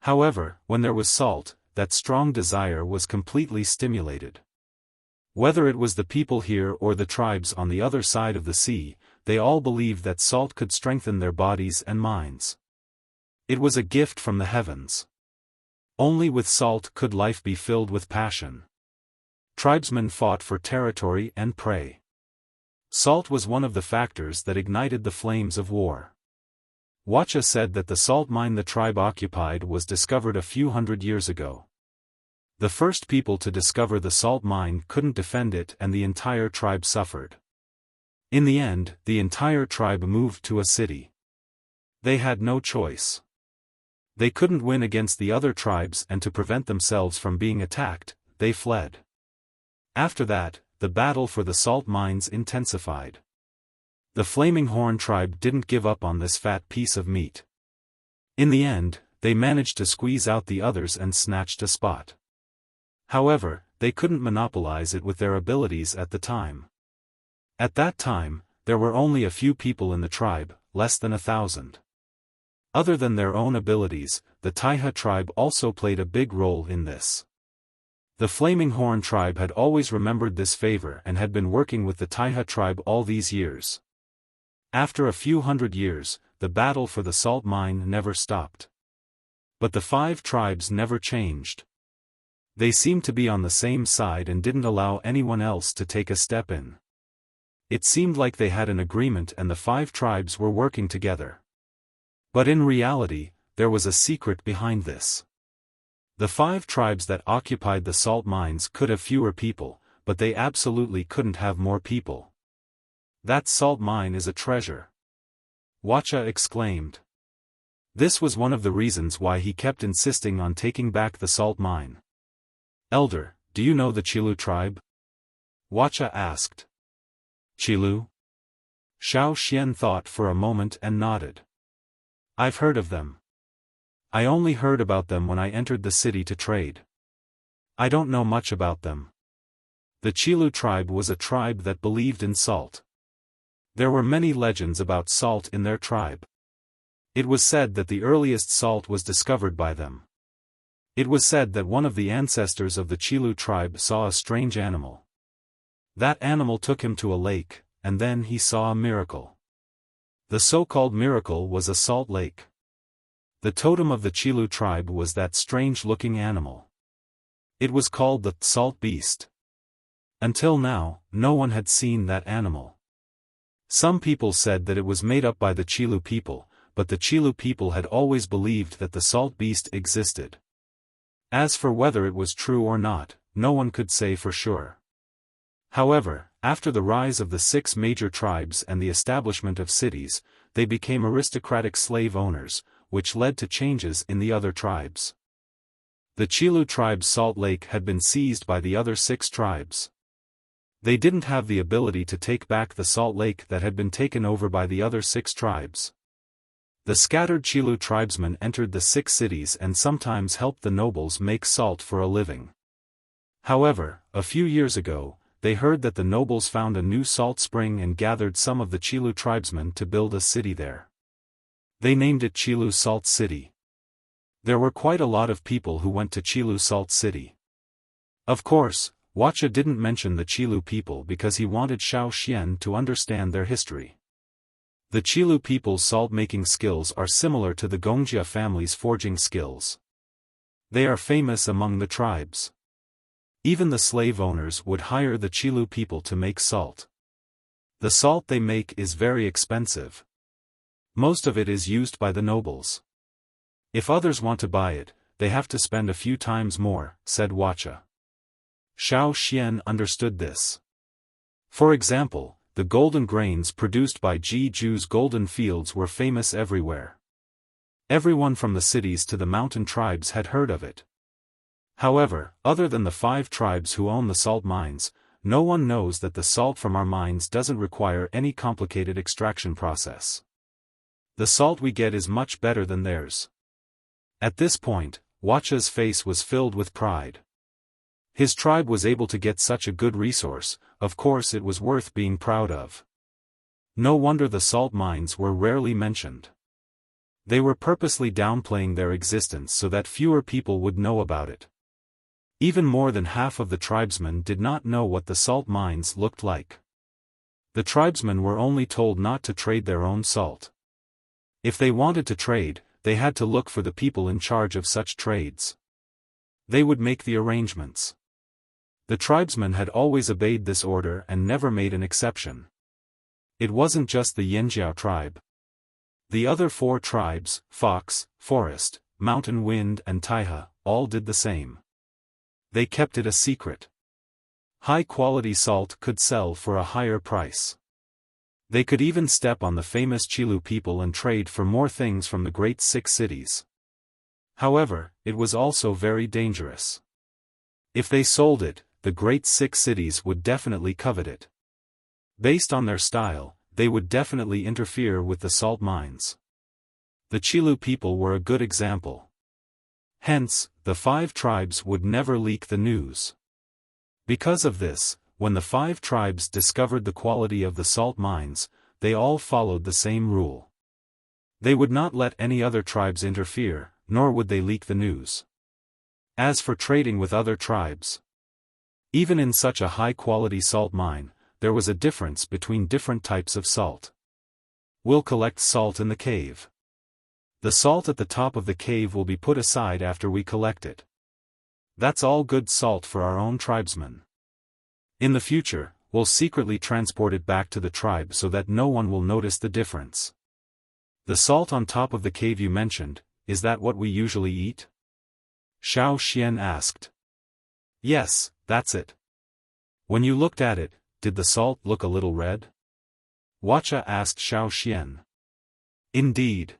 However, when there was salt, that strong desire was completely stimulated. Whether it was the people here or the tribes on the other side of the sea, they all believed that salt could strengthen their bodies and minds. It was a gift from the heavens. Only with salt could life be filled with passion. Tribesmen fought for territory and prey. Salt was one of the factors that ignited the flames of war. Wuxia said that the salt mine the tribe occupied was discovered a few hundred years ago. The first people to discover the salt mine couldn't defend it and the entire tribe suffered. In the end, the entire tribe moved to a city. They had no choice. They couldn't win against the other tribes and to prevent themselves from being attacked, they fled. After that, the battle for the salt mines intensified. The Flaming Horn tribe didn't give up on this fat piece of meat. In the end, they managed to squeeze out the others and snatched a spot. However, they couldn't monopolize it with their abilities at the time. At that time, there were only a few people in the tribe, less than 1,000. Other than their own abilities, the Taiha tribe also played a big role in this. The Flaming Horn tribe had always remembered this favor and had been working with the Taiha tribe all these years. After a few hundred years, the battle for the salt mine never stopped. But the 5 tribes never changed. They seemed to be on the same side and didn't allow anyone else to take a step in. It seemed like they had an agreement and the 5 tribes were working together. But in reality, there was a secret behind this. The 5 tribes that occupied the salt mines could have fewer people, but they absolutely couldn't have more people. That salt mine is a treasure, Wuxia exclaimed. This was one of the reasons why he kept insisting on taking back the salt mine. Elder, do you know the Qilu tribe? Wuxia asked. Qilu? Xiaofan thought for a moment and nodded. I've heard of them. I only heard about them when I entered the city to trade. I don't know much about them. The Qilu tribe was a tribe that believed in salt. There were many legends about salt in their tribe. It was said that the earliest salt was discovered by them. It was said that one of the ancestors of the Qilu tribe saw a strange animal. That animal took him to a lake, and then he saw a miracle. The so-called miracle was a salt lake. The totem of the Qilu tribe was that strange-looking animal. It was called the salt beast. Until now, no one had seen that animal. Some people said that it was made up by the Qilu people, but the Qilu people had always believed that the salt beast existed. As for whether it was true or not, no one could say for sure. However, after the rise of the 6 major tribes and the establishment of cities, they became aristocratic slave owners, which led to changes in the other tribes. The Qilu tribe's salt lake had been seized by the other 6 tribes. They didn't have the ability to take back the salt lake that had been taken over by the other 6 tribes. The scattered Qilu tribesmen entered the 6 cities and sometimes helped the nobles make salt for a living. However, a few years ago, they heard that the nobles found a new salt spring and gathered some of the Qilu tribesmen to build a city there. They named it Qilu Salt City. There were quite a lot of people who went to Qilu Salt City. Of course, Wuxia didn't mention the Qilu people because he wanted Xiaofan to understand their history. The Qilu people's salt-making skills are similar to the Wuxia family's forging skills. They are famous among the tribes. Even the slave owners would hire the Qilu people to make salt. The salt they make is very expensive. Most of it is used by the nobles. If others want to buy it, they have to spend a few times more, said Wuxia. Xiaofan understood this. For example, the golden grains produced by Jiju's golden fields were famous everywhere. Everyone from the cities to the mountain tribes had heard of it. However, other than the 5 tribes who own the salt mines, no one knows that the salt from our mines doesn't require any complicated extraction process. The salt we get is much better than theirs. At this point, Wuxia's face was filled with pride. His tribe was able to get such a good resource, of course it was worth being proud of. No wonder the salt mines were rarely mentioned. They were purposely downplaying their existence so that fewer people would know about it. Even more than half of the tribesmen did not know what the salt mines looked like. The tribesmen were only told not to trade their own salt. If they wanted to trade, they had to look for the people in charge of such trades. They would make the arrangements. The tribesmen had always obeyed this order and never made an exception. It wasn't just the Yanjiao tribe. The other 4 tribes, Fox, Forest, Mountain Wind and Taiha, all did the same. They kept it a secret. High-quality salt could sell for a higher price. They could even step on the famous Qilu people and trade for more things from the great 6 cities. However, it was also very dangerous. If they sold it, the great 6 cities would definitely covet it. Based on their style, they would definitely interfere with the salt mines. The Qilu people were a good example. Hence, the 5 tribes would never leak the news. Because of this, when the 5 tribes discovered the quality of the salt mines, they all followed the same rule. They would not let any other tribes interfere, nor would they leak the news. As for trading with other tribes, even in such a high-quality salt mine, there was a difference between different types of salt. We'll collect salt in the cave. The salt at the top of the cave will be put aside after we collect it. That's all good salt for our own tribesmen. In the future, we'll secretly transport it back to the tribe so that no one will notice the difference. The salt on top of the cave you mentioned, is that what we usually eat? Xiaofan asked. Yes, that's it. When you looked at it, did the salt look a little red? Wuxia asked Xiaofan. Indeed.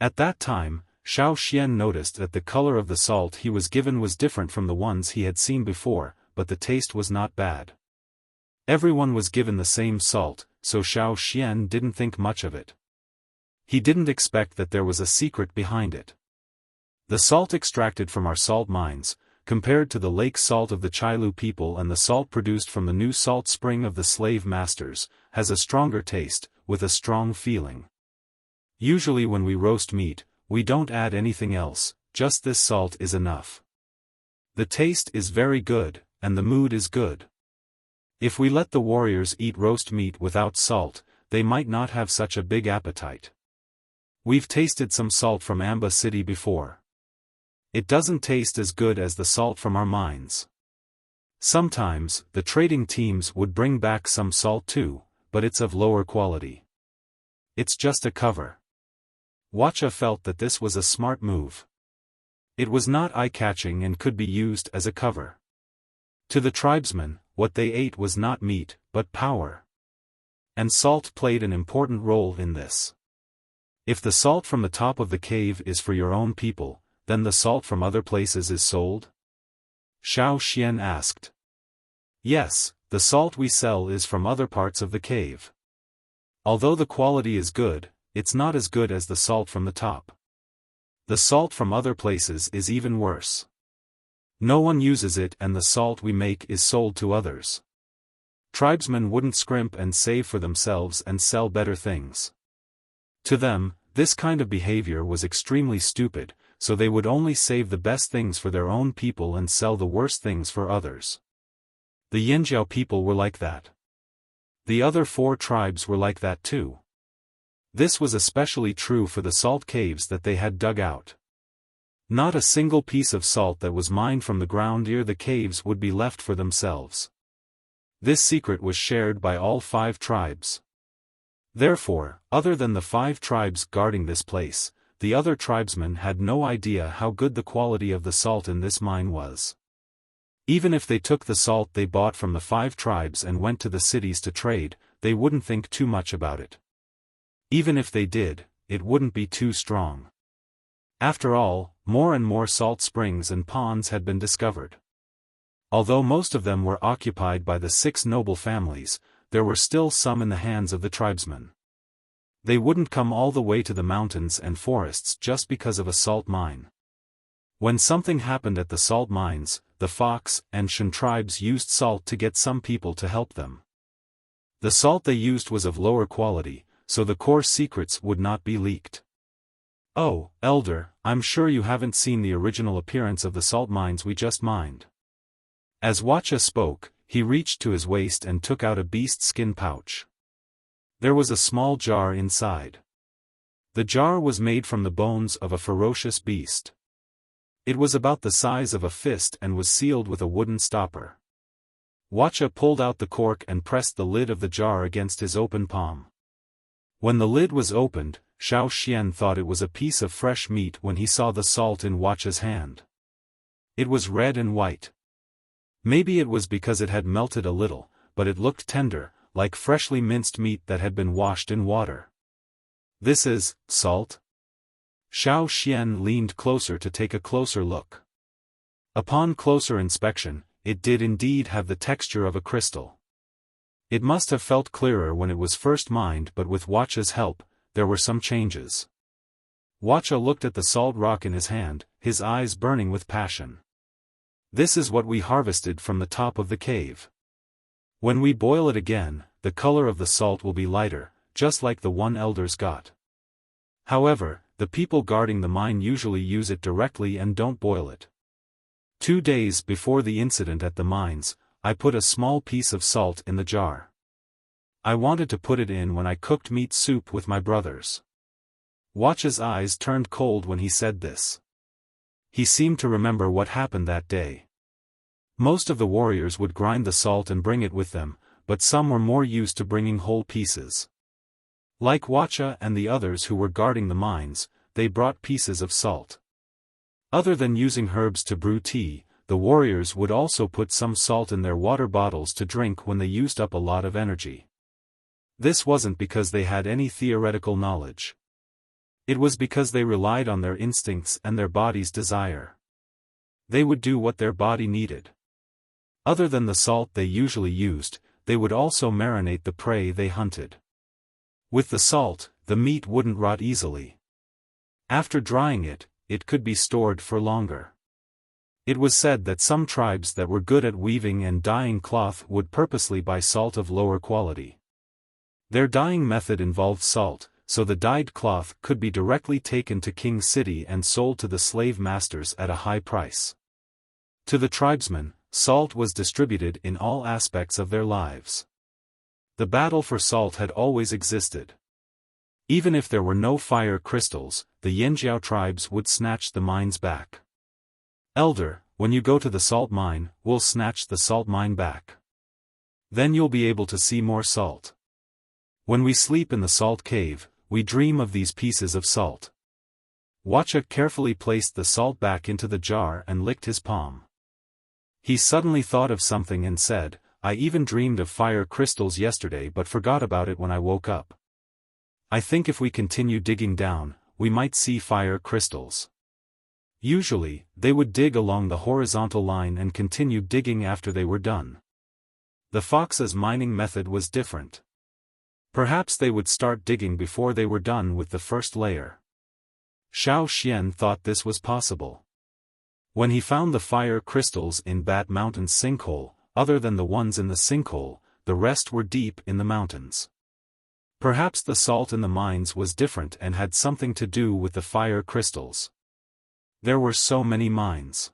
At that time, Xiaofan noticed that the color of the salt he was given was different from the ones he had seen before, but the taste was not bad. Everyone was given the same salt, so Xiaofan didn't think much of it. He didn't expect that there was a secret behind it. The salt extracted from our salt mines, compared to the lake salt of the Chilu people and the salt produced from the new salt spring of the slave masters, has a stronger taste, with a strong feeling. Usually when we roast meat, we don't add anything else, just this salt is enough. The taste is very good, and the mood is good. If we let the warriors eat roast meat without salt, they might not have such a big appetite. We've tasted some salt from Amba City before. It doesn't taste as good as the salt from our mines. Sometimes, the trading teams would bring back some salt too, but it's of lower quality. It's just a cover. Wuxia felt that this was a smart move. It was not eye-catching and could be used as a cover. To the tribesmen, what they ate was not meat, but power. And salt played an important role in this. If the salt from the top of the cave is for your own people, then the salt from other places is sold? Xiaofan asked. Yes, the salt we sell is from other parts of the cave. Although the quality is good, it's not as good as the salt from the top. The salt from other places is even worse. No one uses it and the salt we make is sold to others. Tribesmen wouldn't scrimp and save for themselves and sell better things. To them, this kind of behavior was extremely stupid, so they would only save the best things for their own people and sell the worst things for others. The Yanjiao people were like that. The other 4 tribes were like that too. This was especially true for the salt caves that they had dug out. Not a single piece of salt that was mined from the ground near the caves would be left for themselves. This secret was shared by all 5 tribes. Therefore, other than the 5 tribes guarding this place, the other tribesmen had no idea how good the quality of the salt in this mine was. Even if they took the salt they bought from the 5 tribes and went to the cities to trade, they wouldn't think too much about it. Even if they did, it wouldn't be too strong. After all, more and more salt springs and ponds had been discovered. Although most of them were occupied by the 6 noble families, there were still some in the hands of the tribesmen. They wouldn't come all the way to the mountains and forests just because of a salt mine. When something happened at the salt mines, the Fox and Shan tribes used salt to get some people to help them. The salt they used was of lower quality, so the core secrets would not be leaked. Oh, Elder, I'm sure you haven't seen the original appearance of the salt mines we just mined. As Wuxia spoke, he reached to his waist and took out a beast skin pouch. There was a small jar inside. The jar was made from the bones of a ferocious beast. It was about the size of a fist and was sealed with a wooden stopper. Wuxia pulled out the cork and pressed the lid of the jar against his open palm. When the lid was opened, Xiaofan thought it was a piece of fresh meat when he saw the salt in Wuxia's hand. It was red and white. Maybe it was because it had melted a little, but it looked tender, like freshly minced meat that had been washed in water. This is salt? Xiaofan leaned closer to take a closer look. Upon closer inspection, it did indeed have the texture of a crystal. It must have felt clearer when it was first mined, but with Wuxia's help, there were some changes. Wuxia looked at the salt rock in his hand, his eyes burning with passion. "This is what we harvested from the top of the cave. When we boil it again, the color of the salt will be lighter, just like the one elders got. However, the people guarding the mine usually use it directly and don't boil it. 2 days before the incident at the mines, I put a small piece of salt in the jar. I wanted to put it in when I cooked meat soup with my brothers." Wuxia's eyes turned cold when he said this. He seemed to remember what happened that day. Most of the warriors would grind the salt and bring it with them, but some were more used to bringing whole pieces. Like Wuxia and the others who were guarding the mines, they brought pieces of salt. Other than using herbs to brew tea, the warriors would also put some salt in their water bottles to drink when they used up a lot of energy. This wasn't because they had any theoretical knowledge. It was because they relied on their instincts and their body's desire. They would do what their body needed. Other than the salt they usually used, they would also marinate the prey they hunted. With the salt, the meat wouldn't rot easily. After drying it, it could be stored for longer. It was said that some tribes that were good at weaving and dyeing cloth would purposely buy salt of lower quality. Their dyeing method involved salt, so the dyed cloth could be directly taken to King City and sold to the slave masters at a high price. To the tribesmen, salt was distributed in all aspects of their lives. The battle for salt had always existed. Even if there were no fire crystals, the Yanjiao tribes would snatch the mines back. "Elder, when you go to the salt mine, we'll snatch the salt mine back. Then you'll be able to see more salt. When we sleep in the salt cave, we dream of these pieces of salt." Wuxia carefully placed the salt back into the jar and licked his palm. He suddenly thought of something and said, "I even dreamed of fire crystals yesterday but forgot about it when I woke up. I think if we continue digging down, we might see fire crystals." Usually, they would dig along the horizontal line and continue digging after they were done. The fox's mining method was different. Perhaps they would start digging before they were done with the first layer. Xiaofan thought this was possible. When he found the fire crystals in Bat Mountain's sinkhole, other than the ones in the sinkhole, the rest were deep in the mountains. Perhaps the salt in the mines was different and had something to do with the fire crystals. There were so many mines.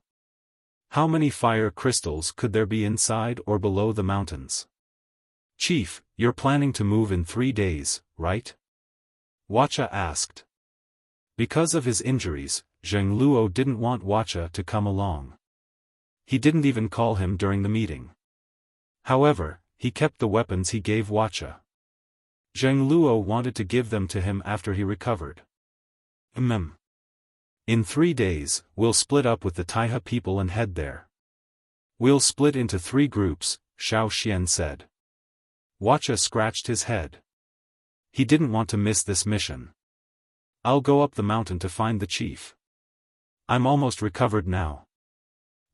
How many fire crystals could there be inside or below the mountains? "Chief, you're planning to move in 3 days, right?" Wuxia asked. Because of his injuries, Zheng Luo didn't want Wuxia to come along. He didn't even call him during the meeting. However, he kept the weapons he gave Wuxia. Zheng Luo wanted to give them to him after he recovered. In 3 days, we'll split up with the Taihe people and head there. We'll split into 3 groups, Xiaofan said. Wuxia scratched his head. He didn't want to miss this mission. "I'll go up the mountain to find the chief. I'm almost recovered now.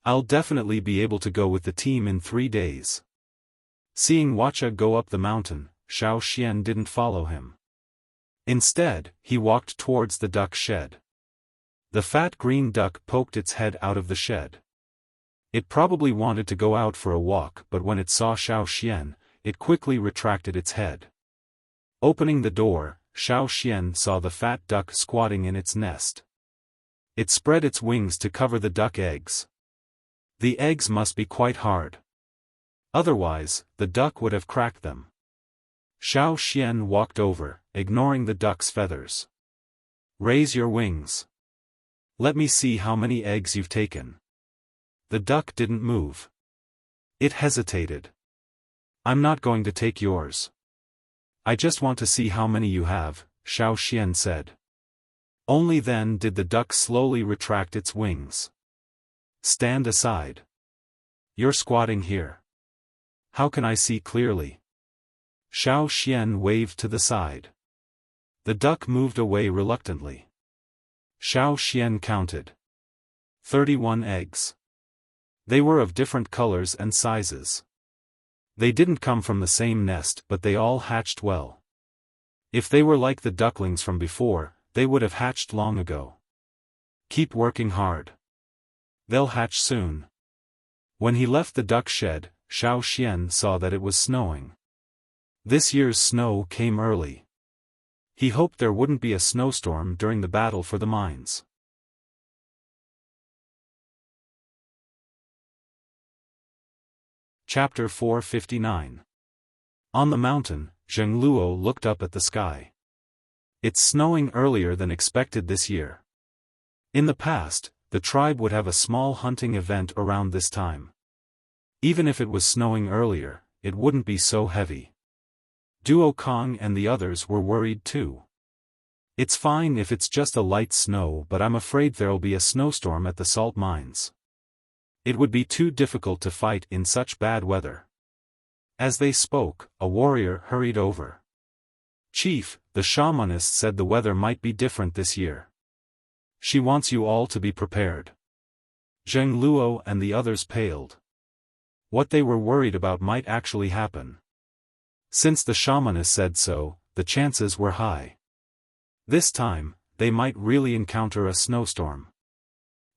I'll definitely be able to go with the team in 3 days." Seeing Wuxia go up the mountain, Xiaofan didn't follow him. Instead, he walked towards the duck shed. The fat green duck poked its head out of the shed. It probably wanted to go out for a walk, but when it saw Xiaofan, it quickly retracted its head. Opening the door, Xiaofan saw the fat duck squatting in its nest. It spread its wings to cover the duck eggs. The eggs must be quite hard. Otherwise, the duck would have cracked them. Xiaofan walked over, ignoring the duck's feathers. "Raise your wings. Let me see how many eggs you've taken." The duck didn't move. It hesitated. "I'm not going to take yours. I just want to see how many you have," Xiaofan said. Only then did the duck slowly retract its wings. "Stand aside. You're squatting here. How can I see clearly?" Xiaofan waved to the side. The duck moved away reluctantly. Xiaofan counted 31 eggs. They were of different colors and sizes. They didn't come from the same nest, but they all hatched well. If they were like the ducklings from before, they would have hatched long ago. Keep working hard. They'll hatch soon. When he left the duck shed, Xiaofan saw that it was snowing. This year's snow came early. He hoped there wouldn't be a snowstorm during the battle for the mines. Chapter 459. On the mountain, Zheng Luo looked up at the sky. It's snowing earlier than expected this year. In the past, the tribe would have a small hunting event around this time. Even if it was snowing earlier, it wouldn't be so heavy. Duo Kong and the others were worried too. It's fine if it's just a light snow, but I'm afraid there'll be a snowstorm at the salt mines. It would be too difficult to fight in such bad weather. As they spoke, a warrior hurried over. Chief, the shamanist said the weather might be different this year. She wants you all to be prepared. Zheng Luo and the others paled. What they were worried about might actually happen. Since the shamanist said so, the chances were high. This time, they might really encounter a snowstorm.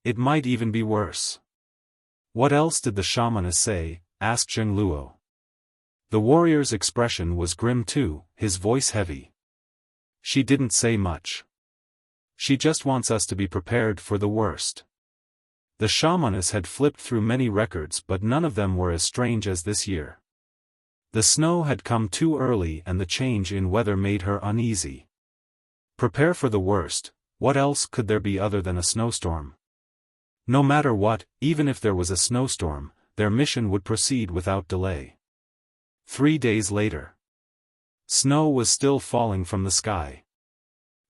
It might even be worse. What else did the shamanist say? Asked Zheng Luo. The warrior's expression was grim too, his voice heavy. She didn't say much. She just wants us to be prepared for the worst. The shamanist had flipped through many records, but none of them were as strange as this year. The snow had come too early and the change in weather made her uneasy. Prepare for the worst. What else could there be other than a snowstorm? No matter what, even if there was a snowstorm, their mission would proceed without delay. 3 days later. Snow was still falling from the sky.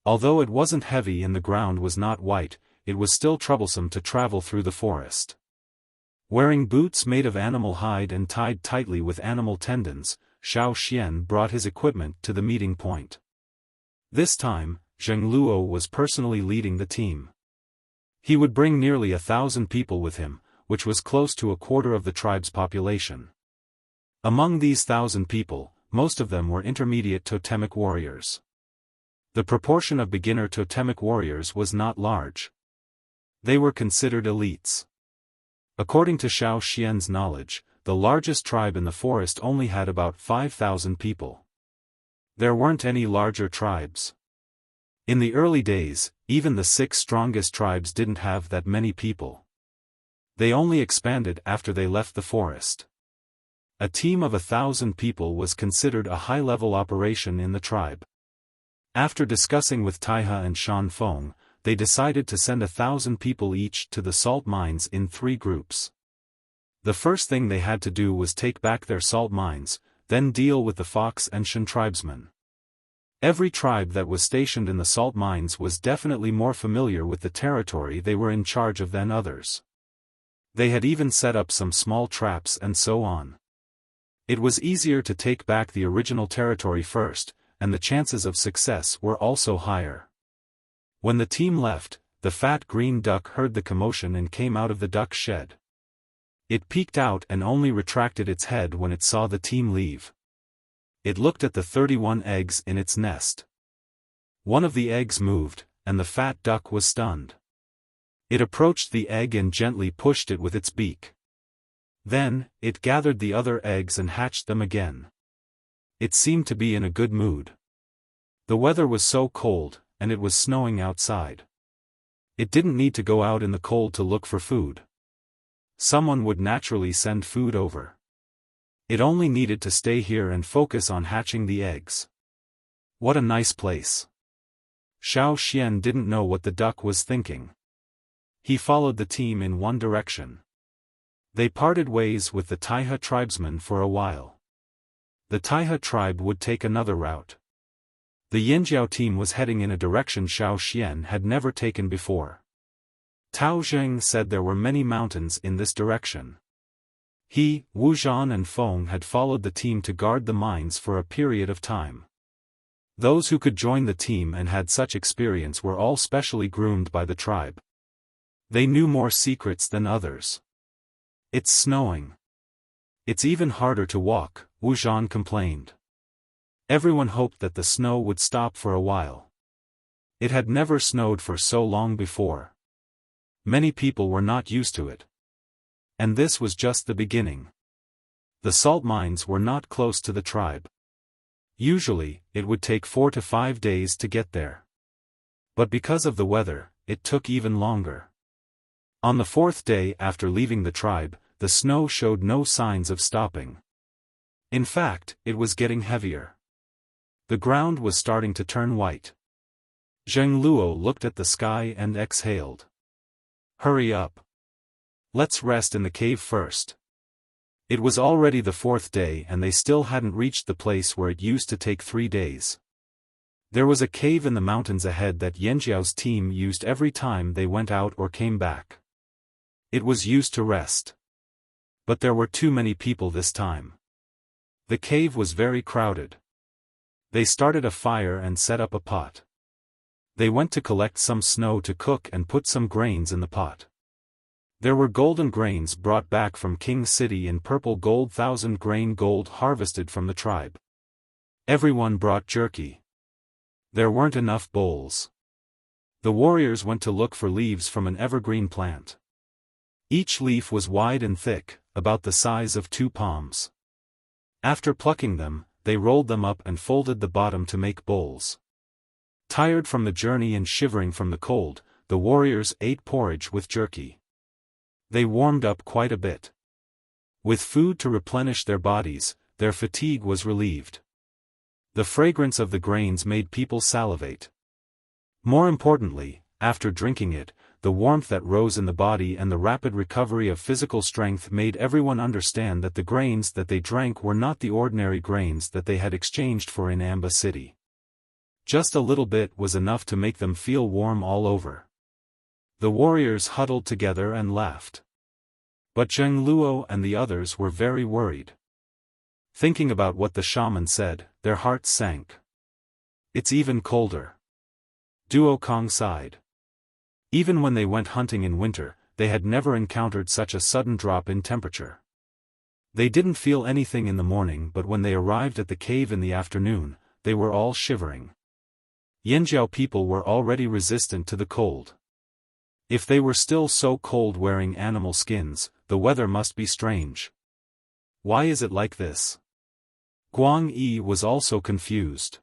Although it wasn't heavy and the ground was not white, it was still troublesome to travel through the forest. Wearing boots made of animal hide and tied tightly with animal tendons, Xiaofan brought his equipment to the meeting point. This time, Zheng Luo was personally leading the team. He would bring nearly 1,000 people with him, which was close to a quarter of the tribe's population. Among these 1,000 people, most of them were intermediate totemic warriors. The proportion of beginner totemic warriors was not large. They were considered elites. According to Xiaofan's knowledge, the largest tribe in the forest only had about 5,000 people. There weren't any larger tribes. In the early days, even the 6 strongest tribes didn't have that many people. They only expanded after they left the forest. A team of 1,000 people was considered a high-level operation in the tribe. After discussing with Taihe and Shan Feng, they decided to send 1,000 people each to the salt mines in 3 groups. The first thing they had to do was take back their salt mines, then deal with the Fox and Shan tribesmen. Every tribe that was stationed in the salt mines was definitely more familiar with the territory they were in charge of than others. They had even set up some small traps and so on. It was easier to take back the original territory first, and the chances of success were also higher. When the team left, the fat green duck heard the commotion and came out of the duck shed. It peeked out and only retracted its head when it saw the team leave. It looked at the 31 eggs in its nest. One of the eggs moved, and the fat duck was stunned. It approached the egg and gently pushed it with its beak. Then, it gathered the other eggs and hatched them again. It seemed to be in a good mood. The weather was so cold, and it was snowing outside. It didn't need to go out in the cold to look for food. Someone would naturally send food over. It only needed to stay here and focus on hatching the eggs. What a nice place. Xiaofan didn't know what the duck was thinking. He followed the team in one direction. They parted ways with the Taihe tribesmen for a while. The Taihe tribe would take another route. The Yinjiao team was heading in a direction Xiaofan had never taken before. Tao Zheng said there were many mountains in this direction. He, Wu Zhan and Feng had followed the team to guard the mines for a period of time. Those who could join the team and had such experience were all specially groomed by the tribe. They knew more secrets than others. It's snowing. It's even harder to walk, Wu Zhan complained. Everyone hoped that the snow would stop for a while. It had never snowed for so long before. Many people were not used to it. And this was just the beginning. The salt mines were not close to the tribe. Usually, it would take 4 to 5 days to get there. But because of the weather, it took even longer. On the 4th day after leaving the tribe, the snow showed no signs of stopping. In fact, it was getting heavier. The ground was starting to turn white. Zheng Luo looked at the sky and exhaled. Hurry up. Let's rest in the cave first. It was already the 4th day and they still hadn't reached the place where it used to take 3 days. There was a cave in the mountains ahead that Yanjiao's team used every time they went out or came back. It was used to rest. But there were too many people this time. The cave was very crowded. They started a fire and set up a pot. They went to collect some snow to cook and put some grains in the pot. There were golden grains brought back from King City and purple gold 1,000-grain gold harvested from the tribe. Everyone brought jerky. There weren't enough bowls. The warriors went to look for leaves from an evergreen plant. Each leaf was wide and thick, about the size of 2 palms. After plucking them, they rolled them up and folded the bottom to make bowls. Tired from the journey and shivering from the cold, the warriors ate porridge with jerky. They warmed up quite a bit. With food to replenish their bodies, their fatigue was relieved. The fragrance of the grains made people salivate. More importantly, after drinking it, the warmth that rose in the body and the rapid recovery of physical strength made everyone understand that the grains that they drank were not the ordinary grains that they had exchanged for in Amba City. Just a little bit was enough to make them feel warm all over. The warriors huddled together and laughed. But Zheng Luo and the others were very worried. Thinking about what the shaman said, their hearts sank. It's even colder. Duo Kong sighed. Even when they went hunting in winter, they had never encountered such a sudden drop in temperature. They didn't feel anything in the morning, but when they arrived at the cave in the afternoon, they were all shivering. Yanjiao people were already resistant to the cold. If they were still so cold wearing animal skins, the weather must be strange. Why is it like this? Guang Yi was also confused.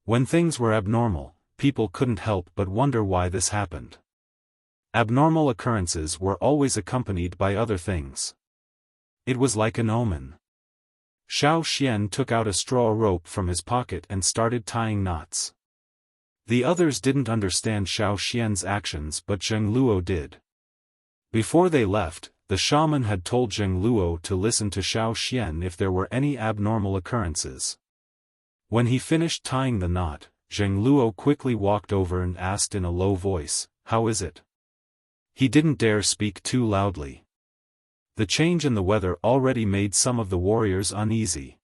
When things were abnormal, people couldn't help but wonder why this happened. Abnormal occurrences were always accompanied by other things. It was like an omen. Xiaofan took out a straw rope from his pocket and started tying knots. The others didn't understand Xiaofan's actions, but Zheng Luo did. Before they left, the shaman had told Zheng Luo to listen to Xiaofan if there were any abnormal occurrences. When he finished tying the knot, Zheng Luo quickly walked over and asked in a low voice, "How is it?" He didn't dare speak too loudly. The change in the weather already made some of the warriors uneasy.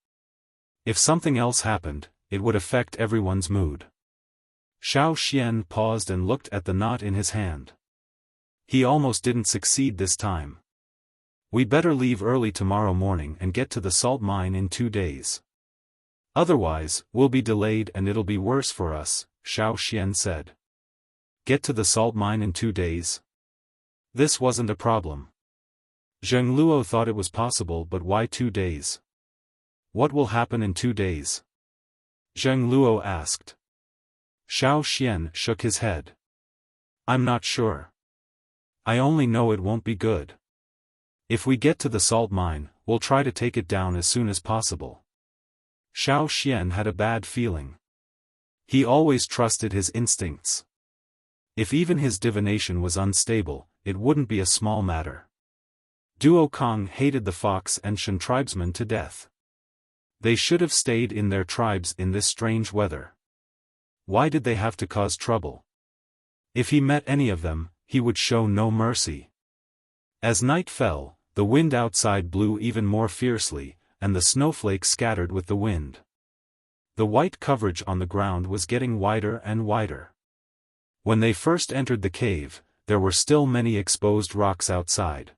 If something else happened, it would affect everyone's mood. Xiaofan paused and looked at the knot in his hand. He almost didn't succeed this time. We better leave early tomorrow morning and get to the salt mine in 2 days. Otherwise, we'll be delayed and it'll be worse for us, Xiaofan said. Get to the salt mine in 2 days? This wasn't a problem. Zheng Luo thought it was possible, but why 2 days? What will happen in 2 days? Zheng Luo asked. Xiaofan shook his head. I'm not sure. I only know it won't be good. If we get to the salt mine, we'll try to take it down as soon as possible. Xiaofan had a bad feeling. He always trusted his instincts. If even his divination was unstable, it wouldn't be a small matter. Duo Kong hated the Fox and Shan tribesmen to death. They should have stayed in their tribes in this strange weather. Why did they have to cause trouble? If he met any of them, he would show no mercy. As night fell, the wind outside blew even more fiercely, and the snowflakes scattered with the wind. The white coverage on the ground was getting wider and wider. When they first entered the cave, there were still many exposed rocks outside.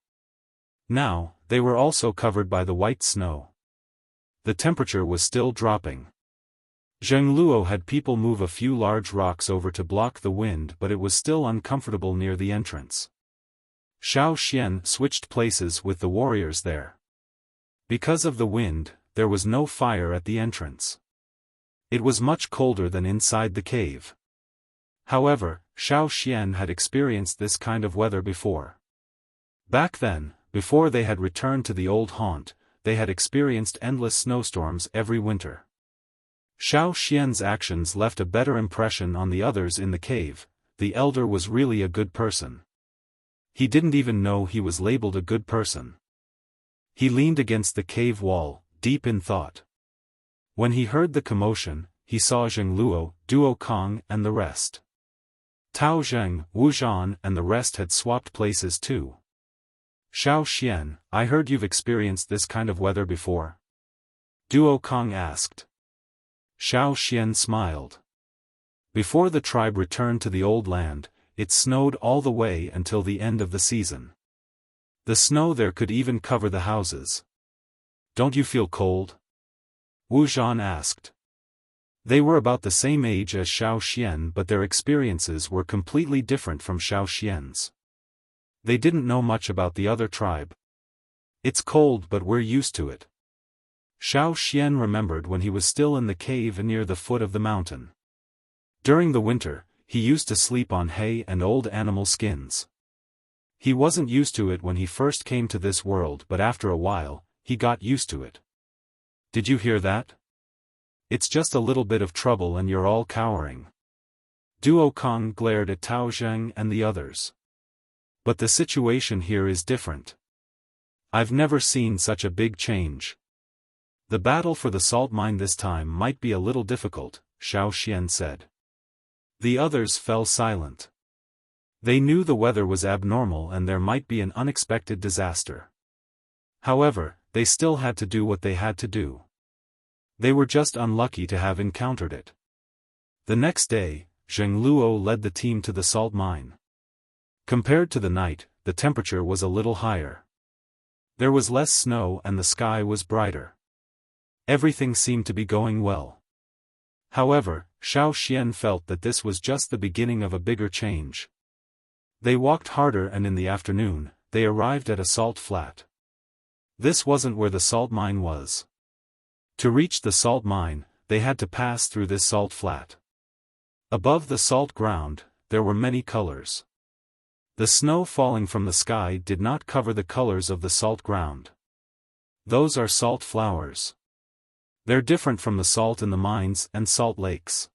Now, they were also covered by the white snow. The temperature was still dropping. Zheng Luo had people move a few large rocks over to block the wind, but it was still uncomfortable near the entrance. Xiaofan switched places with the warriors there. Because of the wind, there was no fire at the entrance. It was much colder than inside the cave. However, Xiaofan had experienced this kind of weather before. Back then, before they had returned to the old haunt, they had experienced endless snowstorms every winter. Xiaofan's actions left a better impression on the others in the cave. The elder was really a good person. He didn't even know he was labeled a good person. He leaned against the cave wall, deep in thought. When he heard the commotion, he saw Zheng Luo, Duo Kong and the rest. Tao Zheng, Wu Zhan and the rest had swapped places too. Xiaofan, I heard you've experienced this kind of weather before? Duo Kong asked. Xiaofan smiled. Before the tribe returned to the old land, it snowed all the way until the end of the season. The snow there could even cover the houses. Don't you feel cold? Wu Zhan asked. They were about the same age as Xiaofan, but their experiences were completely different from Xiaofan's. They didn't know much about the other tribe. It's cold, but we're used to it. Xiaofan remembered when he was still in the cave near the foot of the mountain. During the winter, he used to sleep on hay and old animal skins. He wasn't used to it when he first came to this world, but after a while, he got used to it. Did you hear that? It's just a little bit of trouble and you're all cowering. Duo Kong glared at Tao Zheng and the others. But the situation here is different. I've never seen such a big change. The battle for the salt mine this time might be a little difficult, Xiaofan said. The others fell silent. They knew the weather was abnormal and there might be an unexpected disaster. However, they still had to do what they had to do. They were just unlucky to have encountered it. The next day, Zheng Luo led the team to the salt mine. Compared to the night, the temperature was a little higher. There was less snow and the sky was brighter. Everything seemed to be going well. However, Xiaofan felt that this was just the beginning of a bigger change. They walked harder and in the afternoon, they arrived at a salt flat. This wasn't where the salt mine was. To reach the salt mine, they had to pass through this salt flat. Above the salt ground, there were many colors. The snow falling from the sky did not cover the colors of the salt ground. Those are salt flowers. They're different from the salt in the mines and salt lakes.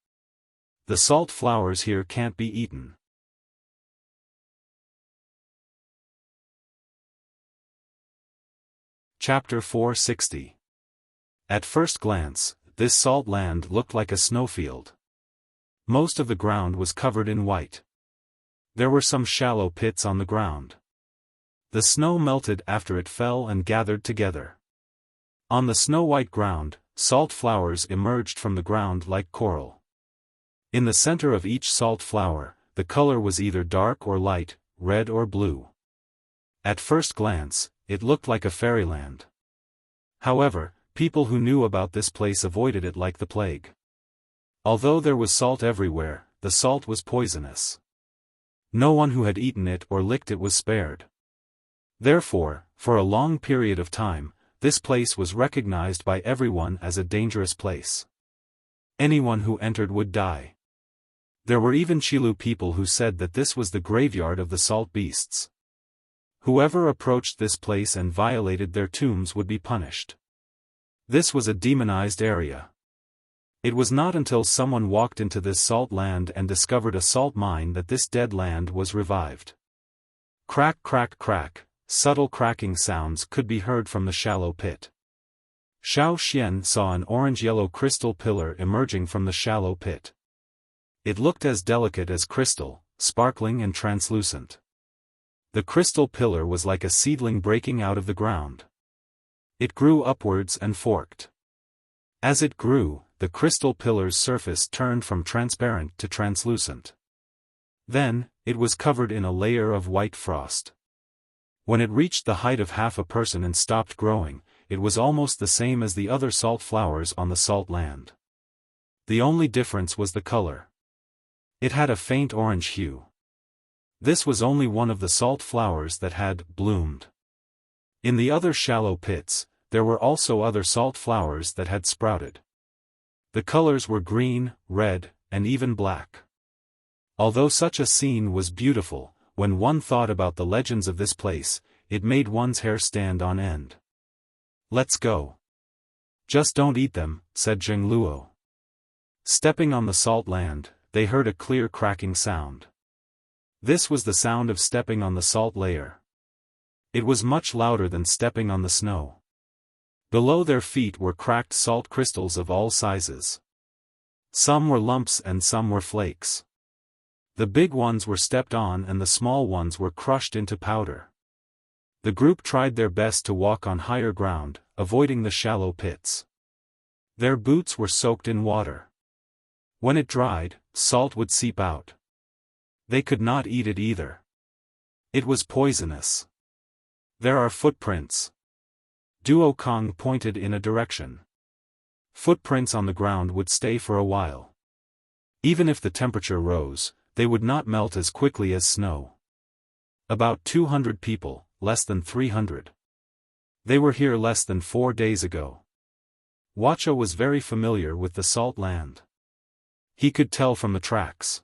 The salt flowers here can't be eaten. Chapter 460. At first glance, this salt land looked like a snowfield. Most of the ground was covered in white. There were some shallow pits on the ground. The snow melted after it fell and gathered together. On the snow-white ground, salt flowers emerged from the ground like coral. In the center of each salt flower, the color was either dark or light, red or blue. At first glance, it looked like a fairyland. However, people who knew about this place avoided it like the plague. Although there was salt everywhere, the salt was poisonous. No one who had eaten it or licked it was spared. Therefore, for a long period of time, this place was recognized by everyone as a dangerous place. Anyone who entered would die. There were even Qilu people who said that this was the graveyard of the salt beasts. Whoever approached this place and violated their tombs would be punished. This was a demonized area. It was not until someone walked into this salt land and discovered a salt mine that this dead land was revived. Crack, crack, crack, subtle cracking sounds could be heard from the shallow pit. Xiaofan saw an orange-yellow crystal pillar emerging from the shallow pit. It looked as delicate as crystal, sparkling and translucent. The crystal pillar was like a seedling breaking out of the ground. It grew upwards and forked. As it grew, the crystal pillar's surface turned from transparent to translucent. Then, it was covered in a layer of white frost. When it reached the height of half a person and stopped growing, it was almost the same as the other salt flowers on the salt land. The only difference was the color. It had a faint orange hue. This was only one of the salt flowers that had bloomed. In the other shallow pits, there were also other salt flowers that had sprouted. The colors were green, red, and even black. Although such a scene was beautiful, when one thought about the legends of this place, it made one's hair stand on end. "Let's go. Just don't eat them," said Zheng Luo. Stepping on the salt land, they heard a clear cracking sound. This was the sound of stepping on the salt layer. It was much louder than stepping on the snow. Below their feet were cracked salt crystals of all sizes. Some were lumps and some were flakes. The big ones were stepped on and the small ones were crushed into powder. The group tried their best to walk on higher ground, avoiding the shallow pits. Their boots were soaked in water. When it dried, salt would seep out. They could not eat it either. It was poisonous. "There are footprints." Duo Kong pointed in a direction. Footprints on the ground would stay for a while. Even if the temperature rose, they would not melt as quickly as snow. About 200 people, less than 300. They were here less than 4 days ago. Wuxia was very familiar with the salt land. He could tell from the tracks.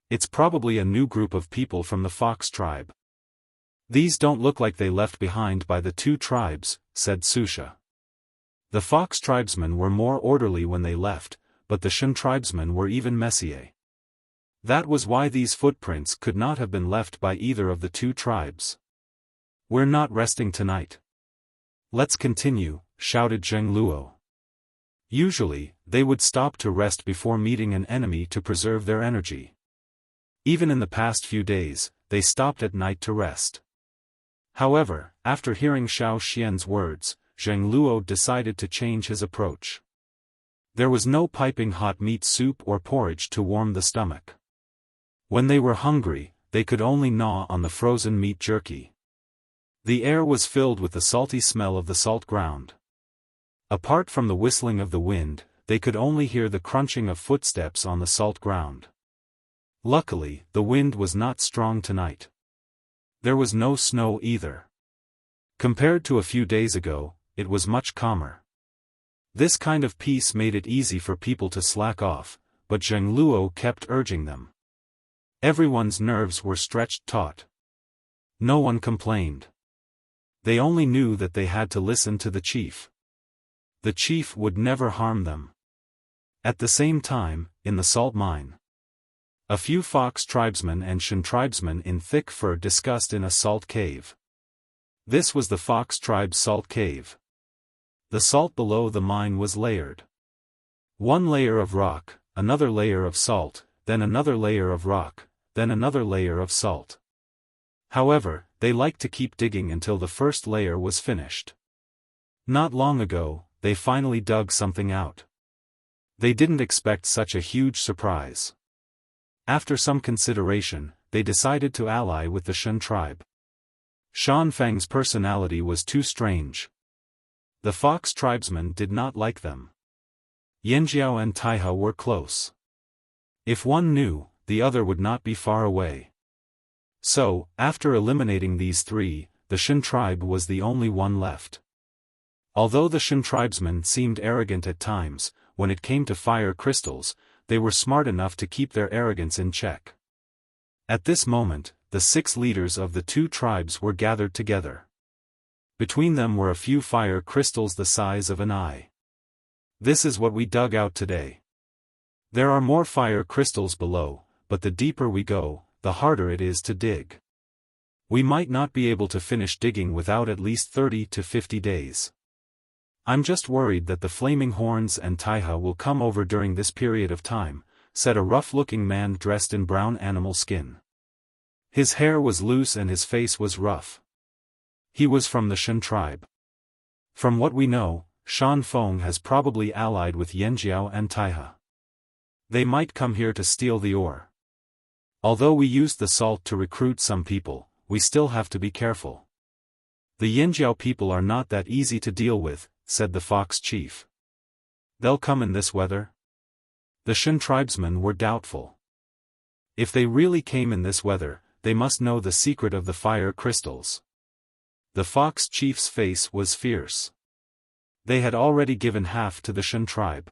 It's probably a new group of people from the Fox tribe. "These don't look like they left behind by the 2 tribes, said Susha. The Fox tribesmen were more orderly when they left, but the Shan tribesmen were even messier. That was why these footprints could not have been left by either of the 2 tribes. "We're not resting tonight. Let's continue," shouted Zheng Luo. Usually, they would stop to rest before meeting an enemy to preserve their energy. Even in the past few days, they stopped at night to rest. However, after hearing Xiao Xian's words, Zheng Luo decided to change his approach. There was no piping hot meat soup or porridge to warm the stomach. When they were hungry, they could only gnaw on the frozen meat jerky. The air was filled with the salty smell of the salt ground. Apart from the whistling of the wind, they could only hear the crunching of footsteps on the salt ground. Luckily, the wind was not strong tonight. There was no snow either. Compared to a few days ago, it was much calmer. This kind of peace made it easy for people to slack off, but Zheng Luo kept urging them. Everyone's nerves were stretched taut. No one complained. They only knew that they had to listen to the chief. The chief would never harm them. At the same time, in the salt mine, a few Fox tribesmen and Shan tribesmen in thick fur discussed in a salt cave. This was the Fox tribe's salt cave. The salt below the mine was layered. One layer of rock, another layer of salt, then another layer of rock, then another layer of salt. However, they liked to keep digging until the first layer was finished. Not long ago, they finally dug something out. They didn't expect such a huge surprise. After some consideration, they decided to ally with the Shan tribe. Shan Fang's personality was too strange. The Fox tribesmen did not like them. Yanjiao and Taiha were close. If one knew, the other would not be far away. So, after eliminating these 3, the Shan tribe was the only one left. Although the Shan tribesmen seemed arrogant at times, when it came to fire crystals, they were smart enough to keep their arrogance in check. At this moment, the 6 leaders of the 2 tribes were gathered together. Between them were a few fire crystals the size of an eye. "This is what we dug out today. There are more fire crystals below, but the deeper we go, the harder it is to dig. We might not be able to finish digging without at least 30 to 50 days. I'm just worried that the Flaming Horns and Taiha will come over during this period of time," said a rough-looking man dressed in brown animal skin. His hair was loose and his face was rough. He was from the Shan tribe. From what we know, Shan Feng has probably allied with Yanjiao and Taiha. They might come here to steal the ore. Although we used the salt to recruit some people, we still have to be careful. The Yanjiao people are not that easy to deal with, said the Fox chief. They'll come in this weather? The Shan tribesmen were doubtful. If they really came in this weather, they must know the secret of the fire crystals. The Fox chief's face was fierce. They had already given half to the Shan tribe.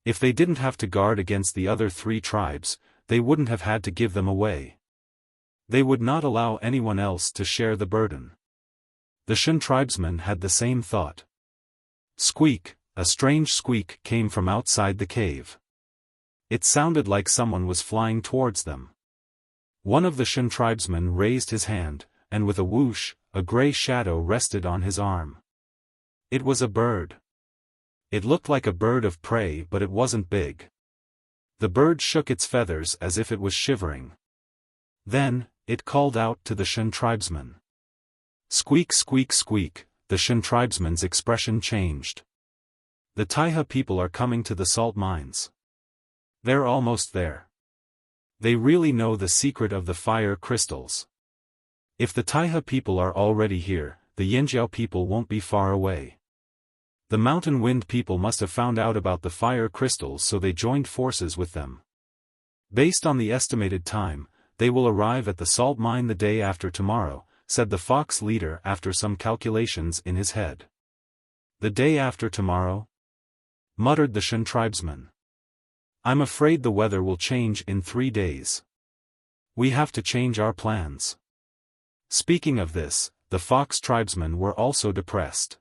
If they didn't have to guard against the other 3 tribes, they wouldn't have had to give them away. They would not allow anyone else to share the burden. The Shan tribesmen had the same thought. Squeak, a strange squeak came from outside the cave. It sounded like someone was flying towards them. One of the Shan tribesmen raised his hand, and with a whoosh, a gray shadow rested on his arm. It was a bird. It looked like a bird of prey, but it wasn't big. The bird shook its feathers as if it was shivering. Then, it called out to the Shan tribesmen. Squeak, squeak, squeak, the Shan tribesmen's expression changed. The Taiha people are coming to the salt mines. They're almost there. They really know the secret of the fire crystals. If the Taiha people are already here, the Yanjiao people won't be far away. The mountain wind people must have found out about the fire crystals, so they joined forces with them. Based on the estimated time, they will arrive at the salt mine the day after tomorrow, said the Fox leader after some calculations in his head. The day after tomorrow? Muttered the Shan tribesman. I'm afraid the weather will change in 3 days. We have to change our plans. Speaking of this, the Fox tribesmen were also depressed.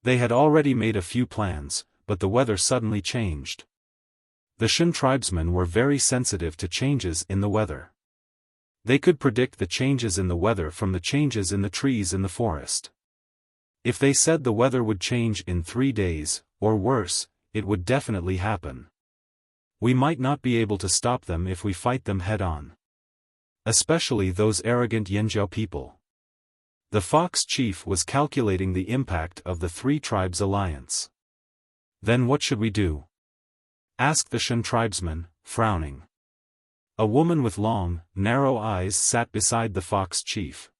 They had already made a few plans, but the weather suddenly changed. The Shan tribesmen were very sensitive to changes in the weather. They could predict the changes in the weather from the changes in the trees in the forest. If they said the weather would change in 3 days, or worse, it would definitely happen. We might not be able to stop them if we fight them head-on. Especially those arrogant Yanjiao people. The Fox chief was calculating the impact of the 3 tribes' alliance. Then what should we do? Asked the Shan tribesman, frowning. A woman with long, narrow eyes sat beside the Fox chief.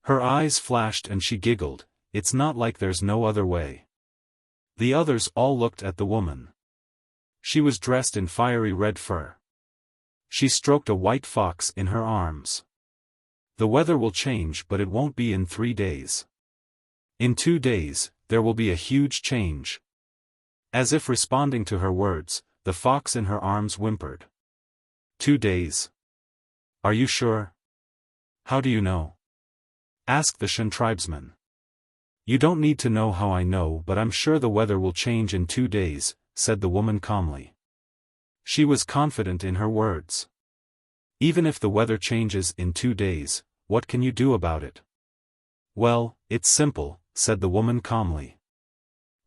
Her eyes flashed and she giggled. It's not like there's no other way. The others all looked at the woman. She was dressed in fiery red fur. She stroked a white fox in her arms. The weather will change, but it won't be in 3 days. In 2 days, there will be a huge change. As if responding to her words, the fox in her arms whimpered. 2 days. Are you sure? How do you know? Asked the Shan tribesman. You don't need to know how I know, but I'm sure the weather will change in 2 days, said the woman calmly. She was confident in her words. Even if the weather changes in 2 days, what can you do about it? Well, it's simple, said the woman calmly.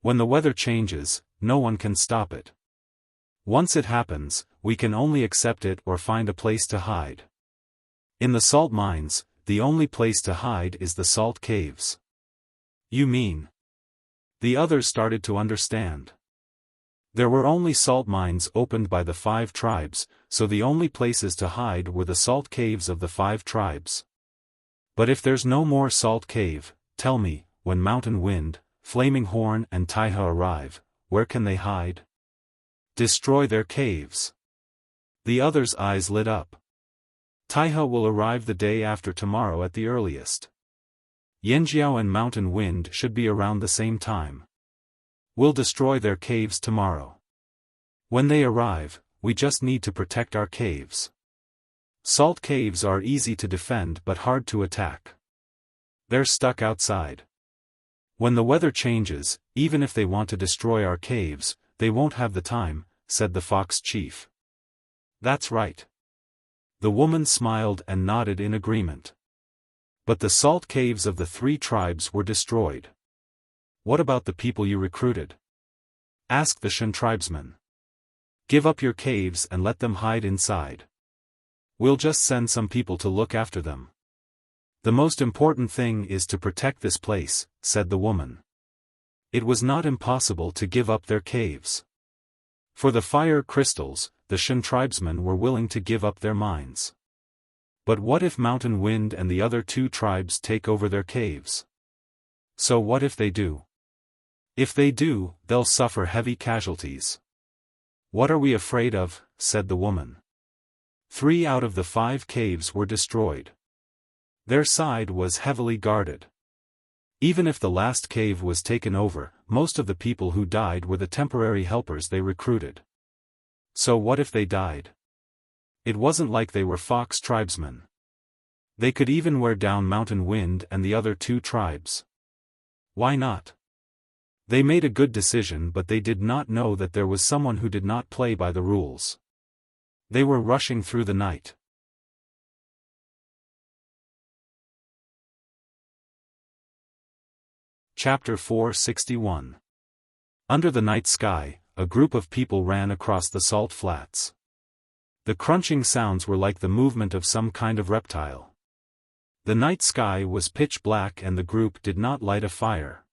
When the weather changes, no one can stop it. Once it happens, we can only accept it or find a place to hide. In the salt mines, the only place to hide is the salt caves. You mean? The others started to understand. There were only salt mines opened by the 5 tribes, so the only places to hide were the salt caves of the 5 tribes. But if there's no more salt cave, tell me, when Mountain Wind, Flaming Horn and Taiha arrive, where can they hide? Destroy their caves. The others' eyes lit up. Taiha will arrive the day after tomorrow at the earliest. Yanjiao and Mountain Wind should be around the same time. We'll destroy their caves tomorrow. When they arrive, we just need to protect our caves. Salt caves are easy to defend but hard to attack. They're stuck outside. When the weather changes, even if they want to destroy our caves, they won't have the time, said the Fox chief. That's right. The woman smiled and nodded in agreement. But the salt caves of the 3 tribes were destroyed. What about the people you recruited? Asked the Shan tribesman. Give up your caves and let them hide inside. We'll just send some people to look after them. The most important thing is to protect this place, said the woman. It was not impossible to give up their caves. For the fire crystals, the Shan tribesmen were willing to give up their mines. But what if Mountain Wind and the other 2 tribes take over their caves? So what if they do? If they do, they'll suffer heavy casualties. What are we afraid of? Said the woman. 3 out of the 5 caves were destroyed. Their side was heavily guarded. Even if the last cave was taken over, most of the people who died were the temporary helpers they recruited. So what if they died? It wasn't like they were fox tribesmen. They could even wear down Mountain Wind and the other 2 tribes. Why not? They made a good decision, but they did not know that there was someone who did not play by the rules. They were rushing through the night. Chapter 461. Under the night sky, a group of people ran across the salt flats. The crunching sounds were like the movement of some kind of reptile. The night sky was pitch black and the group did not light a fire.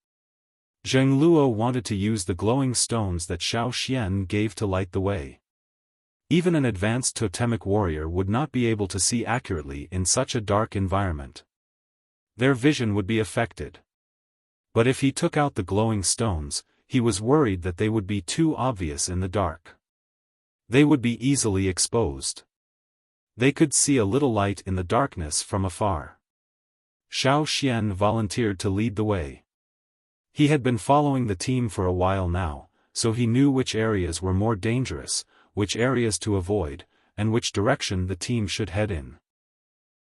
Zheng Luo wanted to use the glowing stones that Xiaofan gave to light the way. Even an advanced totemic warrior would not be able to see accurately in such a dark environment. Their vision would be affected. But if he took out the glowing stones, he was worried that they would be too obvious in the dark. They would be easily exposed. They could see a little light in the darkness from afar. Xiaofan volunteered to lead the way. He had been following the team for a while now, so he knew which areas were more dangerous, which areas to avoid, and which direction the team should head in.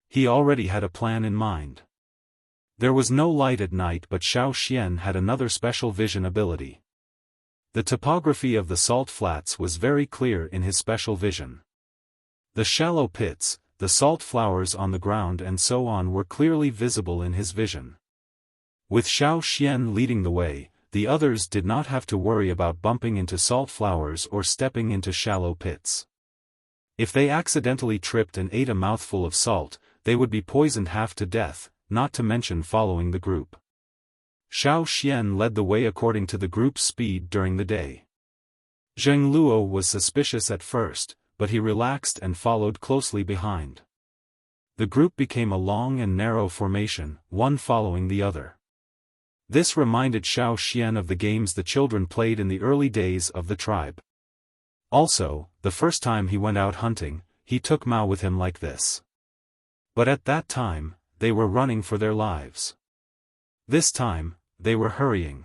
He already had a plan in mind. There was no light at night, but Xiaofan had another special vision ability. The topography of the salt flats was very clear in his special vision. The shallow pits, the salt flowers on the ground and so on were clearly visible in his vision. With Xiaofan leading the way, the others did not have to worry about bumping into salt flowers or stepping into shallow pits. If they accidentally tripped and ate a mouthful of salt, they would be poisoned half to death, not to mention following the group. Xiaofan led the way according to the group's speed during the day. Zheng Luo was suspicious at first, but he relaxed and followed closely behind. The group became a long and narrow formation, one following the other. This reminded Xiaofan of the games the children played in the early days of the tribe. Also, the first time he went out hunting, he took Mao with him like this. But at that time, they were running for their lives. This time, they were hurrying.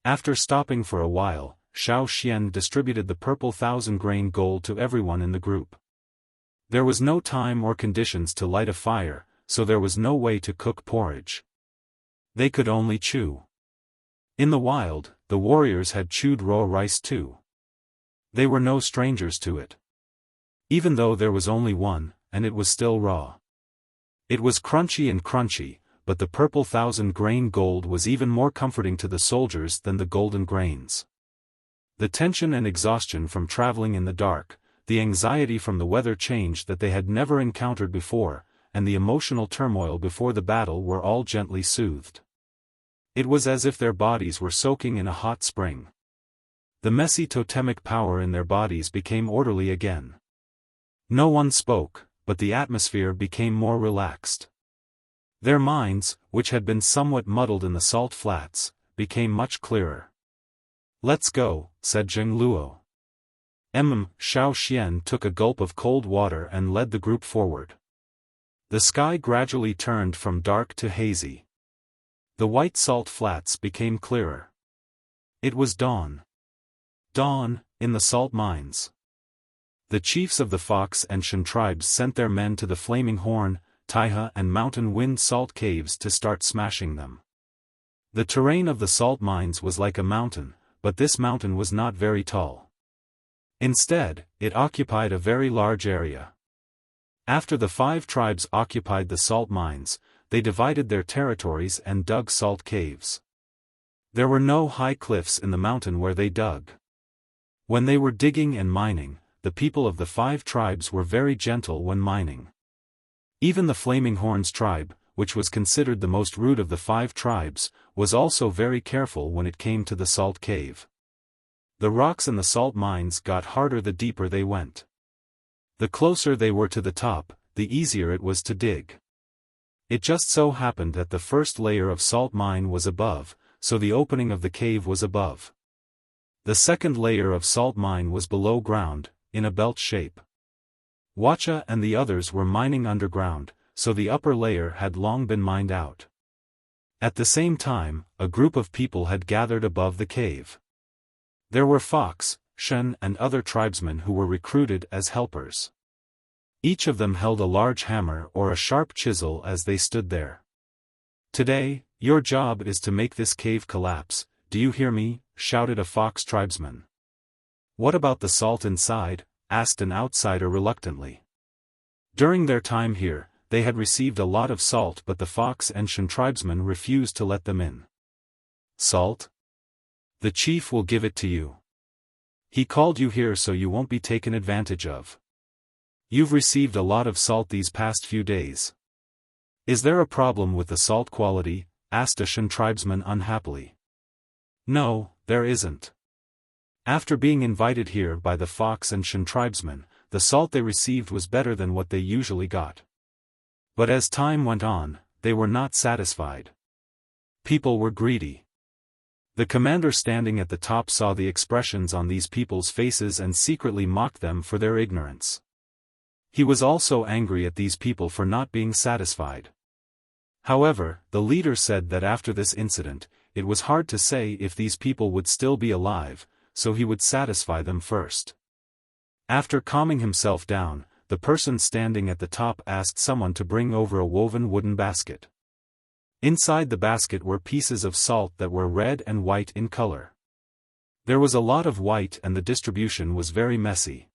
After stopping for a while, Xiaofan distributed the purple 1,000-grain gold to everyone in the group. There was no time or conditions to light a fire, so there was no way to cook porridge. They could only chew. In the wild, the warriors had chewed raw rice too. They were no strangers to it. Even though there was only one, and it was still raw. It was crunchy, but the purple 1,000-grain gold was even more comforting to the soldiers than the golden grains. The tension and exhaustion from traveling in the dark, the anxiety from the weather change that they had never encountered before, and the emotional turmoil before the battle were all gently soothed. It was as if their bodies were soaking in a hot spring. The messy totemic power in their bodies became orderly again. No one spoke, but the atmosphere became more relaxed. Their minds, which had been somewhat muddled in the salt flats, became much clearer. "Let's go," said Zheng Luo. Xiaofan took a gulp of cold water and led the group forward. The sky gradually turned from dark to hazy. The white salt flats became clearer. It was dawn. Dawn, in the salt mines. The chiefs of the Fox and Shan tribes sent their men to the Flaming Horn, Taiha and Mountain Wind salt caves to start smashing them. The terrain of the salt mines was like a mountain, but this mountain was not very tall. Instead, it occupied a very large area. After the 5 tribes occupied the salt mines, they divided their territories and dug salt caves. There were no high cliffs in the mountain where they dug. When they were digging and mining, the people of the 5 tribes were very gentle when mining. Even the Flaming Horns tribe, which was considered the most rude of the 5 tribes, was also very careful when it came to the salt cave. The rocks in the salt mines got harder the deeper they went. The closer they were to the top, the easier it was to dig. It just so happened that the first layer of salt mine was above, so the opening of the cave was above. The second layer of salt mine was below ground, in a belt shape. Wuxia and the others were mining underground, so the upper layer had long been mined out. At the same time, a group of people had gathered above the cave. There were Fox, Shen and other tribesmen who were recruited as helpers. Each of them held a large hammer or a sharp chisel as they stood there. "Today, your job is to make this cave collapse, do you hear me?" shouted a Fox tribesman. "What about the salt inside?" asked an outsider reluctantly. During their time here, they had received a lot of salt, but the Fox and Shen tribesmen refused to let them in. "Salt? The chief will give it to you. He called you here so you won't be taken advantage of. You've received a lot of salt these past few days. Is there a problem with the salt quality?" asked a Shen tribesman unhappily. "No, there isn't. After being invited here by the Fox and Shen tribesmen, the salt they received was better than what they usually got. But as time went on, they were not satisfied. People were greedy." The commander standing at the top saw the expressions on these people's faces and secretly mocked them for their ignorance. He was also angry at these people for not being satisfied. However, the leader said that after this incident, it was hard to say if these people would still be alive, so he would satisfy them first. After calming himself down, the person standing at the top asked someone to bring over a woven wooden basket. Inside the basket were pieces of salt that were red and white in color. There was a lot of white and the distribution was very messy.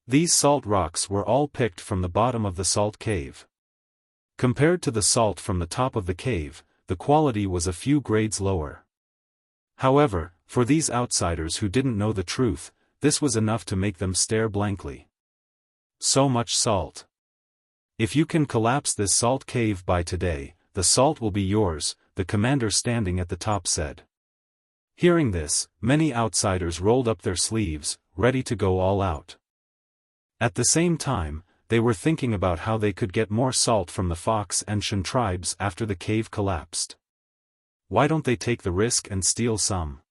These salt rocks were all picked from the bottom of the salt cave. Compared to the salt from the top of the cave, the quality was a few grades lower. However, for these outsiders who didn't know the truth, this was enough to make them stare blankly. "So much salt. If you can collapse this salt cave by today, the salt will be yours," the commander standing at the top said. Hearing this, many outsiders rolled up their sleeves, ready to go all out. At the same time, they were thinking about how they could get more salt from the Fox and Shen tribes after the cave collapsed. Why don't they take the risk and steal some?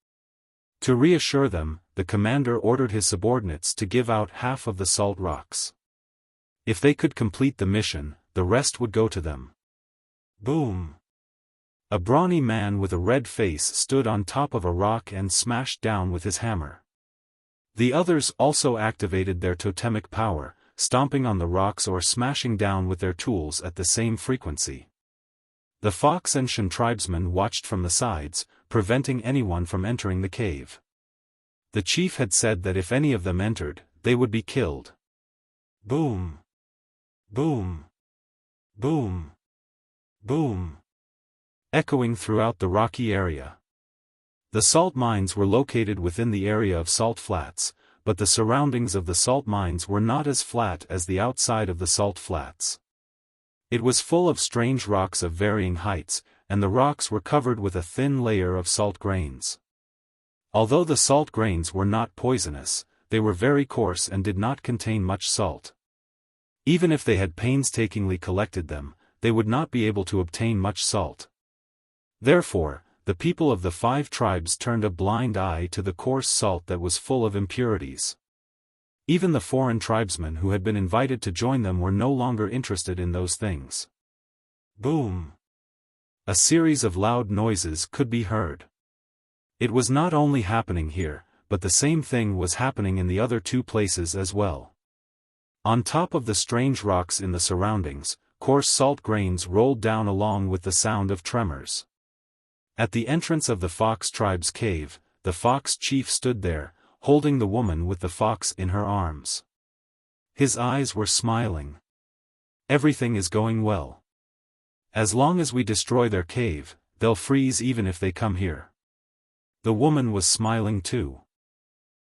To reassure them, the commander ordered his subordinates to give out half of the salt rocks. If they could complete the mission, the rest would go to them. Boom! A brawny man with a red face stood on top of a rock and smashed down with his hammer. The others also activated their totemic power, stomping on the rocks or smashing down with their tools at the same frequency. The Fox and Shen tribesmen watched from the sides, preventing anyone from entering the cave. The chief had said that if any of them entered, they would be killed. Boom! Boom! Boom! Boom! Echoing throughout the rocky area. The salt mines were located within the area of salt flats, but the surroundings of the salt mines were not as flat as the outside of the salt flats. It was full of strange rocks of varying heights, and the rocks were covered with a thin layer of salt grains. Although the salt grains were not poisonous, they were very coarse and did not contain much salt. Even if they had painstakingly collected them, they would not be able to obtain much salt. Therefore, the people of the 5 tribes turned a blind eye to the coarse salt that was full of impurities. Even the foreign tribesmen who had been invited to join them were no longer interested in those things. Boom! A series of loud noises could be heard. It was not only happening here, but the same thing was happening in the other 2 places as well. On top of the strange rocks in the surroundings, coarse salt grains rolled down along with the sound of tremors. At the entrance of the Fox tribe's cave, the Fox chief stood there, holding the woman with the fox in her arms. His eyes were smiling. "Everything is going well. As long as we destroy their cave, they'll freeze even if they come here." The woman was smiling too.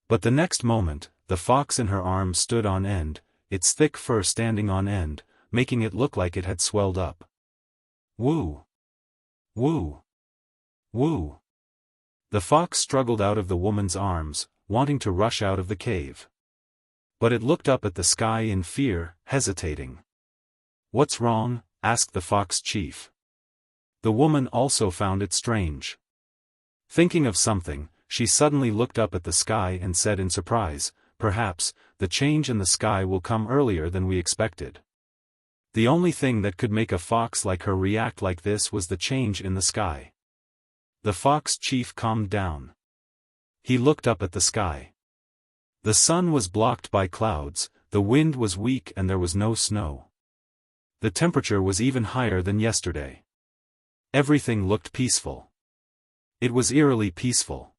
But the next moment, the fox in her arms stood on end, its thick fur standing on end, making it look like it had swelled up. Woo! Woo! Woo! The fox struggled out of the woman's arms, wanting to rush out of the cave. But it looked up at the sky in fear, hesitating. "What's wrong?" asked the fox chief. The woman also found it strange. Thinking of something, she suddenly looked up at the sky and said in surprise, perhaps, the change in the sky will come earlier than we expected. The only thing that could make a fox like her react like this was the change in the sky. The fox chief calmed down. He looked up at the sky. The sun was blocked by clouds, the wind was weak and there was no snow. The temperature was even higher than yesterday. Everything looked peaceful. It was eerily peaceful.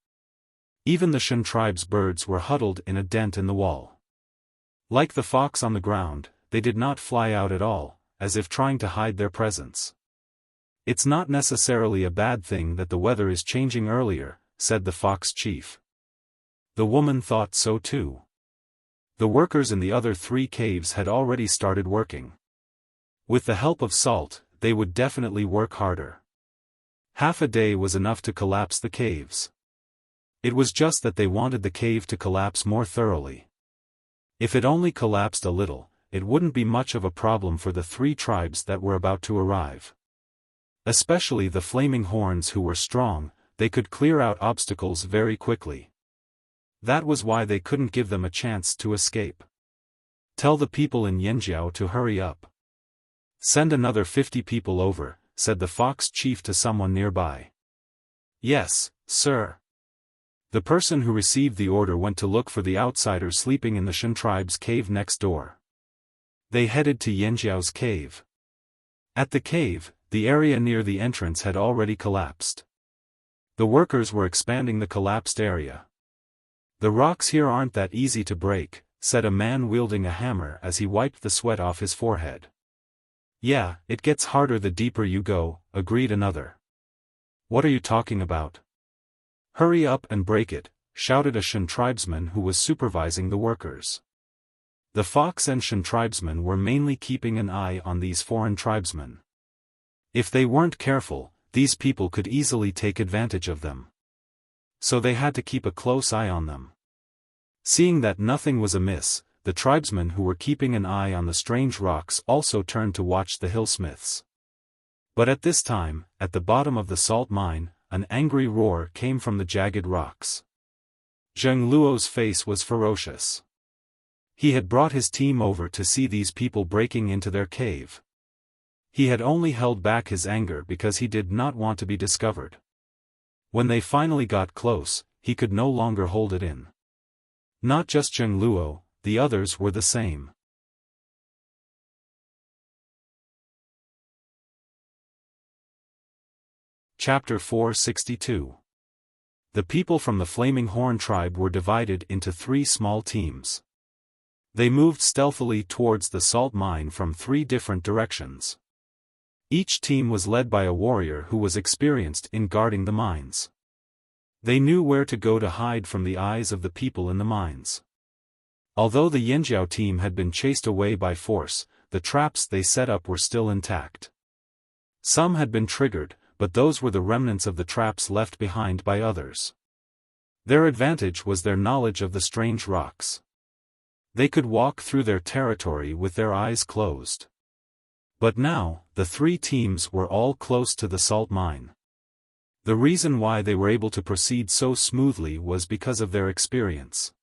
Even the Shan tribe's birds were huddled in a dent in the wall. Like the fox on the ground, they did not fly out at all, as if trying to hide their presence. "It's not necessarily a bad thing that the weather is changing earlier," said the fox chief. The woman thought so too. The workers in the other 3 caves had already started working. With the help of salt, they would definitely work harder. Half a day was enough to collapse the caves. It was just that they wanted the cave to collapse more thoroughly. If it only collapsed a little, it wouldn't be much of a problem for the 3 tribes that were about to arrive. Especially the Flaming Horns who were strong, they could clear out obstacles very quickly. That was why they couldn't give them a chance to escape. "Tell the people in Yanjiao to hurry up. Send another 50 people over," said the fox chief to someone nearby. "Yes, sir." The person who received the order went to look for the outsiders sleeping in the Shan tribe's cave next door. They headed to Yanjiao's cave. At the cave, the area near the entrance had already collapsed. The workers were expanding the collapsed area. "The rocks here aren't that easy to break," said a man wielding a hammer as he wiped the sweat off his forehead. "Yeah, it gets harder the deeper you go," agreed another. "What are you talking about?" "Hurry up and break it," shouted a Shan tribesman who was supervising the workers. The fox and Shan tribesmen were mainly keeping an eye on these foreign tribesmen. If they weren't careful, these people could easily take advantage of them. So they had to keep a close eye on them. Seeing that nothing was amiss, the tribesmen who were keeping an eye on the strange rocks also turned to watch the hillsmiths. But at this time, at the bottom of the salt mine, an angry roar came from the jagged rocks. Zheng Luo's face was ferocious. He had brought his team over to see these people breaking into their cave. He had only held back his anger because he did not want to be discovered. When they finally got close, he could no longer hold it in. Not just Zheng Luo, the others were the same. Chapter 462. The people from the Flaming Horn tribe were divided into 3 small teams. They moved stealthily towards the salt mine from 3 different directions. Each team was led by a warrior who was experienced in guarding the mines. They knew where to go to hide from the eyes of the people in the mines. Although the Yanjiao team had been chased away by force, the traps they set up were still intact. Some had been triggered, but those were the remnants of the traps left behind by others. Their advantage was their knowledge of the strange rocks. They could walk through their territory with their eyes closed. But now, the 3 teams were all close to the salt mine. The reason why they were able to proceed so smoothly was because of their experience.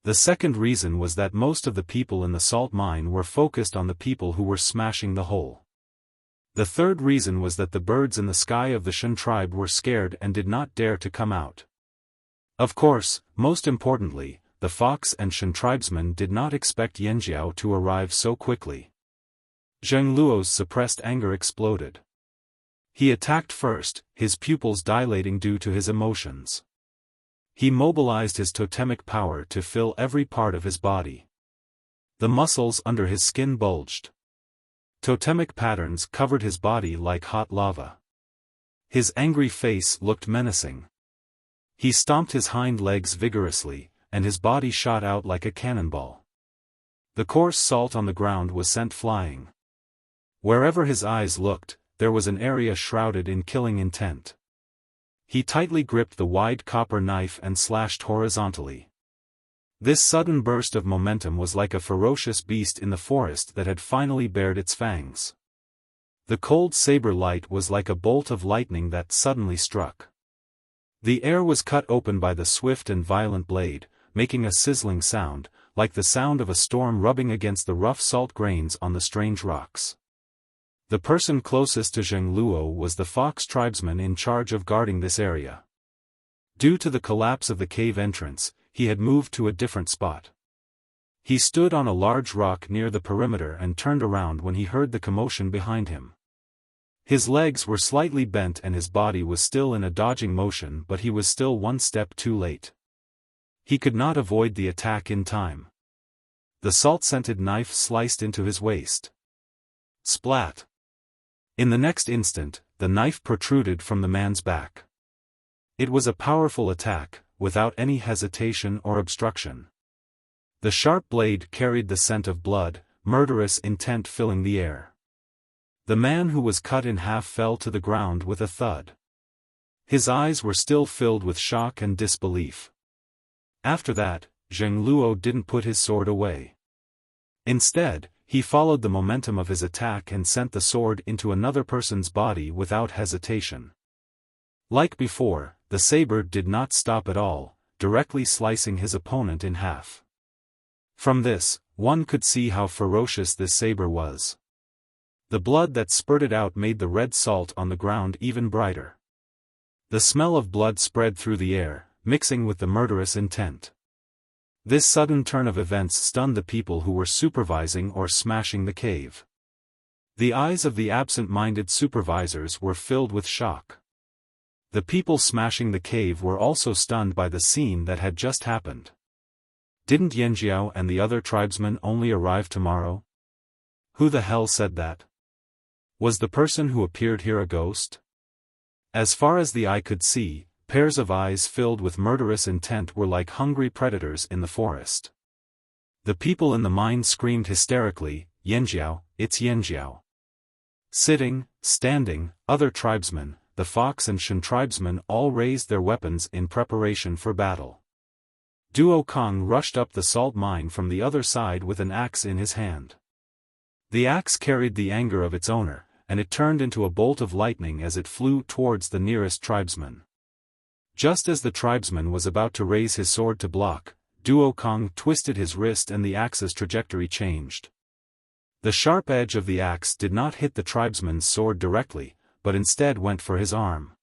The second reason was that most of the people in the salt mine were focused on the people who were smashing the hole. The third reason was that the birds in the sky of the Shan tribe were scared and did not dare to come out. Of course, most importantly, the fox and Shan tribesmen did not expect Yanjiao to arrive so quickly. Zheng Luo's suppressed anger exploded. He attacked first, his pupils dilating due to his emotions. He mobilized his totemic power to fill every part of his body. The muscles under his skin bulged. Totemic patterns covered his body like hot lava. His angry face looked menacing. He stomped his hind legs vigorously, and his body shot out like a cannonball. The coarse salt on the ground was sent flying. Wherever his eyes looked, there was an area shrouded in killing intent. He tightly gripped the wide copper knife and slashed horizontally. This sudden burst of momentum was like a ferocious beast in the forest that had finally bared its fangs. The cold saber light was like a bolt of lightning that suddenly struck. The air was cut open by the swift and violent blade, making a sizzling sound, like the sound of a storm rubbing against the rough salt grains on the strange rocks. The person closest to Zheng Luo was the fox tribesman in charge of guarding this area. Due to the collapse of the cave entrance, he had moved to a different spot. He stood on a large rock near the perimeter and turned around when he heard the commotion behind him. His legs were slightly bent and his body was still in a dodging motion, but he was still one step too late. He could not avoid the attack in time. The salt-scented knife sliced into his waist. Splat! In the next instant, the knife protruded from the man's back. It was a powerful attack, without any hesitation or obstruction. The sharp blade carried the scent of blood, murderous intent filling the air. The man who was cut in half fell to the ground with a thud. His eyes were still filled with shock and disbelief. After that, Zheng Luo didn't put his sword away. Instead, he followed the momentum of his attack and sent the sword into another person's body without hesitation. Like before, the saber did not stop at all, directly slicing his opponent in half. From this, one could see how ferocious this saber was. The blood that spurted out made the red salt on the ground even brighter. The smell of blood spread through the air, mixing with the murderous intent. This sudden turn of events stunned the people who were supervising or smashing the cave. The eyes of the absent-minded supervisors were filled with shock. The people smashing the cave were also stunned by the scene that had just happened. Didn't Yanjiao and the other tribesmen only arrive tomorrow? Who the hell said that? Was the person who appeared here a ghost? As far as the eye could see, pairs of eyes filled with murderous intent were like hungry predators in the forest. The people in the mine screamed hysterically, "Yanjiao, it's Yanjiao!" Sitting, standing, other tribesmen, the Fox and Shan tribesmen all raised their weapons in preparation for battle. Duo Kong rushed up the salt mine from the other side with an axe in his hand. The axe carried the anger of its owner, and it turned into a bolt of lightning as it flew towards the nearest tribesman. Just as the tribesman was about to raise his sword to block, Duo Kong twisted his wrist and the axe's trajectory changed. The sharp edge of the axe did not hit the tribesman's sword directly, but instead went for his arm.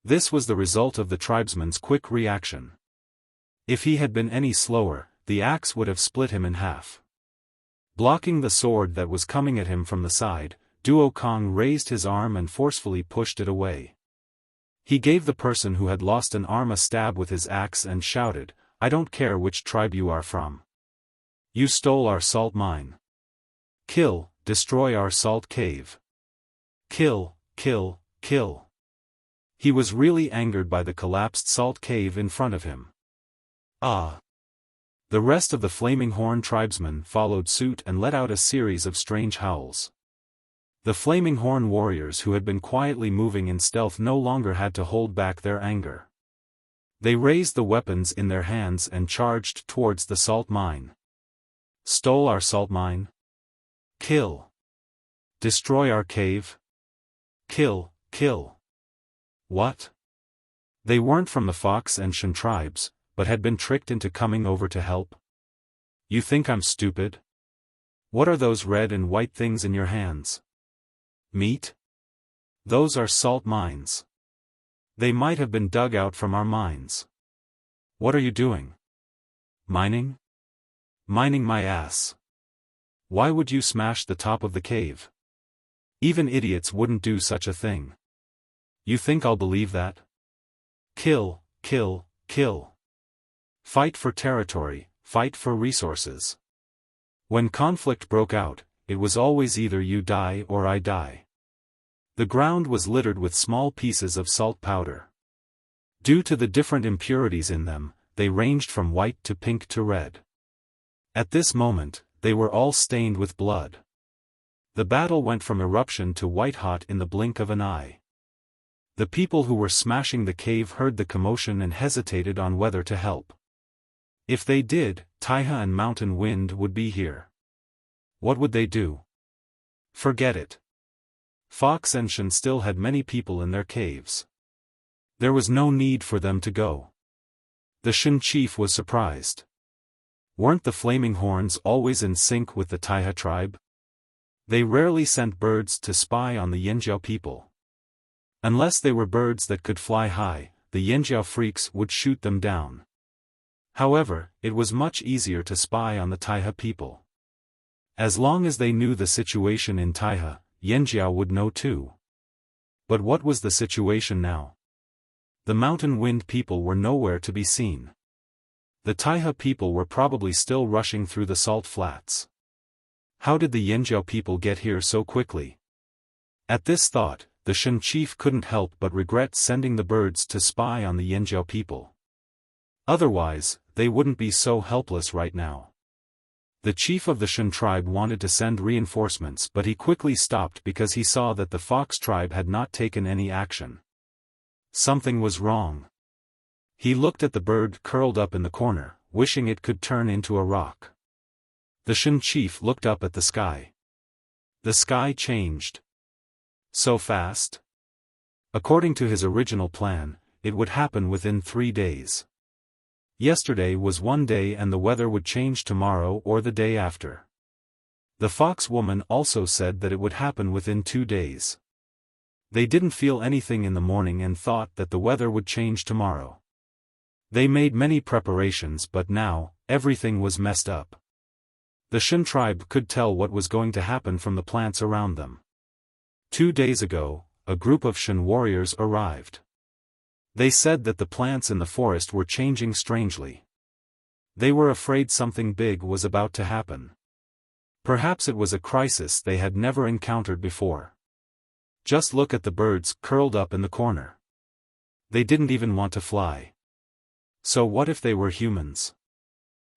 This was the result of the tribesman's quick reaction. If he had been any slower, the axe would have split him in half. Blocking the sword that was coming at him from the side, Duo Kong raised his arm and forcefully pushed it away. He gave the person who had lost an arm a stab with his axe and shouted, "I don't care which tribe you are from. You stole our salt mine. Kill, destroy our salt cave. Kill, kill, kill." He was really angered by the collapsed salt cave in front of him. Ah! The rest of the Flaming Horn tribesmen followed suit and let out a series of strange howls. The Flaming Horn warriors who had been quietly moving in stealth no longer had to hold back their anger. They raised the weapons in their hands and charged towards the salt mine. Stole our salt mine? Kill. Destroy our cave? Kill, kill. What? They weren't from the Fox and Shan tribes, but had been tricked into coming over to help? You think I'm stupid? What are those red and white things in your hands? Meat? Those are salt mines. They might have been dug out from our mines. What are you doing? Mining? Mining my ass. Why would you smash the top of the cave? Even idiots wouldn't do such a thing. You think I'll believe that? Kill, kill, kill. Fight for territory, fight for resources. When conflict broke out, it was always either you die or I die. The ground was littered with small pieces of salt powder. Due to the different impurities in them, they ranged from white to pink to red. At this moment, they were all stained with blood. The battle went from eruption to white-hot in the blink of an eye. The people who were smashing the cave heard the commotion and hesitated on whether to help. If they did, Taiha and Mountain Wind would be here. What would they do? Forget it. Fox and Shan still had many people in their caves. There was no need for them to go. The Shan chief was surprised. Weren't the flaming horns always in sync with the Taiha tribe? They rarely sent birds to spy on the Yanjiao people. Unless they were birds that could fly high, the Yanjiao freaks would shoot them down. However, it was much easier to spy on the Taiha people. As long as they knew the situation in Taiha, Yanjiao would know too. But what was the situation now? The mountain wind people were nowhere to be seen. The Taiha people were probably still rushing through the salt flats. How did the Yanjiao people get here so quickly? At this thought, the Shan chief couldn't help but regret sending the birds to spy on the Yanjiao people. Otherwise, they wouldn't be so helpless right now. The chief of the Shan tribe wanted to send reinforcements, but he quickly stopped because he saw that the Fox tribe had not taken any action. Something was wrong. He looked at the bird curled up in the corner, wishing it could turn into a rock. The Shan chief looked up at the sky. The sky changed. So fast? According to his original plan, it would happen within 3 days. Yesterday was one day and the weather would change tomorrow or the day after. The fox woman also said that it would happen within 2 days. They didn't feel anything in the morning and thought that the weather would change tomorrow. They made many preparations, but now, everything was messed up. The Shan tribe could tell what was going to happen from the plants around them. 2 days ago, a group of Shan warriors arrived. They said that the plants in the forest were changing strangely. They were afraid something big was about to happen. Perhaps it was a crisis they had never encountered before. Just look at the birds curled up in the corner. They didn't even want to fly. So what if they were humans?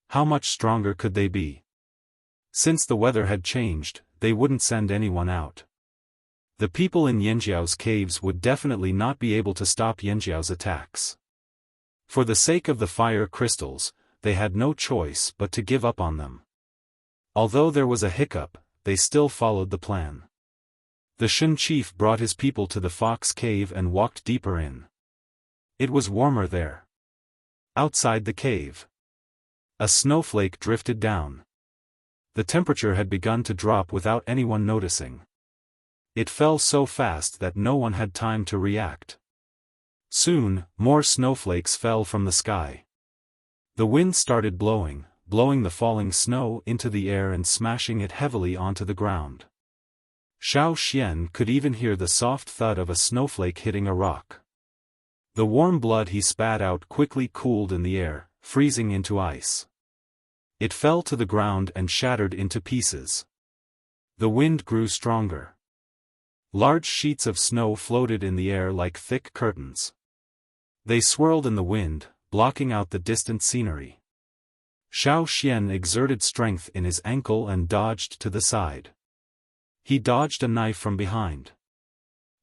How much stronger could they be? Since the weather had changed, they wouldn't send anyone out. The people in Yanjiao's caves would definitely not be able to stop Yanjiao's attacks. For the sake of the fire crystals, they had no choice but to give up on them. Although there was a hiccup, they still followed the plan. The Shan chief brought his people to the fox cave and walked deeper in. It was warmer there. Outside the cave, a snowflake drifted down. The temperature had begun to drop without anyone noticing. It fell so fast that no one had time to react. Soon, more snowflakes fell from the sky. The wind started blowing the falling snow into the air and smashing it heavily onto the ground. Xiaofan could even hear the soft thud of a snowflake hitting a rock. The warm blood he spat out quickly cooled in the air, freezing into ice. It fell to the ground and shattered into pieces. The wind grew stronger. Large sheets of snow floated in the air like thick curtains. They swirled in the wind, blocking out the distant scenery. Xiaofan exerted strength in his ankle and dodged to the side. He dodged a knife from behind.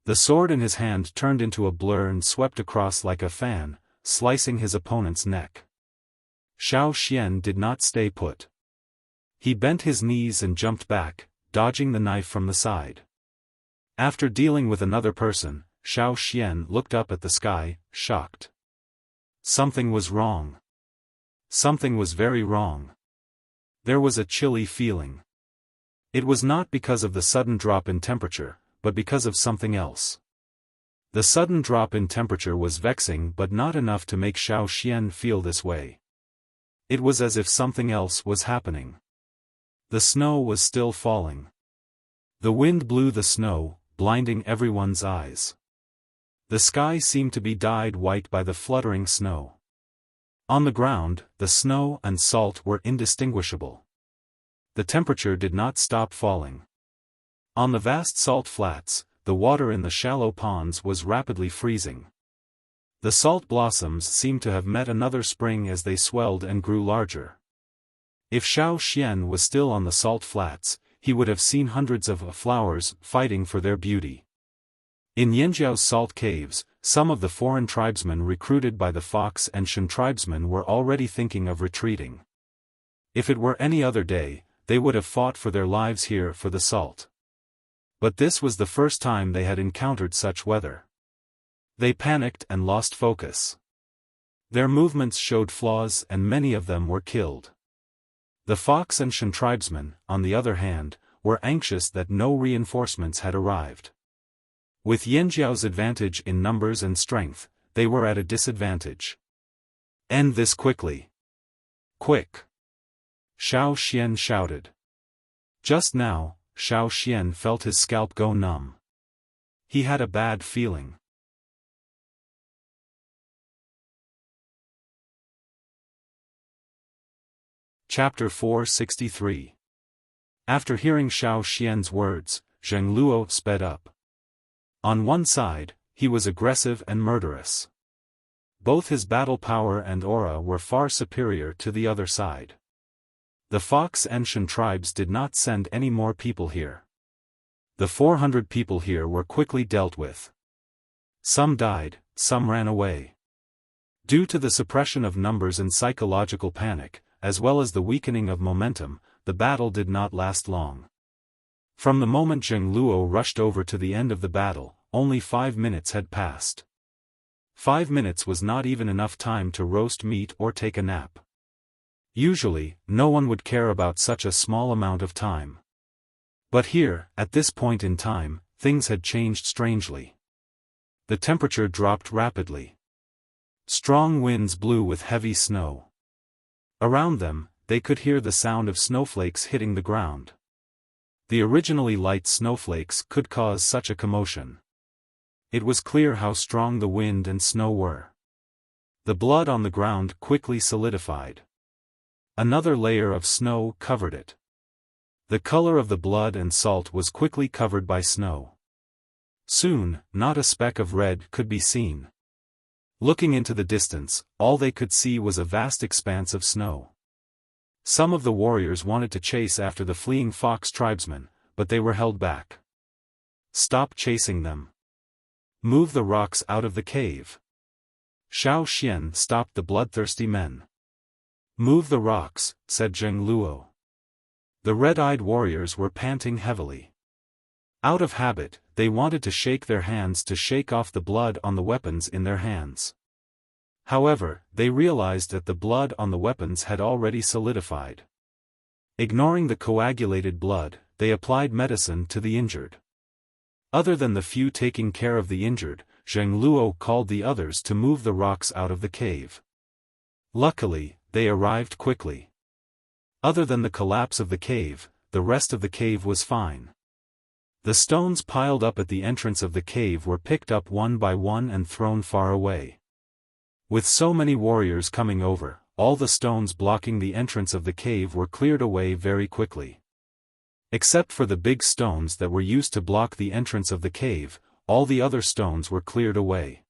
The sword in his hand turned into a blur and swept across like a fan, slicing his opponent's neck. Xiaofan did not stay put. He bent his knees and jumped back, dodging the knife from the side. After dealing with another person, Xiaofan looked up at the sky, shocked. Something was wrong. Something was very wrong. There was a chilly feeling. It was not because of the sudden drop in temperature, but because of something else. The sudden drop in temperature was vexing but not enough to make Xiaofan feel this way. It was as if something else was happening. The snow was still falling. The wind blew the snow, blinding everyone's eyes. The sky seemed to be dyed white by the fluttering snow. On the ground, the snow and salt were indistinguishable. The temperature did not stop falling. On the vast salt flats, the water in the shallow ponds was rapidly freezing. The salt blossoms seemed to have met another spring as they swelled and grew larger. If Xiaofan was still on the salt flats, he would have seen hundreds of flowers fighting for their beauty. In Yanjiao's salt caves, some of the foreign tribesmen recruited by the Fox and Shan tribesmen were already thinking of retreating. If it were any other day, they would have fought for their lives here for the salt. But this was the first time they had encountered such weather. They panicked and lost focus. Their movements showed flaws and many of them were killed. The Fox and Shan tribesmen, on the other hand, were anxious that no reinforcements had arrived. With Yanjiao's advantage in numbers and strength, they were at a disadvantage. End this quickly. Quick! Xiaoxian shouted. Just now, Xiaoxian felt his scalp go numb. He had a bad feeling. Chapter 463. After hearing Xiaoxian's words, Zheng Luo sped up. On one side, he was aggressive and murderous. Both his battle power and aura were far superior to the other side. The Fox and Shan tribes did not send any more people here. The 400 people here were quickly dealt with. Some died, some ran away. Due to the suppression of numbers and psychological panic, as well as the weakening of momentum, the battle did not last long. From the moment Zheng Luo rushed over to the end of the battle, only 5 minutes had passed. 5 minutes was not even enough time to roast meat or take a nap. Usually, no one would care about such a small amount of time. But here, at this point in time, things had changed strangely. The temperature dropped rapidly. Strong winds blew with heavy snow. Around them, they could hear the sound of snowflakes hitting the ground. The originally light snowflakes could cause such a commotion. It was clear how strong the wind and snow were. The blood on the ground quickly solidified. Another layer of snow covered it. The color of the blood and salt was quickly covered by snow. Soon, not a speck of red could be seen. Looking into the distance, all they could see was a vast expanse of snow. Some of the warriors wanted to chase after the fleeing Fox tribesmen, but they were held back. Stop chasing them. Move the rocks out of the cave. Xiaoxian stopped the bloodthirsty men. Move the rocks, said Zheng Luo. The red-eyed warriors were panting heavily. Out of habit, they wanted to shake their hands to shake off the blood on the weapons in their hands. However, they realized that the blood on the weapons had already solidified. Ignoring the coagulated blood, they applied medicine to the injured. Other than the few taking care of the injured, Zheng Luo called the others to move the rocks out of the cave. Luckily, they arrived quickly. Other than the collapse of the cave, the rest of the cave was fine. The stones piled up at the entrance of the cave were picked up one by one and thrown far away. With so many warriors coming over, all the stones blocking the entrance of the cave were cleared away very quickly. Except for the big stones that were used to block the entrance of the cave, all the other stones were cleared away.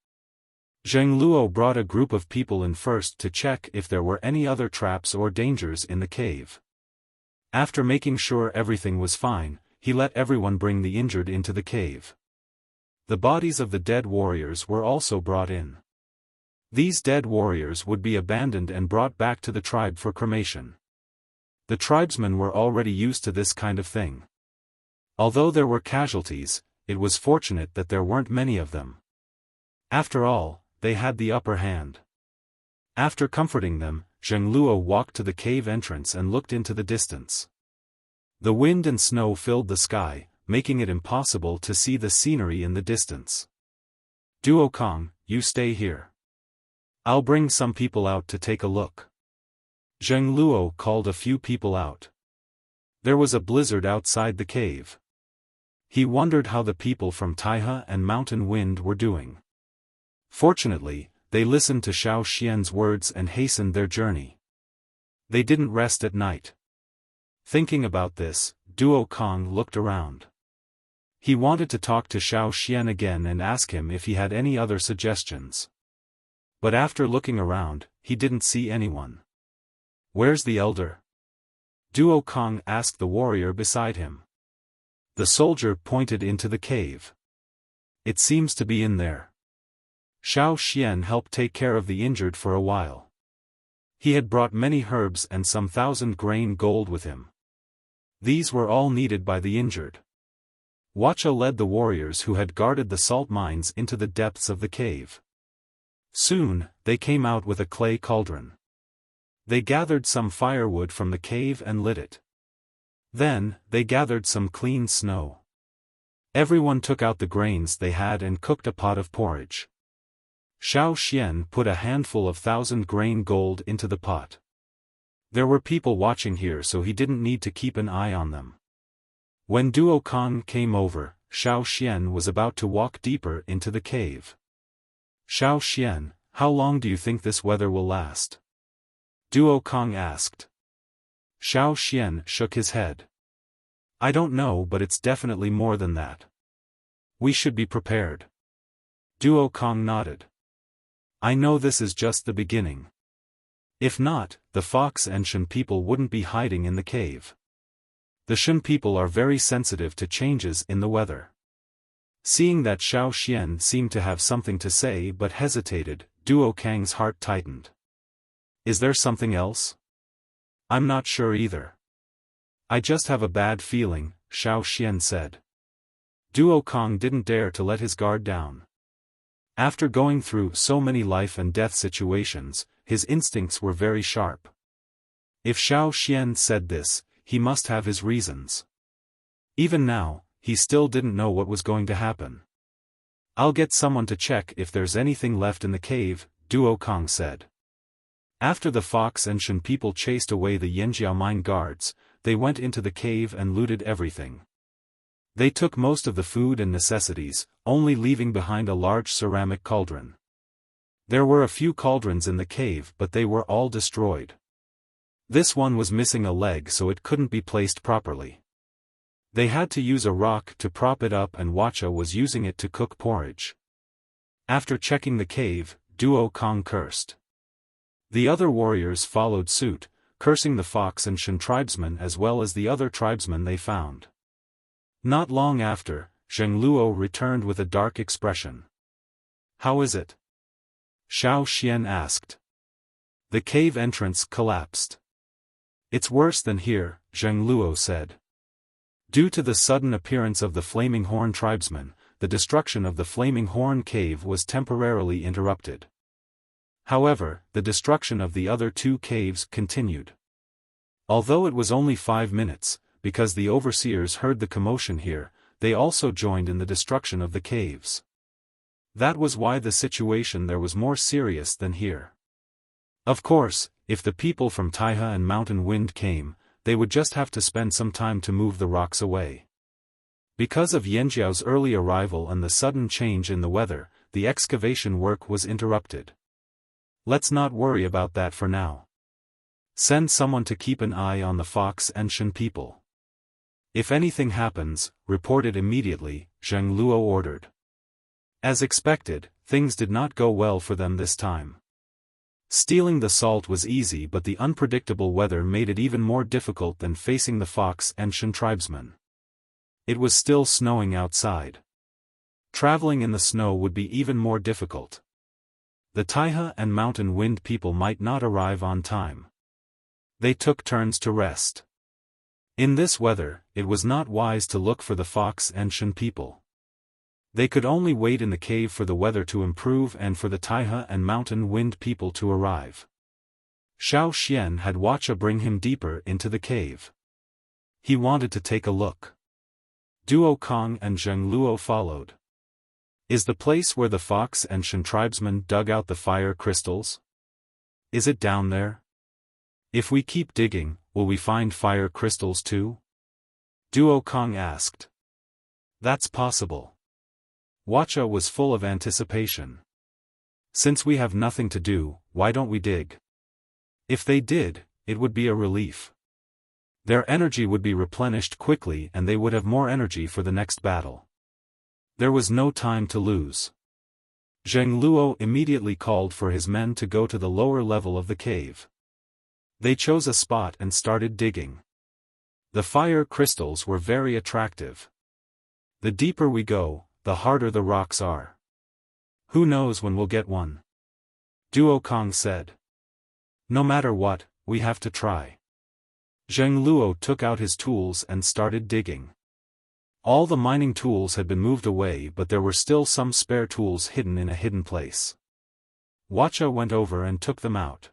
Zheng Luo brought a group of people in first to check if there were any other traps or dangers in the cave. After making sure everything was fine, he let everyone bring the injured into the cave. The bodies of the dead warriors were also brought in. These dead warriors would be abandoned and brought back to the tribe for cremation. The tribesmen were already used to this kind of thing. Although there were casualties, it was fortunate that there weren't many of them. After all, they had the upper hand. After comforting them, Zheng Luo walked to the cave entrance and looked into the distance. The wind and snow filled the sky, making it impossible to see the scenery in the distance. Duo Kong, you stay here. I'll bring some people out to take a look. Zheng Luo called a few people out. There was a blizzard outside the cave. He wondered how the people from Taihe and Mountain Wind were doing. Fortunately, they listened to Xiaoxian's words and hastened their journey. They didn't rest at night. Thinking about this, Duo Kong looked around. He wanted to talk to Xiaoxian again and ask him if he had any other suggestions. But after looking around, he didn't see anyone. Where's the elder? Duo Kong asked the warrior beside him. The soldier pointed into the cave. It seems to be in there. Xiaoxian helped take care of the injured for a while. He had brought many herbs and some 1,000 grain gold with him. These were all needed by the injured. Wuxia led the warriors who had guarded the salt mines into the depths of the cave. Soon, they came out with a clay cauldron. They gathered some firewood from the cave and lit it. Then, they gathered some clean snow. Everyone took out the grains they had and cooked a pot of porridge. Xiaofan put a handful of 1,000-grain gold into the pot. There were people watching here, so he didn't need to keep an eye on them. When Duo Kong came over, Xiaofan was about to walk deeper into the cave. "Xiaofan, how long do you think this weather will last?" Duo Kong asked. Xiaofan shook his head. "I don't know, but it's definitely more than that. We should be prepared." Duo Kong nodded. "I know this is just the beginning. If not, the Fox and Shen people wouldn't be hiding in the cave. The Shen people are very sensitive to changes in the weather." Seeing that Xiaofan seemed to have something to say but hesitated, Duo Kang's heart tightened. "Is there something else?" "I'm not sure either. I just have a bad feeling," Xiaofan said. Duo Kong didn't dare to let his guard down. After going through so many life and death situations, his instincts were very sharp. If Xiaofan said this, he must have his reasons. Even now, he still didn't know what was going to happen. "I'll get someone to check if there's anything left in the cave," Duo Kong said. After the Fox and Shen people chased away the Yanjiao mine guards, they went into the cave and looted everything. They took most of the food and necessities, only leaving behind a large ceramic cauldron. There were a few cauldrons in the cave, but they were all destroyed. This one was missing a leg, so it couldn't be placed properly. They had to use a rock to prop it up, and Wuxia was using it to cook porridge. After checking the cave, Duo Kong cursed. The other warriors followed suit, cursing the Fox and Shen tribesmen as well as the other tribesmen they found. Not long after, Zheng Luo returned with a dark expression. "How is it?" Xiaofan asked. "The cave entrance collapsed." "It's worse than here," Zheng Luo said. Due to the sudden appearance of the Flaming Horn tribesmen, the destruction of the Flaming Horn cave was temporarily interrupted. However, the destruction of the other two caves continued. Although it was only 5 minutes, because the overseers heard the commotion here, they also joined in the destruction of the caves. That was why the situation there was more serious than here. Of course, if the people from Taihe and Mountain Wind came, they would just have to spend some time to move the rocks away. Because of Yanjiao's early arrival and the sudden change in the weather, the excavation work was interrupted. Let's not worry about that for now. Send someone to keep an eye on the Fox and Shen people. If anything happens, report it immediately, Zheng Luo ordered. As expected, things did not go well for them this time. Stealing the salt was easy, but the unpredictable weather made it even more difficult than facing the Fox and Shen tribesmen. It was still snowing outside. Traveling in the snow would be even more difficult. The Taihe and Mountain Wind people might not arrive on time. They took turns to rest. In this weather, it was not wise to look for the Fox and Shen people. They could only wait in the cave for the weather to improve and for the Taihe and Mountain Wind people to arrive. Xiaofan had Wuxia bring him deeper into the cave. He wanted to take a look. Duo Kong and Zheng Luo followed. "Is the place where the Fox and Shen tribesmen dug out the fire crystals? Is it down there? If we keep digging, will we find fire crystals too?" Duo Kong asked. "That's possible." Wuxia was full of anticipation. "Since we have nothing to do, why don't we dig?" If they did, it would be a relief. Their energy would be replenished quickly and they would have more energy for the next battle. There was no time to lose. Zheng Luo immediately called for his men to go to the lower level of the cave. They chose a spot and started digging. The fire crystals were very attractive. "The deeper we go, the harder the rocks are. Who knows when we'll get one?" Duo Kong said. "No matter what, we have to try." Zheng Luo took out his tools and started digging. All the mining tools had been moved away, but there were still some spare tools hidden in a hidden place. Wuxia went over and took them out.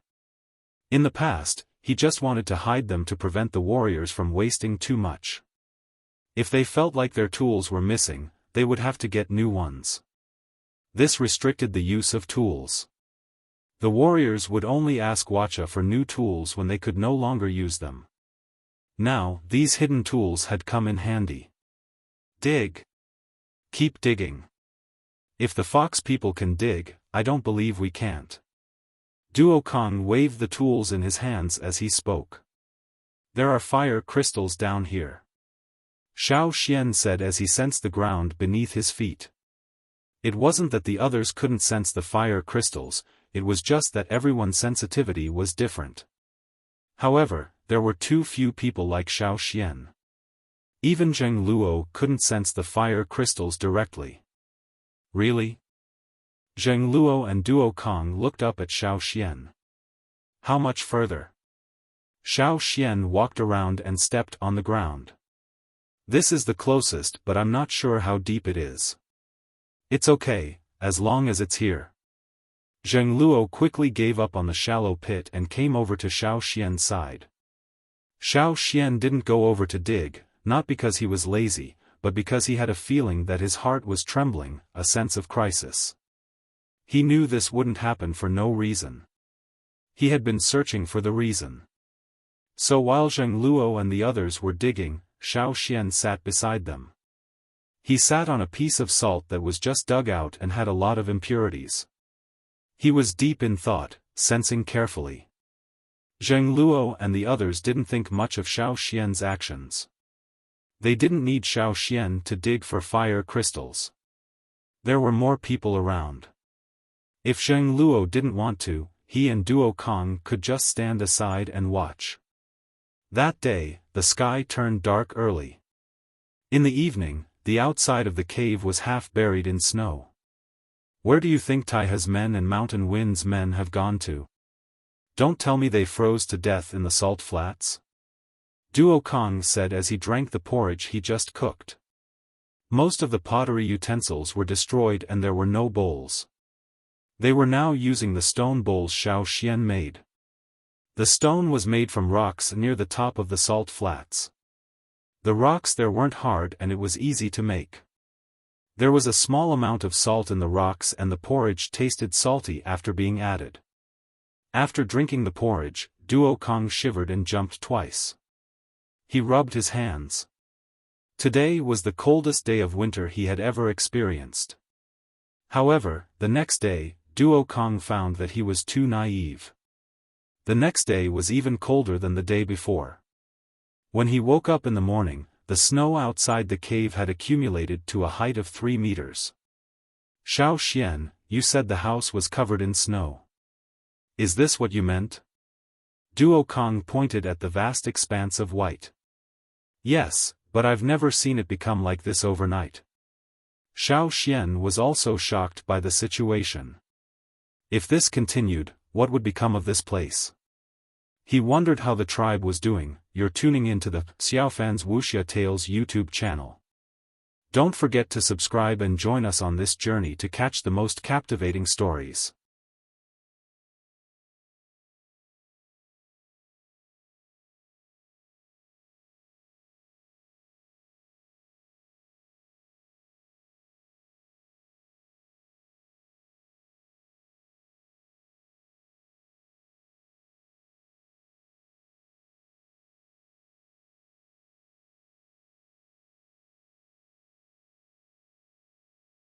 In the past, he just wanted to hide them to prevent the warriors from wasting too much. If they felt like their tools were missing, they would have to get new ones. This restricted the use of tools. The warriors would only ask Wuxia for new tools when they could no longer use them. Now, these hidden tools had come in handy. Dig. Keep digging. If the fox people can dig, I don't believe we can't. Duo Kong waved the tools in his hands as he spoke. There are fire crystals down here, Xiaofan said as he sensed the ground beneath his feet. It wasn't that the others couldn't sense the fire crystals, it was just that everyone's sensitivity was different. However, there were too few people like Xiaofan. Even Zheng Luo couldn't sense the fire crystals directly. Really? Zheng Luo and Duo Kong looked up at Xiaofan. How much further? Xiaofan walked around and stepped on the ground. This is the closest, but I'm not sure how deep it is. It's okay, as long as it's here. Zheng Luo quickly gave up on the shallow pit and came over to Xiaofan's side. Xiaofan didn't go over to dig, not because he was lazy, but because he had a feeling that his heart was trembling, a sense of crisis. He knew this wouldn't happen for no reason. He had been searching for the reason. So while Zheng Luo and the others were digging, Xiaofan sat beside them. He sat on a piece of salt that was just dug out and had a lot of impurities. He was deep in thought, sensing carefully. Zheng Luo and the others didn't think much of Xiaofan's actions. They didn't need Xiaofan to dig for fire crystals. There were more people around. If Zheng Luo didn't want to, he and Duo Kong could just stand aside and watch. That day, the sky turned dark early. In the evening, the outside of the cave was half buried in snow. Where do you think Taiha's men and Mountain Wind's men have gone to? Don't tell me they froze to death in the salt flats? Duo Kong said as he drank the porridge he just cooked. Most of the pottery utensils were destroyed and there were no bowls. They were now using the stone bowls Xiaofan made. The stone was made from rocks near the top of the salt flats. The rocks there weren't hard and it was easy to make. There was a small amount of salt in the rocks and the porridge tasted salty after being added. After drinking the porridge, Duo Kong shivered and jumped twice. He rubbed his hands. Today was the coldest day of winter he had ever experienced. However, the next day, Duo Kong found that he was too naive. The next day was even colder than the day before. When he woke up in the morning, the snow outside the cave had accumulated to a height of 3 meters. Xiaofan, you said the house was covered in snow. Is this what you meant? Duo Kong pointed at the vast expanse of white. Yes, but I've never seen it become like this overnight. Xiaofan was also shocked by the situation. If this continued, what would become of this place? He wondered how the tribe was doing. You're tuning into the Xiaofan's Wuxia Tales YouTube channel. Don't forget to subscribe and join us on this journey to catch the most captivating stories.